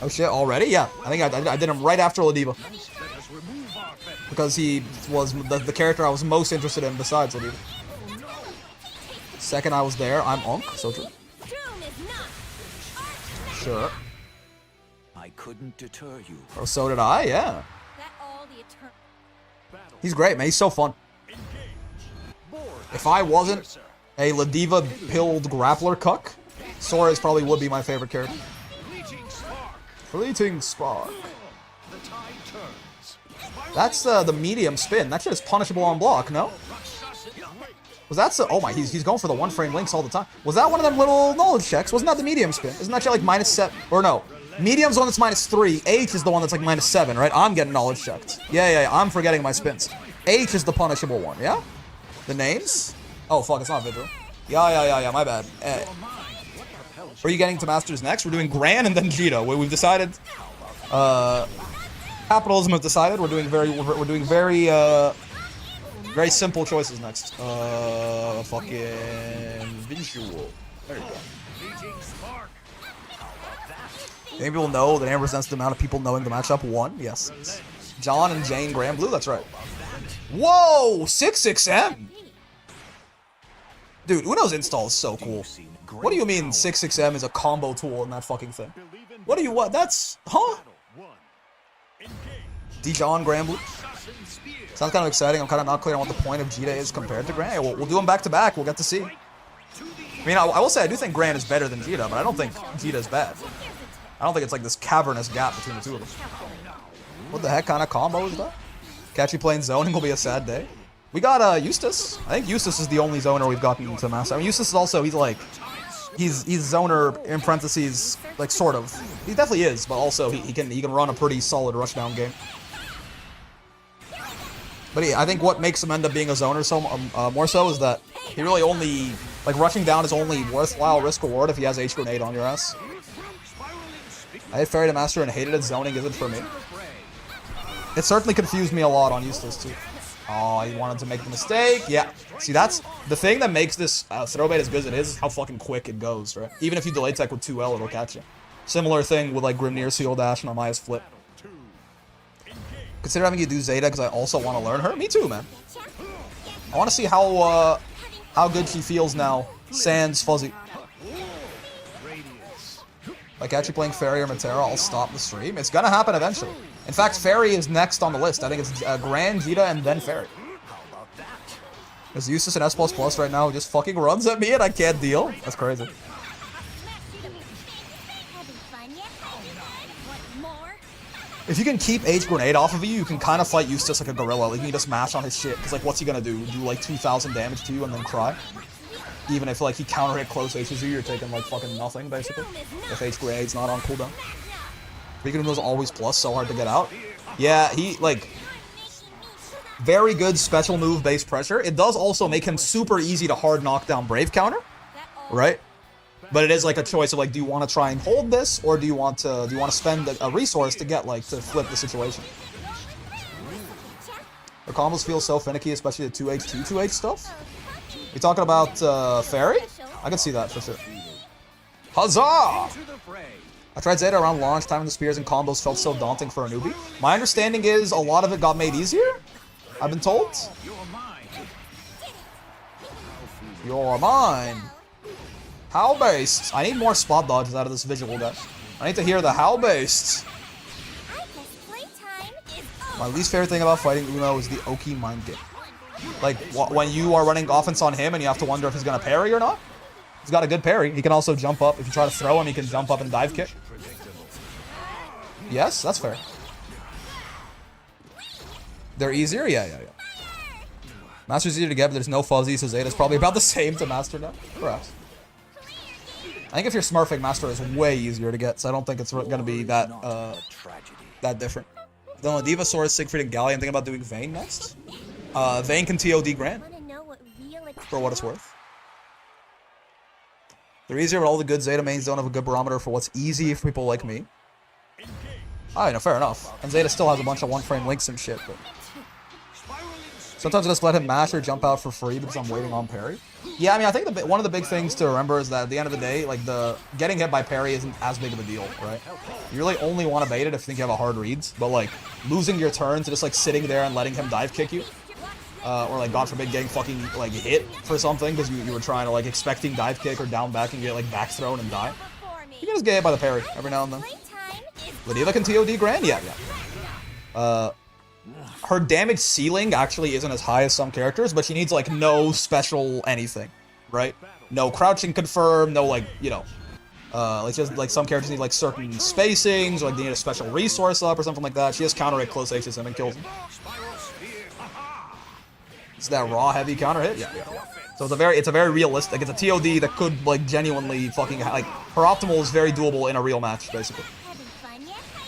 Oh shit, already? Yeah, I think I did him right after Ladiva. Let us remove our fetters. Because he was the character I was most interested in besides Ladiva. Second I was there, I'm Unk, so true. Doom is not. Sure. I couldn't deter you. Oh, so did I, yeah. That all the eternal. Battle. He's great, man. He's so fun. Engage. Board. If I wasn't a Ladiva pilled grappler cuck, Sora's probably would be my favorite character. Fleeting spark. Fleeting Spark. The tide turns. That's the medium spin. That shit is punishable on block, no? Was that so? Oh my, he's going for the one frame links all the time. Was that one of them little knowledge checks? Wasn't that the medium spin? Isn't that shit like -7? Or no. Medium's the one that's -3. H is the one that's like -7, right? I'm getting knowledge checked. Yeah, I'm forgetting my spins. H is the punishable one, yeah? The names? Oh, fuck, it's not Vigil. Yeah, my bad. Are you getting to Masters next? We're doing Gran and then Jita. We've decided, Capitalism has decided we're doing very simple choices next. Fucking visual. There you go. Fleeting spark. Maybe people know that Amber represents the amount of people knowing the matchup. 1, yes. John and Jane Graham Blue, that's right. Whoa! 66M! Dude, Uno's install is so cool. What do you mean 66M is a combo tool in that fucking thing? Believe in What do you what? That's huh? battle. 1. Engage. Dijon Graham Blue. Assassin spear. Sounds kind of exciting. I'm kind of not clear on what the point of Jita is compared to Gran. We'll do them back to back. We'll get to see. I mean, I will say I do think Gran is better than Jita, but I don't think Jita is bad. I don't think it's like this cavernous gap between the two of them. What the heck kind of combo is that? Catchy playing zoning will be a sad day. We got Eustace. I think Eustace is the only zoner we've gotten to master. I mean, Eustace is also, he's zoner in parentheses, like sort of. He definitely is, but also he can run a pretty solid rushdown game. But I think what makes him end up being a zoner so more so is that he really only, like, rushing down is only worthwhile risk reward if he has H grenade on your ass. I had Fairy to Master and hated it. Zoning isn't for me. It certainly confused me a lot on Eustace too. Oh, he wanted to make the mistake. Yeah. See, that's the thing that makes this throw bait as good as it is how fucking quick it goes, right? Even if you delay tech with 2L, it'll catch you. Similar thing with like Grimnir Seal Dash and Amaya's Flip. Consider having you do Zeta because I also want to learn her. Me too, man. I want to see how good she feels now. Sans Fuzzy. Like actually playing Fairy or Matera, I'll stop the stream. It's gonna happen eventually. In fact, Fairy is next on the list. I think it's Gran, Jita, and then Fairy. There's Eustace and S++ right now who just fucking runs at me and I can't deal. That's crazy. Having fun yet? Want more? If you can keep H grenade off of you, you can kind of fight Eustace like a gorilla. Like you can just mash on his shit. Because like what's he gonna do? Do like 2,000 damage to you and then cry? Even if like he counter hit close H's you, you're taking like fucking nothing basically. If H grenade's not on cooldown. Speaking of those always plus, so hard to get out. Yeah, he like very good special move based pressure. It does also make him super easy to hard knockdown Brave counter, right? But it is like a choice of like, do you want to try and hold this, or do you want to spend a resource to get like to flip the situation? The combos feel so finicky, especially the 2H 2H stuff. You talking about Fairy? I can see that for sure. Huzzah! I tried Zeta around launch, timing the spears and combos felt so daunting for a newbie. My understanding is a lot of it got made easier, I've been told. You're mine. How based? I need more spot dodges out of this visual guy. I need to hear the how based. My least favorite thing about fighting Uno is the Oki mind game. Like, when you are running offense on him and you have to wonder if he's going to parry or not. He's got a good parry. He can also jump up. If you try to throw him, he can jump up and dive kick. Yes, that's fair. They're easier? Yeah. Master's easier to get, but there's no fuzzy, so Zeta's probably about the same to Master now. Perhaps. I think if you're smurfing, Master is way easier to get, so I don't think it's going to be that different. Then Ladiva, Saurus, Siegfried, and Gallia. I'm thinking about doing Vayne next. Vayne can TOD Grand, for what it's worth. They're easier, but all the good Zeta mains don't have a good barometer for what's easy for people like me. I know, fair enough. And Zeta still has a bunch of one-frame links and shit, but... Sometimes I just let him mash or jump out for free because I'm waiting on parry. Yeah, I mean, I think one of the big things to remember is that at the end of the day, like, the getting hit by parry isn't as big of a deal, right? You really only want to bait it if you think you have a hard reads, but, like, losing your turn to just, like, sitting there and letting him dive kick you, or, like, God forbid, getting fucking, like, hit for something because you were trying to, like, expecting dive kick or down back and get, like, back thrown and die. You can just get hit by the parry every now and then. Ladiva can TOD Grand? Yeah. Her damage ceiling actually isn't as high as some characters, but she needs, like, no special anything, right? No crouching confirm, no, like, you know, like, just, like, some characters need, like, certain spacings, or, like, they need a special resource up or something like that. She just counter hit close H's and kills him. Is that raw heavy counter hit? Yeah. So it's a very realistic, it's a TOD that could, like, genuinely fucking, like, her optimal is very doable in a real match, basically.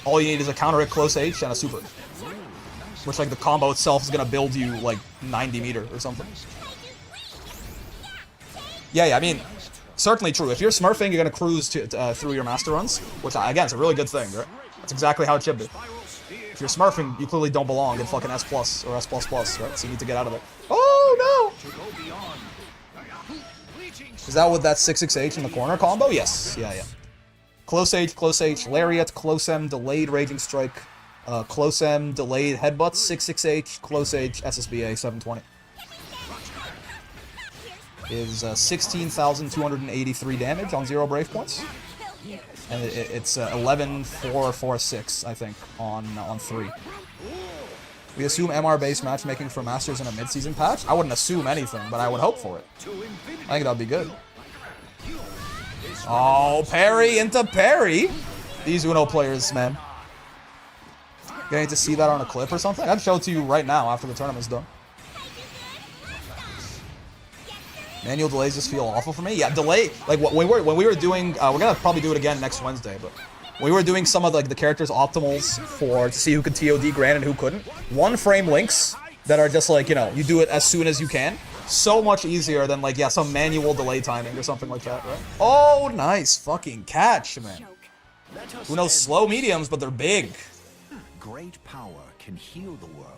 All you need is a counter hit close H and a super. Which, like, the combo itself is gonna build you, like, 90 meter or something. Yeah, I mean, certainly true. If you're smurfing, you're gonna cruise through your master runs, which, again, is a really good thing, right? That's exactly how it should be. If you're smurfing, you clearly don't belong in fucking S+ or S++, right? So you need to get out of it. Oh, no! Is that with that 6-6-H in the corner combo? Yes. Yeah. Close H, Lariat, close M, delayed Raging Strike, close M, delayed headbutts, 6-6-H, close H, SSBA, 720. Is 16,283 damage on 0 brave points. And it's 11-4-4-6, I think, on 3. We assume MR-based matchmaking for Masters in a mid-season patch? I wouldn't assume anything, but I would hope for it. I think that'd be good. Oh, parry into parry! These Uno players, man. Getting to see that on a clip or something? I'd show it to you right now after the tournament's done. Manual delays just feel awful for me. Yeah, delay, like when we were doing, we're gonna probably do it again next Wednesday, but we were doing some of like the characters' optimals to see who could TOD Grand and who couldn't. 1 frame links that are just like, you know, you do it as soon as you can. So much easier than like, yeah, some manual delay timing or something like that, right? Oh, nice fucking catch, man. Who knows slow mediums, but they're big. Great power can heal the world.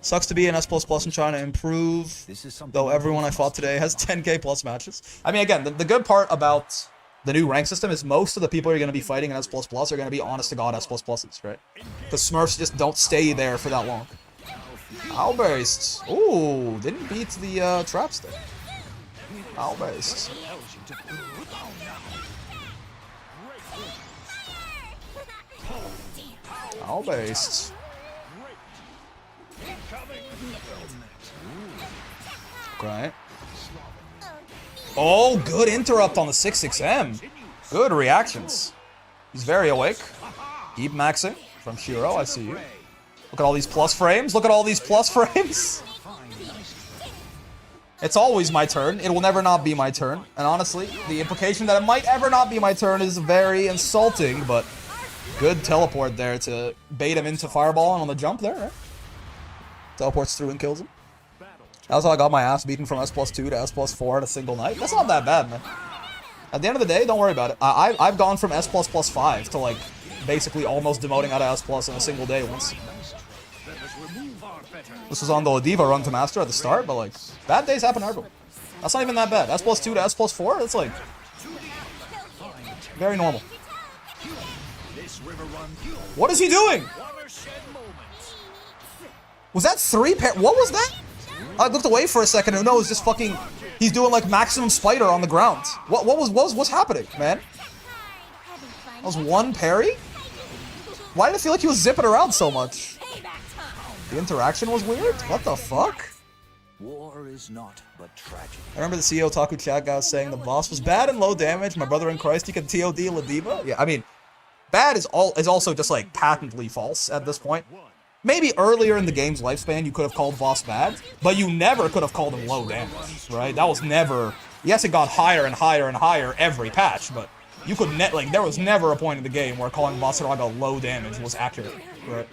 Sucks to be an S++ and trying to improve, though everyone I fought today has 10k plus matches. I mean, again, the good part about the new rank system is most of the people you're going to be fighting in S++ are going to be honest-to-God S++s, right? Because Smurfs just don't stay there for that long. Owlburst. Ooh, didn't beat the trap stick. Owlburst. Owlburst. Okay. Oh, good interrupt on the 6-6M. Good reactions. He's very awake. Keep maxing from Shiro, I see you. Look at all these plus frames. Look at all these plus frames. It's always my turn. It will never not be my turn. And honestly, the implication that it might ever not be my turn is very insulting, but good teleport there to bait him into Fireball and on the jump there, right? Teleports through and kills him. That's how I got my ass beaten from S+2 to S+4 in a single night. That's not that bad, man. At the end of the day, don't worry about it. I've gone from S++5 to, like, basically almost demoting out of S+ in a single day once. This was on the Ladiva run to Master at the start, but, like, bad days happen to everyone. That's not even that bad. S+2 to S+4, that's, like, very normal. What is he doing? Was that 3 pair? What was that? I looked away for a second and no, it's just fucking... He's doing like maximum spider on the ground. What's happening, man? That was 1 parry? Why did it feel like he was zipping around so much? The interaction was weird? What the fuck? War is not but tragedy. I remember the CEO Taku chat guy was saying the boss was bad and low damage. My brother in Christ, he can TOD Ladiva? Yeah, I mean, bad is also just like patently false at this point. Maybe earlier in the game's lifespan, you could have called Voss bad, but you never could have called him low damage, right? That was never... Yes, it got higher and higher and higher every patch, but you could like, there was never a point in the game where calling Basaraga low damage was accurate, right?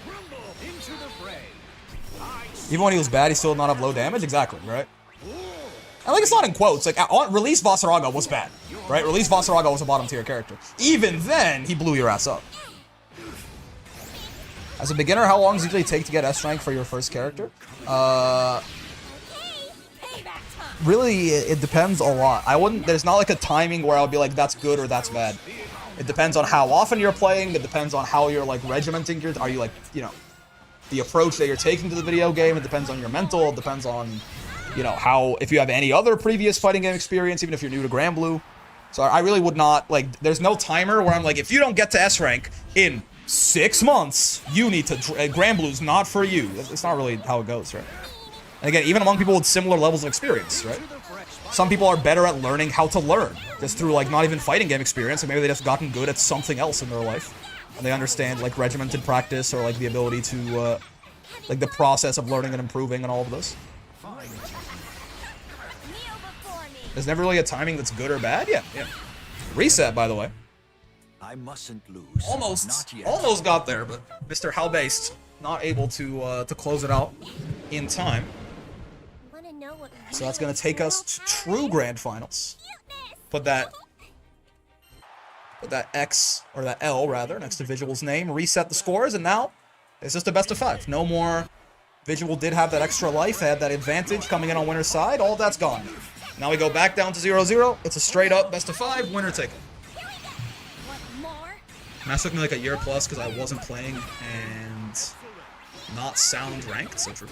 Even when he was bad, he still did not have low damage? Exactly, right? And like, it's not in quotes, like, Release Basaraga was bad, right? Release Basaraga was a bottom tier character. Even then, he blew your ass up. As a beginner, how long does it usually take to get S rank for your first character? really, it depends a lot. I wouldn't, there's not like a timing where I'll be like, that's good or that's bad. It depends on how often you're playing, it depends on how you're like regimenting your, are you like, you know, the approach that you're taking to the video game, it depends on your mental, it depends on, you know, how, if you have any other previous fighting game experience, even if you're new to Grand Blue. So I really would not, like, there's no timer where I'm like, if you don't get to S rank in 6 months, you need to, Grand Blue's not for you. It's not really how it goes, right? And again, even among people with similar levels of experience, right? Some people are better at learning how to learn, just through, like, not even fighting game experience, and maybe they just gotten good at something else in their life. And they understand, like, regimented practice, or, like, the ability to, like, the process of learning and improving and all of this. There's never really a timing that's good or bad? Yeah. Reset, by the way. I mustn't lose. Almost got there, but Mr. How-Based not able to close it out in time. So that's gonna take us to true grand finals. Put that X, or that L rather, next to Visual's name, reset the scores, and now it's just a best of 5. No more. Visual did have that extra life, had that advantage coming in on winner's side, all that's gone. Now we go back down to 0-0, it's a straight up best of 5, winner take it. And that took me like a year plus because I wasn't playing and not sound ranked, so true.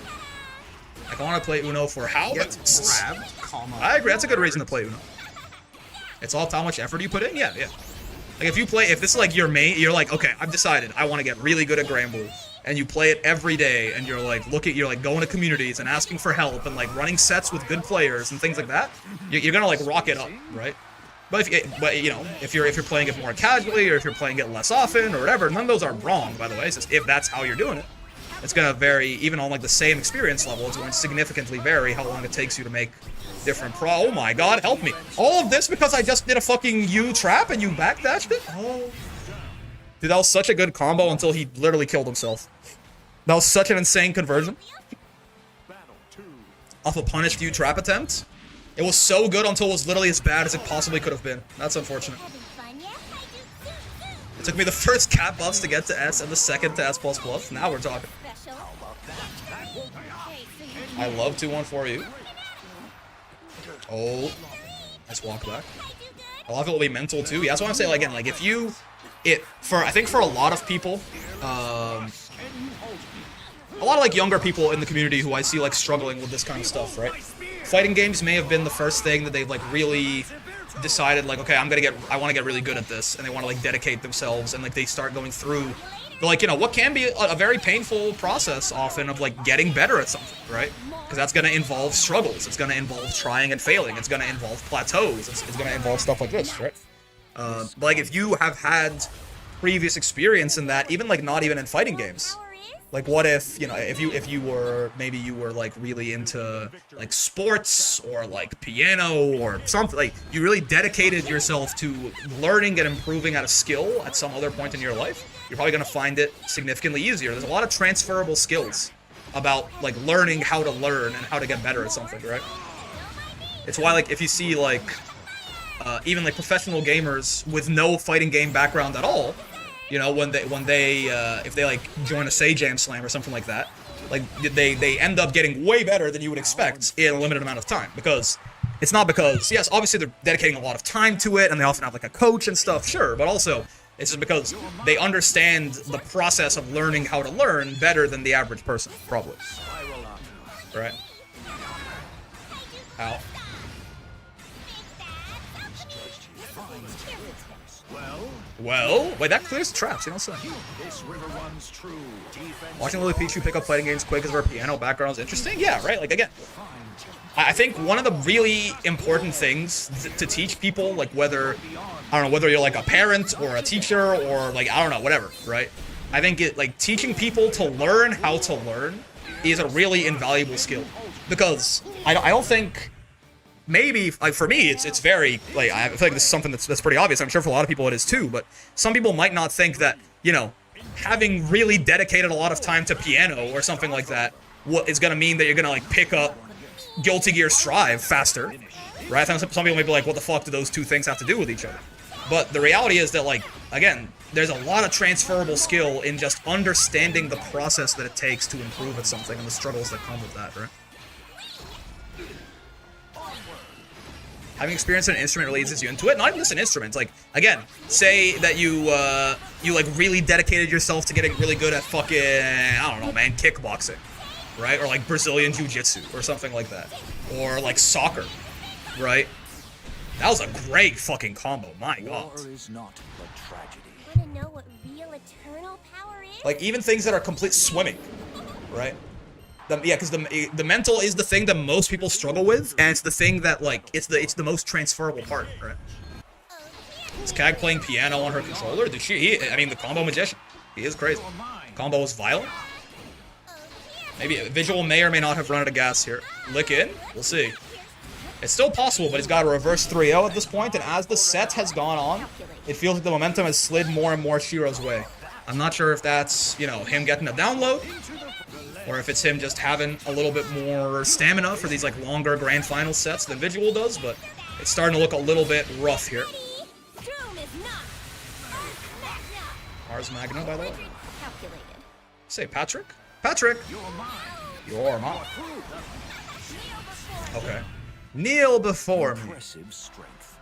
Like, I want to play Uno for how, but grabbed, I agree, that's a good reason to play Uno. It's all how much effort you put in, yeah. Like, if this is like your main, you're like, okay, I've decided I want to get really good at Grand Blue, and you play it every day, and you're like, you're like going to communities and asking for help, and like running sets with good players and things like that, you're gonna like rock it up, right? But you know, if you're playing it more casually, or if you're playing it less often, or whatever, none of those are wrong, by the way. It's just if that's how you're doing it, it's gonna vary. Even on like the same experience level, it's going to significantly vary how long it takes you to make different oh my god, help me! All of this because I just did a fucking U trap and you backdashed it? Oh, dude, that was such a good combo until he literally killed himself. That was such an insane conversion off a punished U trap attempt. It was so good until it was literally as bad as it possibly could have been. That's unfortunate. It took me the first cap buffs to get to S and the second to S++. Now we're talking. I love 2-1-4-U. Oh, nice walk back. A lot of it will be mental too. Yeah, that's what I'm saying. Like, again, like if you, I think for a lot of people, a lot of like younger people in the community who I see like struggling with this kind of stuff, right? Fighting games may have been the first thing that they've like really decided like, okay, I want to get really good at this, and they want to like dedicate themselves, and like they start going through, like, you know, what can be a very painful process often of like getting better at something, right? Because that's going to involve struggles, it's going to involve trying and failing, it's going to involve plateaus, it's going to involve stuff like this, right? But like if you have had previous experience in that, even like not even in fighting games. Like, what if, you know, if you were, maybe you were, like, really into, like, sports, or, like, piano, or something, like, you really dedicated yourself to learning and improving at a skill at some other point in your life, you're probably going to find it significantly easier. There's a lot of transferable skills about, like, learning how to learn and how to get better at something, right? It's why, like, if you see, like, even, like, professional gamers with no fighting game background at all, you know, if they like join a Say Jam Slam or something like that, like they end up getting way better than you would expect in a limited amount of time, because it's not because, yes, obviously they're dedicating a lot of time to it and they often have like a coach and stuff, sure, but also it's just because they understand the process of learning how to learn better than the average person, probably. Right? Ow. Well, wait, that clears the traps, you know what I'm saying? Watching Lily Pichu pick up fighting games quick because of her piano background is interesting? Yeah, right? Like, again, I think one of the really important things to teach people, like whether, I don't know, whether you're like a parent or a teacher or like, I don't know, whatever, right? I think teaching people to learn how to learn is a really invaluable skill. Because I don't think... Maybe, like, for me, it's very, like, I feel like this is something that's pretty obvious. I'm sure for a lot of people it is too, but some people might not think that, you know, having really dedicated a lot of time to piano or something like that is going to mean that you're going to, like, pick up Guilty Gear Strive faster, right? Some people may be like, what the fuck do those two things have to do with each other? But the reality is that, like, again, there's a lot of transferable skill in just understanding the process that it takes to improve at something and the struggles that come with that, right? Having experience in an instrument really eases you into it. Not even just an instrument. Like, again, say that you like really dedicated yourself to getting really good at fucking, I don't know, man, kickboxing, right? Or like Brazilian jiu-jitsu or something like that. Or like soccer, right? That was a great fucking combo, my god. War is not but tragedy. Wanna know what real eternal power is? Like even things that are complete swimming, right? Yeah, because the mental is the thing that most people struggle with, and it's the thing that like it's the most transferable part, right? Is Kag playing piano on her controller? Did she? I mean, the combo magician. He is crazy. Combo is violent. Maybe Visual may or may not have run out of gas here. Lick in. We'll see. It's still possible, but he's got a reverse 3-0 at this point, and as the set has gone on, it feels like the momentum has slid more and more Shiro's way. I'm not sure if that's, you know, him getting a download, or if it's him just having a little bit more stamina for these, like, longer grand final sets than Visual does, but it's starting to look a little bit rough here. Ars Magna, by the way. Say Patrick? Patrick! You're mine. Okay. Kneel before me. Impressive strength.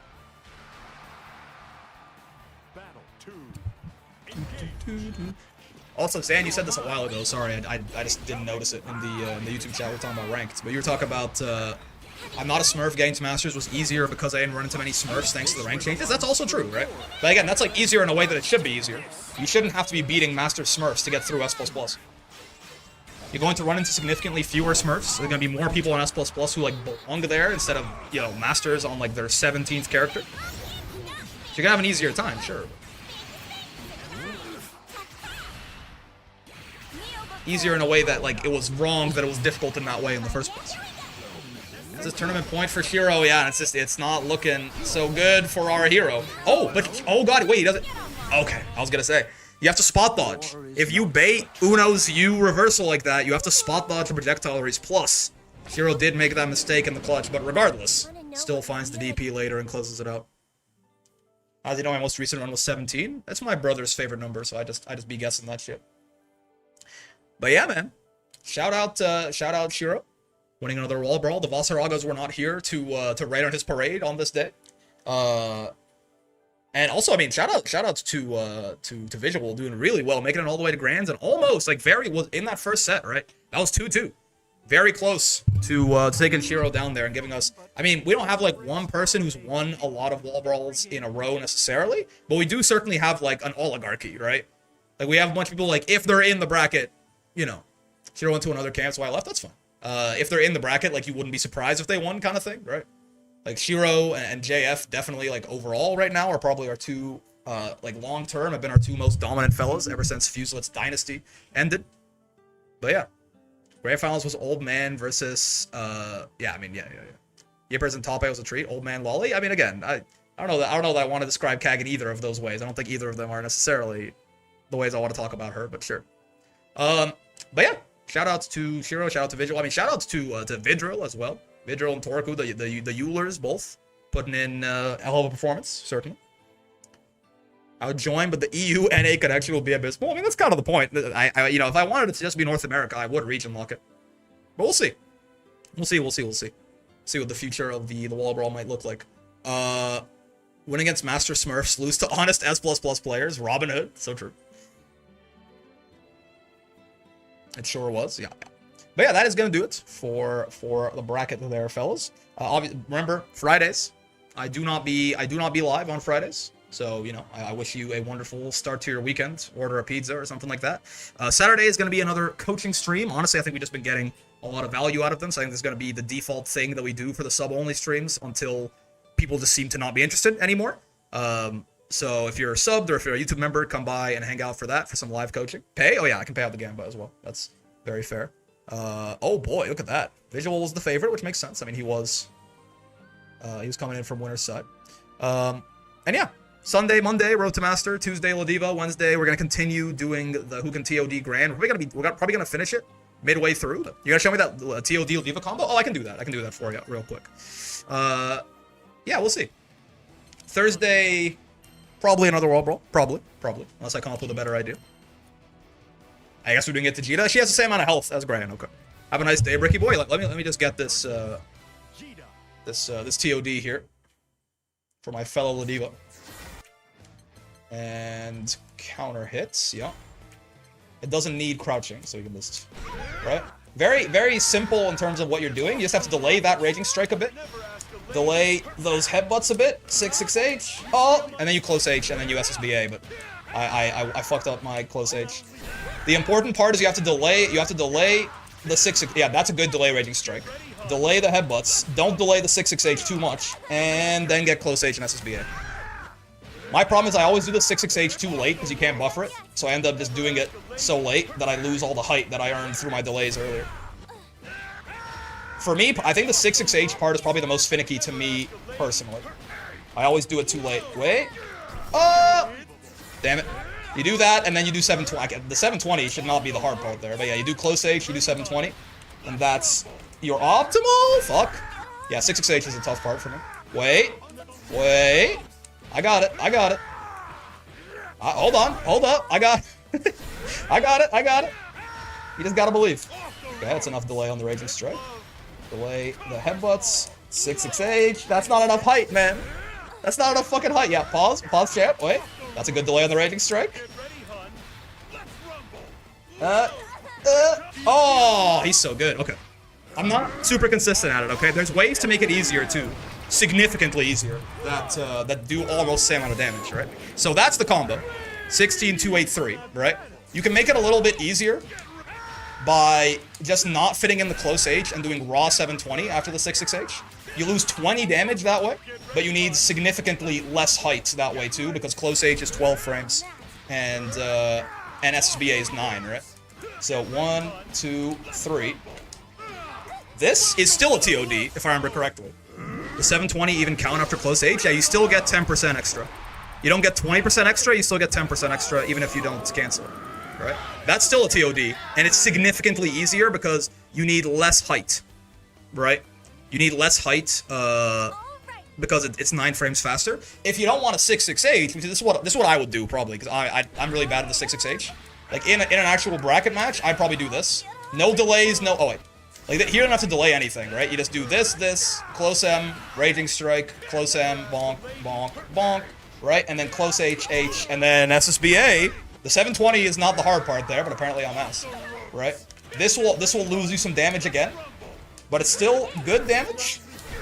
Battle 2. Also, Stan, you said this a while ago. Sorry, I just didn't notice it in the YouTube chat. We're talking about ranked, but you were talking about I'm not a Smurf. Getting to Masters was easier because I didn't run into many Smurfs thanks to the rank changes. That's also true, right? But again, that's like easier in a way that it should be easier. You shouldn't have to be beating Master Smurfs to get through S++. You're going to run into significantly fewer Smurfs. There's going to be more people on S++ who like belong there instead of, you know, Masters on like their 17th character. So you're going to have an easier time, sure. Easier in a way that like it was wrong that it was difficult in that way in the first place. This is tournament point for Shiro, yeah, and it's not looking so good for our hero. Oh, but oh god, wait, he doesn't. Okay, I was gonna say. You have to spot dodge. If you bait Uno's U reversal like that, you have to spot dodge the projectile raise. Plus, Shiro did make that mistake in the clutch, but regardless, still finds the DP later and closes it out. As you know, my most recent run was 17. That's my brother's favorite number, so I just be guessing that shit. But yeah, man. Shout out Shiro, winning another wall brawl. The Vasaragas were not here to raid on his parade on this day. And also, I mean, shout outs to Visual doing really well, making it all the way to grands and almost like was in that first set, right? That was 2-2. Very close to taking Shiro down there and giving us. I mean, we don't have like one person who's won a lot of wall brawls in a row necessarily, but we do certainly have like an oligarchy, right? Like we have a bunch of people like if they're in the bracket, you know, Shiro went to another camp, so I left. That's fine. If they're in the bracket, like you wouldn't be surprised if they won, kind of thing, right? Like Shiro and JF definitely like overall right now are probably our two like long term have been our two most dominant fellas ever since Fuselet's dynasty ended. But yeah, grand finals was Old Man versus yeah, I mean yeah. Yippers and Top 8 was a treat. Old Man Lolly. I mean again, I don't know that I want to describe Kag in either of those ways. I don't think either of them are necessarily the ways I want to talk about her, but sure. But yeah, shout outs to Shiro, shout out to Vigil. I mean shout outs to Vidril as well. Vidril and Torku, the Eulers, both putting in a hell of a performance, certainly. I would join, but the EU-NA connection will be abysmal. I mean, that's kind of the point. I you know, if I wanted it to just be North America, I would region lock it. But we'll see. We'll see. See what the future of the Wall Brawl might look like. Win against Master Smurfs, lose to honest S++ players. Robin Hood, so true. It sure was, yeah. But yeah, that is going to do it for the bracket there, fellas. Remember, Fridays. I do not be live on Fridays. So, you know, I wish you a wonderful start to your weekend. Order a pizza or something like that. Saturday is going to be another coaching stream. Honestly, I think we've just been getting a lot of value out of them. So I think this is going to be the default thing that we do for the sub-only streams until people just seem to not be interested anymore. So if you're subbed or if you're a YouTube member, come by and hang out for that, for some live coaching. Pay? Oh yeah, I can pay out the Gamba as well. That's very fair. Oh boy, look at that. Visual was the favorite, which makes sense. I mean, he was coming in from winner's side. And yeah, Sunday, Monday, Road to Master. Tuesday, Ladiva. Wednesday, we're gonna continue doing the Who Can TOD Grand. We're probably gonna finish it midway through. You gotta show me that TOD Ladiva combo. Oh, I can do that. I can do that for you real quick. Yeah, we'll see. Thursday, probably another World Brawl. Probably, unless I come up with a better idea. I guess we're doing it to Jita. She has the same amount of health as Gran. Okay. Have a nice day, Bricky boy. Let me just get this this TOD here. for my fellow Ladiva. And counter hits, yeah. It doesn't need crouching, so you can just, right? Very, very simple in terms of what you're doing. You just have to delay that Raging Strike a bit. Delay those headbutts a bit. 6-6-H. Oh! And then you close H, and then you SSBA, but I fucked up my close H. The important part is you have to delay the 6-6... Yeah, that's a good delay Raging Strike. Delay the headbutts. Don't delay the 6-6-H too much. And then get close H and SSBA. My problem is I always do the 6-6-H too late because you can't buffer it. So I end up just doing it so late that I lose all the height that I earned through my delays earlier. For me, I think the 6-6-H part is probably the most finicky to me personally. I always do it too late. Wait. Oh! Damn it. You do that, and then you do 720. The 720 should not be the hard part there. But yeah, you do close H, you do 720. And that's your optimal? Fuck. Yeah, 6-6-H is a tough part for me. Wait. Wait. I got it. I got it. Hold on. Hold up. I got it. I got it. I got it. You just gotta believe. Okay, that's enough delay on the Raging Strike. Delay the headbutts. 6-6-H. That's not enough height, man. That's not enough fucking height. Yeah, pause. Pause, champ. Wait. That's a good delay on the Raging Strike. Oh, he's so good. Okay. I'm not super consistent at it, okay? There's ways to make it easier, too. Significantly easier. That do almost the same amount of damage, right? So that's the combo. 16-2-8-3, right? You can make it a little bit easier by just not fitting in the close H and doing raw 720 after the 6-6-H. You lose 20 damage that way, but you need significantly less height that way too, because close H is 12 frames, and SSBA is 9, right? So 1, 2, 3. This is still a TOD, if I remember correctly. The 720 even count after close H? Yeah, you still get 10% extra. You don't get 20% extra, you still get 10% extra, even if you don't cancel it, right? That's still a TOD, and it's significantly easier because you need less height, right? You need less height because it's 9 frames faster. If you don't want a 6-6-H, which is this is what I would do probably, because I'm really bad at the 6-6-H. Like in an actual bracket match, I'd probably do this. No delays, no... Oh, wait. Like, here you don't have to delay anything, right? You just do this, close M, Raging Strike, close M, bonk, bonk, bonk, right? And then close H, H, and then SSBA. The 720 is not the hard part there, but apparently I'm ass, right? This will lose you some damage again, but it's still good damage.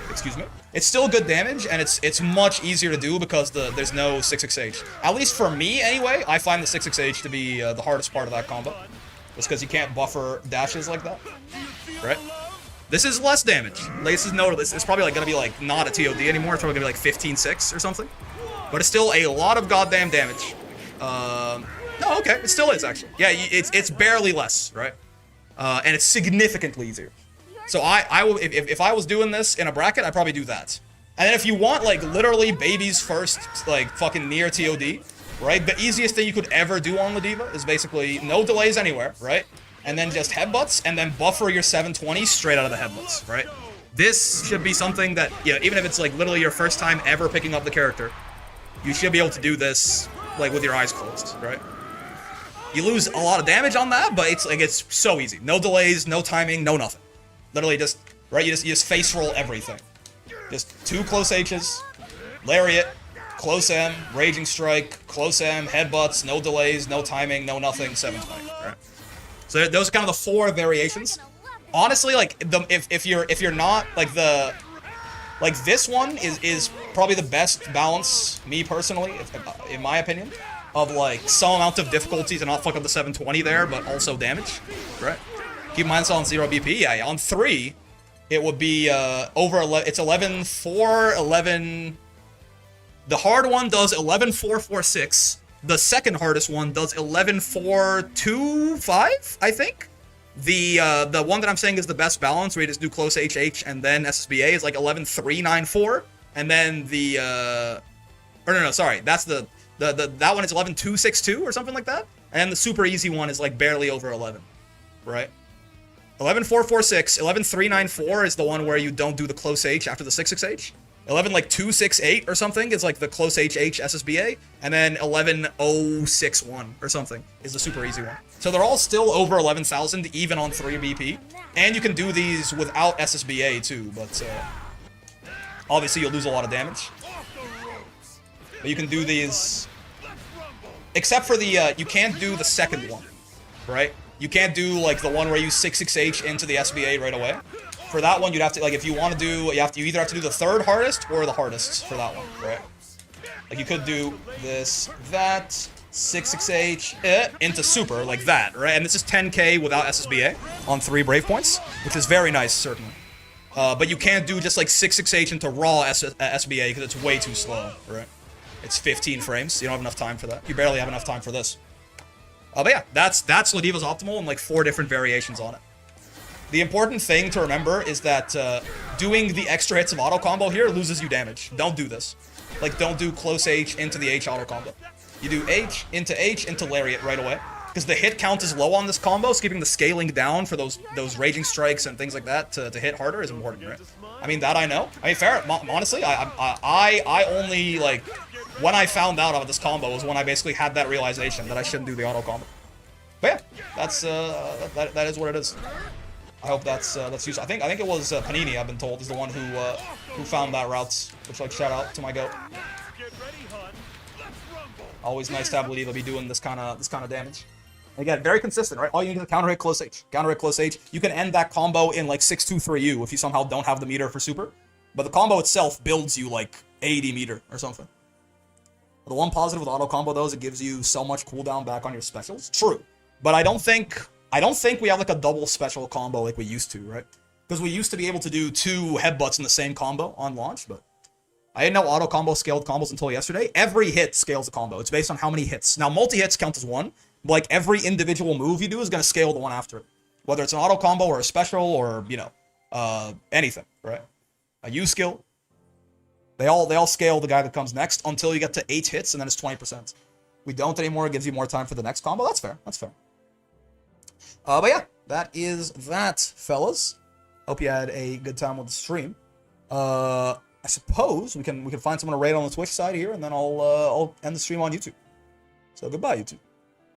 Excuse me. It's still good damage, and it's much easier to do because there's no 6-6-H. At least for me, anyway, I find the 6-6-H to be the hardest part of that combo. Just because you can't buffer dashes like that. Right? This is less damage. This is noticeable. It's probably like gonna be like not a TOD anymore. It's probably gonna be like 15-6 or something. But it's still a lot of goddamn damage. No, okay, it still is actually. Yeah, it's barely less, right? And it's significantly easier. So I will if I was doing this in a bracket, I'd probably do that. And then if you want like literally baby's first like fucking near TOD, right? The easiest thing you could ever do on Ladiva is basically no delays anywhere, right? And then just headbutts, and then buffer your 720 straight out of the headbutts, right? This should be something that, yeah, even if it's like literally your first time ever picking up the character, you should be able to do this like with your eyes closed, right? You lose a lot of damage on that, but it's so easy. No delays, no timing, no nothing. Literally just, right? You just face roll everything. Just 2 close H's, lariat, close M, Raging Strike, close M, headbutts, no delays, no timing, no nothing, 720, right? So those are kind of the 4 variations. Honestly, like if you're not like this one is probably the best balance, me personally, in my opinion, of like some amount of difficulty to not fuck up the 720 there, but also damage, right? Keep in mind it's on 0 BP. Yeah, on 3, it would be over 11. It's 11-4, 11. The hard one does 11-4-4-6. The second hardest one does 11-4-2-5, I think. The one that I'm saying is the best balance, where you just do close HH and then SSBA, is like 11-3-9-4, and then the or no, sorry, that's that one is 11-2-6-2 or something like that, and the super easy one is like barely over 11, right? 11-4-4-6, 11-3-9-4 is the one where you don't do the close H after the 6-6-H. 11-2-6-8 or something is like the close HH SSBA, and then 11-0-6-1 or something is the super easy one. So they're all still over 11,000 even on 3 BP, and you can do these without SSBA too, but obviously you'll lose a lot of damage. But you can do these, except for the, you can't do the second one, right? You can't do, like, the one where you 6-6H into the SBA right away. For that one, you'd have to, like, if you want to do, you either have to do the third hardest or the hardest for that one, right? Like, you could do this, that, 6-6H, into super, like that, right? And this is 10k without SSBA on 3 Brave points, which is very nice, certainly. But you can't do just, like, 6-6H into raw SBA because it's way too slow, right? It's 15 frames. You don't have enough time for that. You barely have enough time for this. But yeah, that's Ladiva's optimal and, like, 4 different variations on it. The important thing to remember is that doing the extra hits of auto combo here loses you damage. Don't do this. Like, don't do close H into the H auto combo. You do H into Lariat right away. Because the hit count is low on this combo, so keeping the scaling down for those Raging Strikes and things like that to hit harder is important, right? I mean, that I know. I mean, fair. Honestly, I only, like, when I found out about this combo was when I basically had that realization that I shouldn't do the auto combo. But yeah, that's, that is what it is. I hope that's useful. I think it was Panini, I've been told, is the one who found that route. Which, like, shout out to my goat. Always nice to have Ladiva be doing this kind of damage. Again, very consistent, right? All you need is a counter hit close H. Counter hit close H. You can end that combo in like 6-2-3U if you somehow don't have the meter for super. But the combo itself builds you like 80 meter or something. The one positive with auto combo though is it gives you so much cooldown back on your specials. True. But I don't think we have like a double special combo like we used to, right? Because we used to be able to do 2 headbutts in the same combo on launch, but I didn't know auto combo scaled combos until yesterday. Every hit scales a combo. It's based on how many hits. Now, multi-hits count as one. But like, every individual move you do is going to scale the one after it. Whether it's an auto combo or a special or, you know, anything, right? A U skill. They all scale the guy that comes next until you get to 8 hits, and then it's 20%. We don't anymore. It gives you more time for the next combo. That's fair. That's fair. But yeah, that is that, fellas. Hope you had a good time with the stream. I suppose we can find someone to raid on the Twitch side here, and then I'll end the stream on YouTube. So goodbye, YouTube.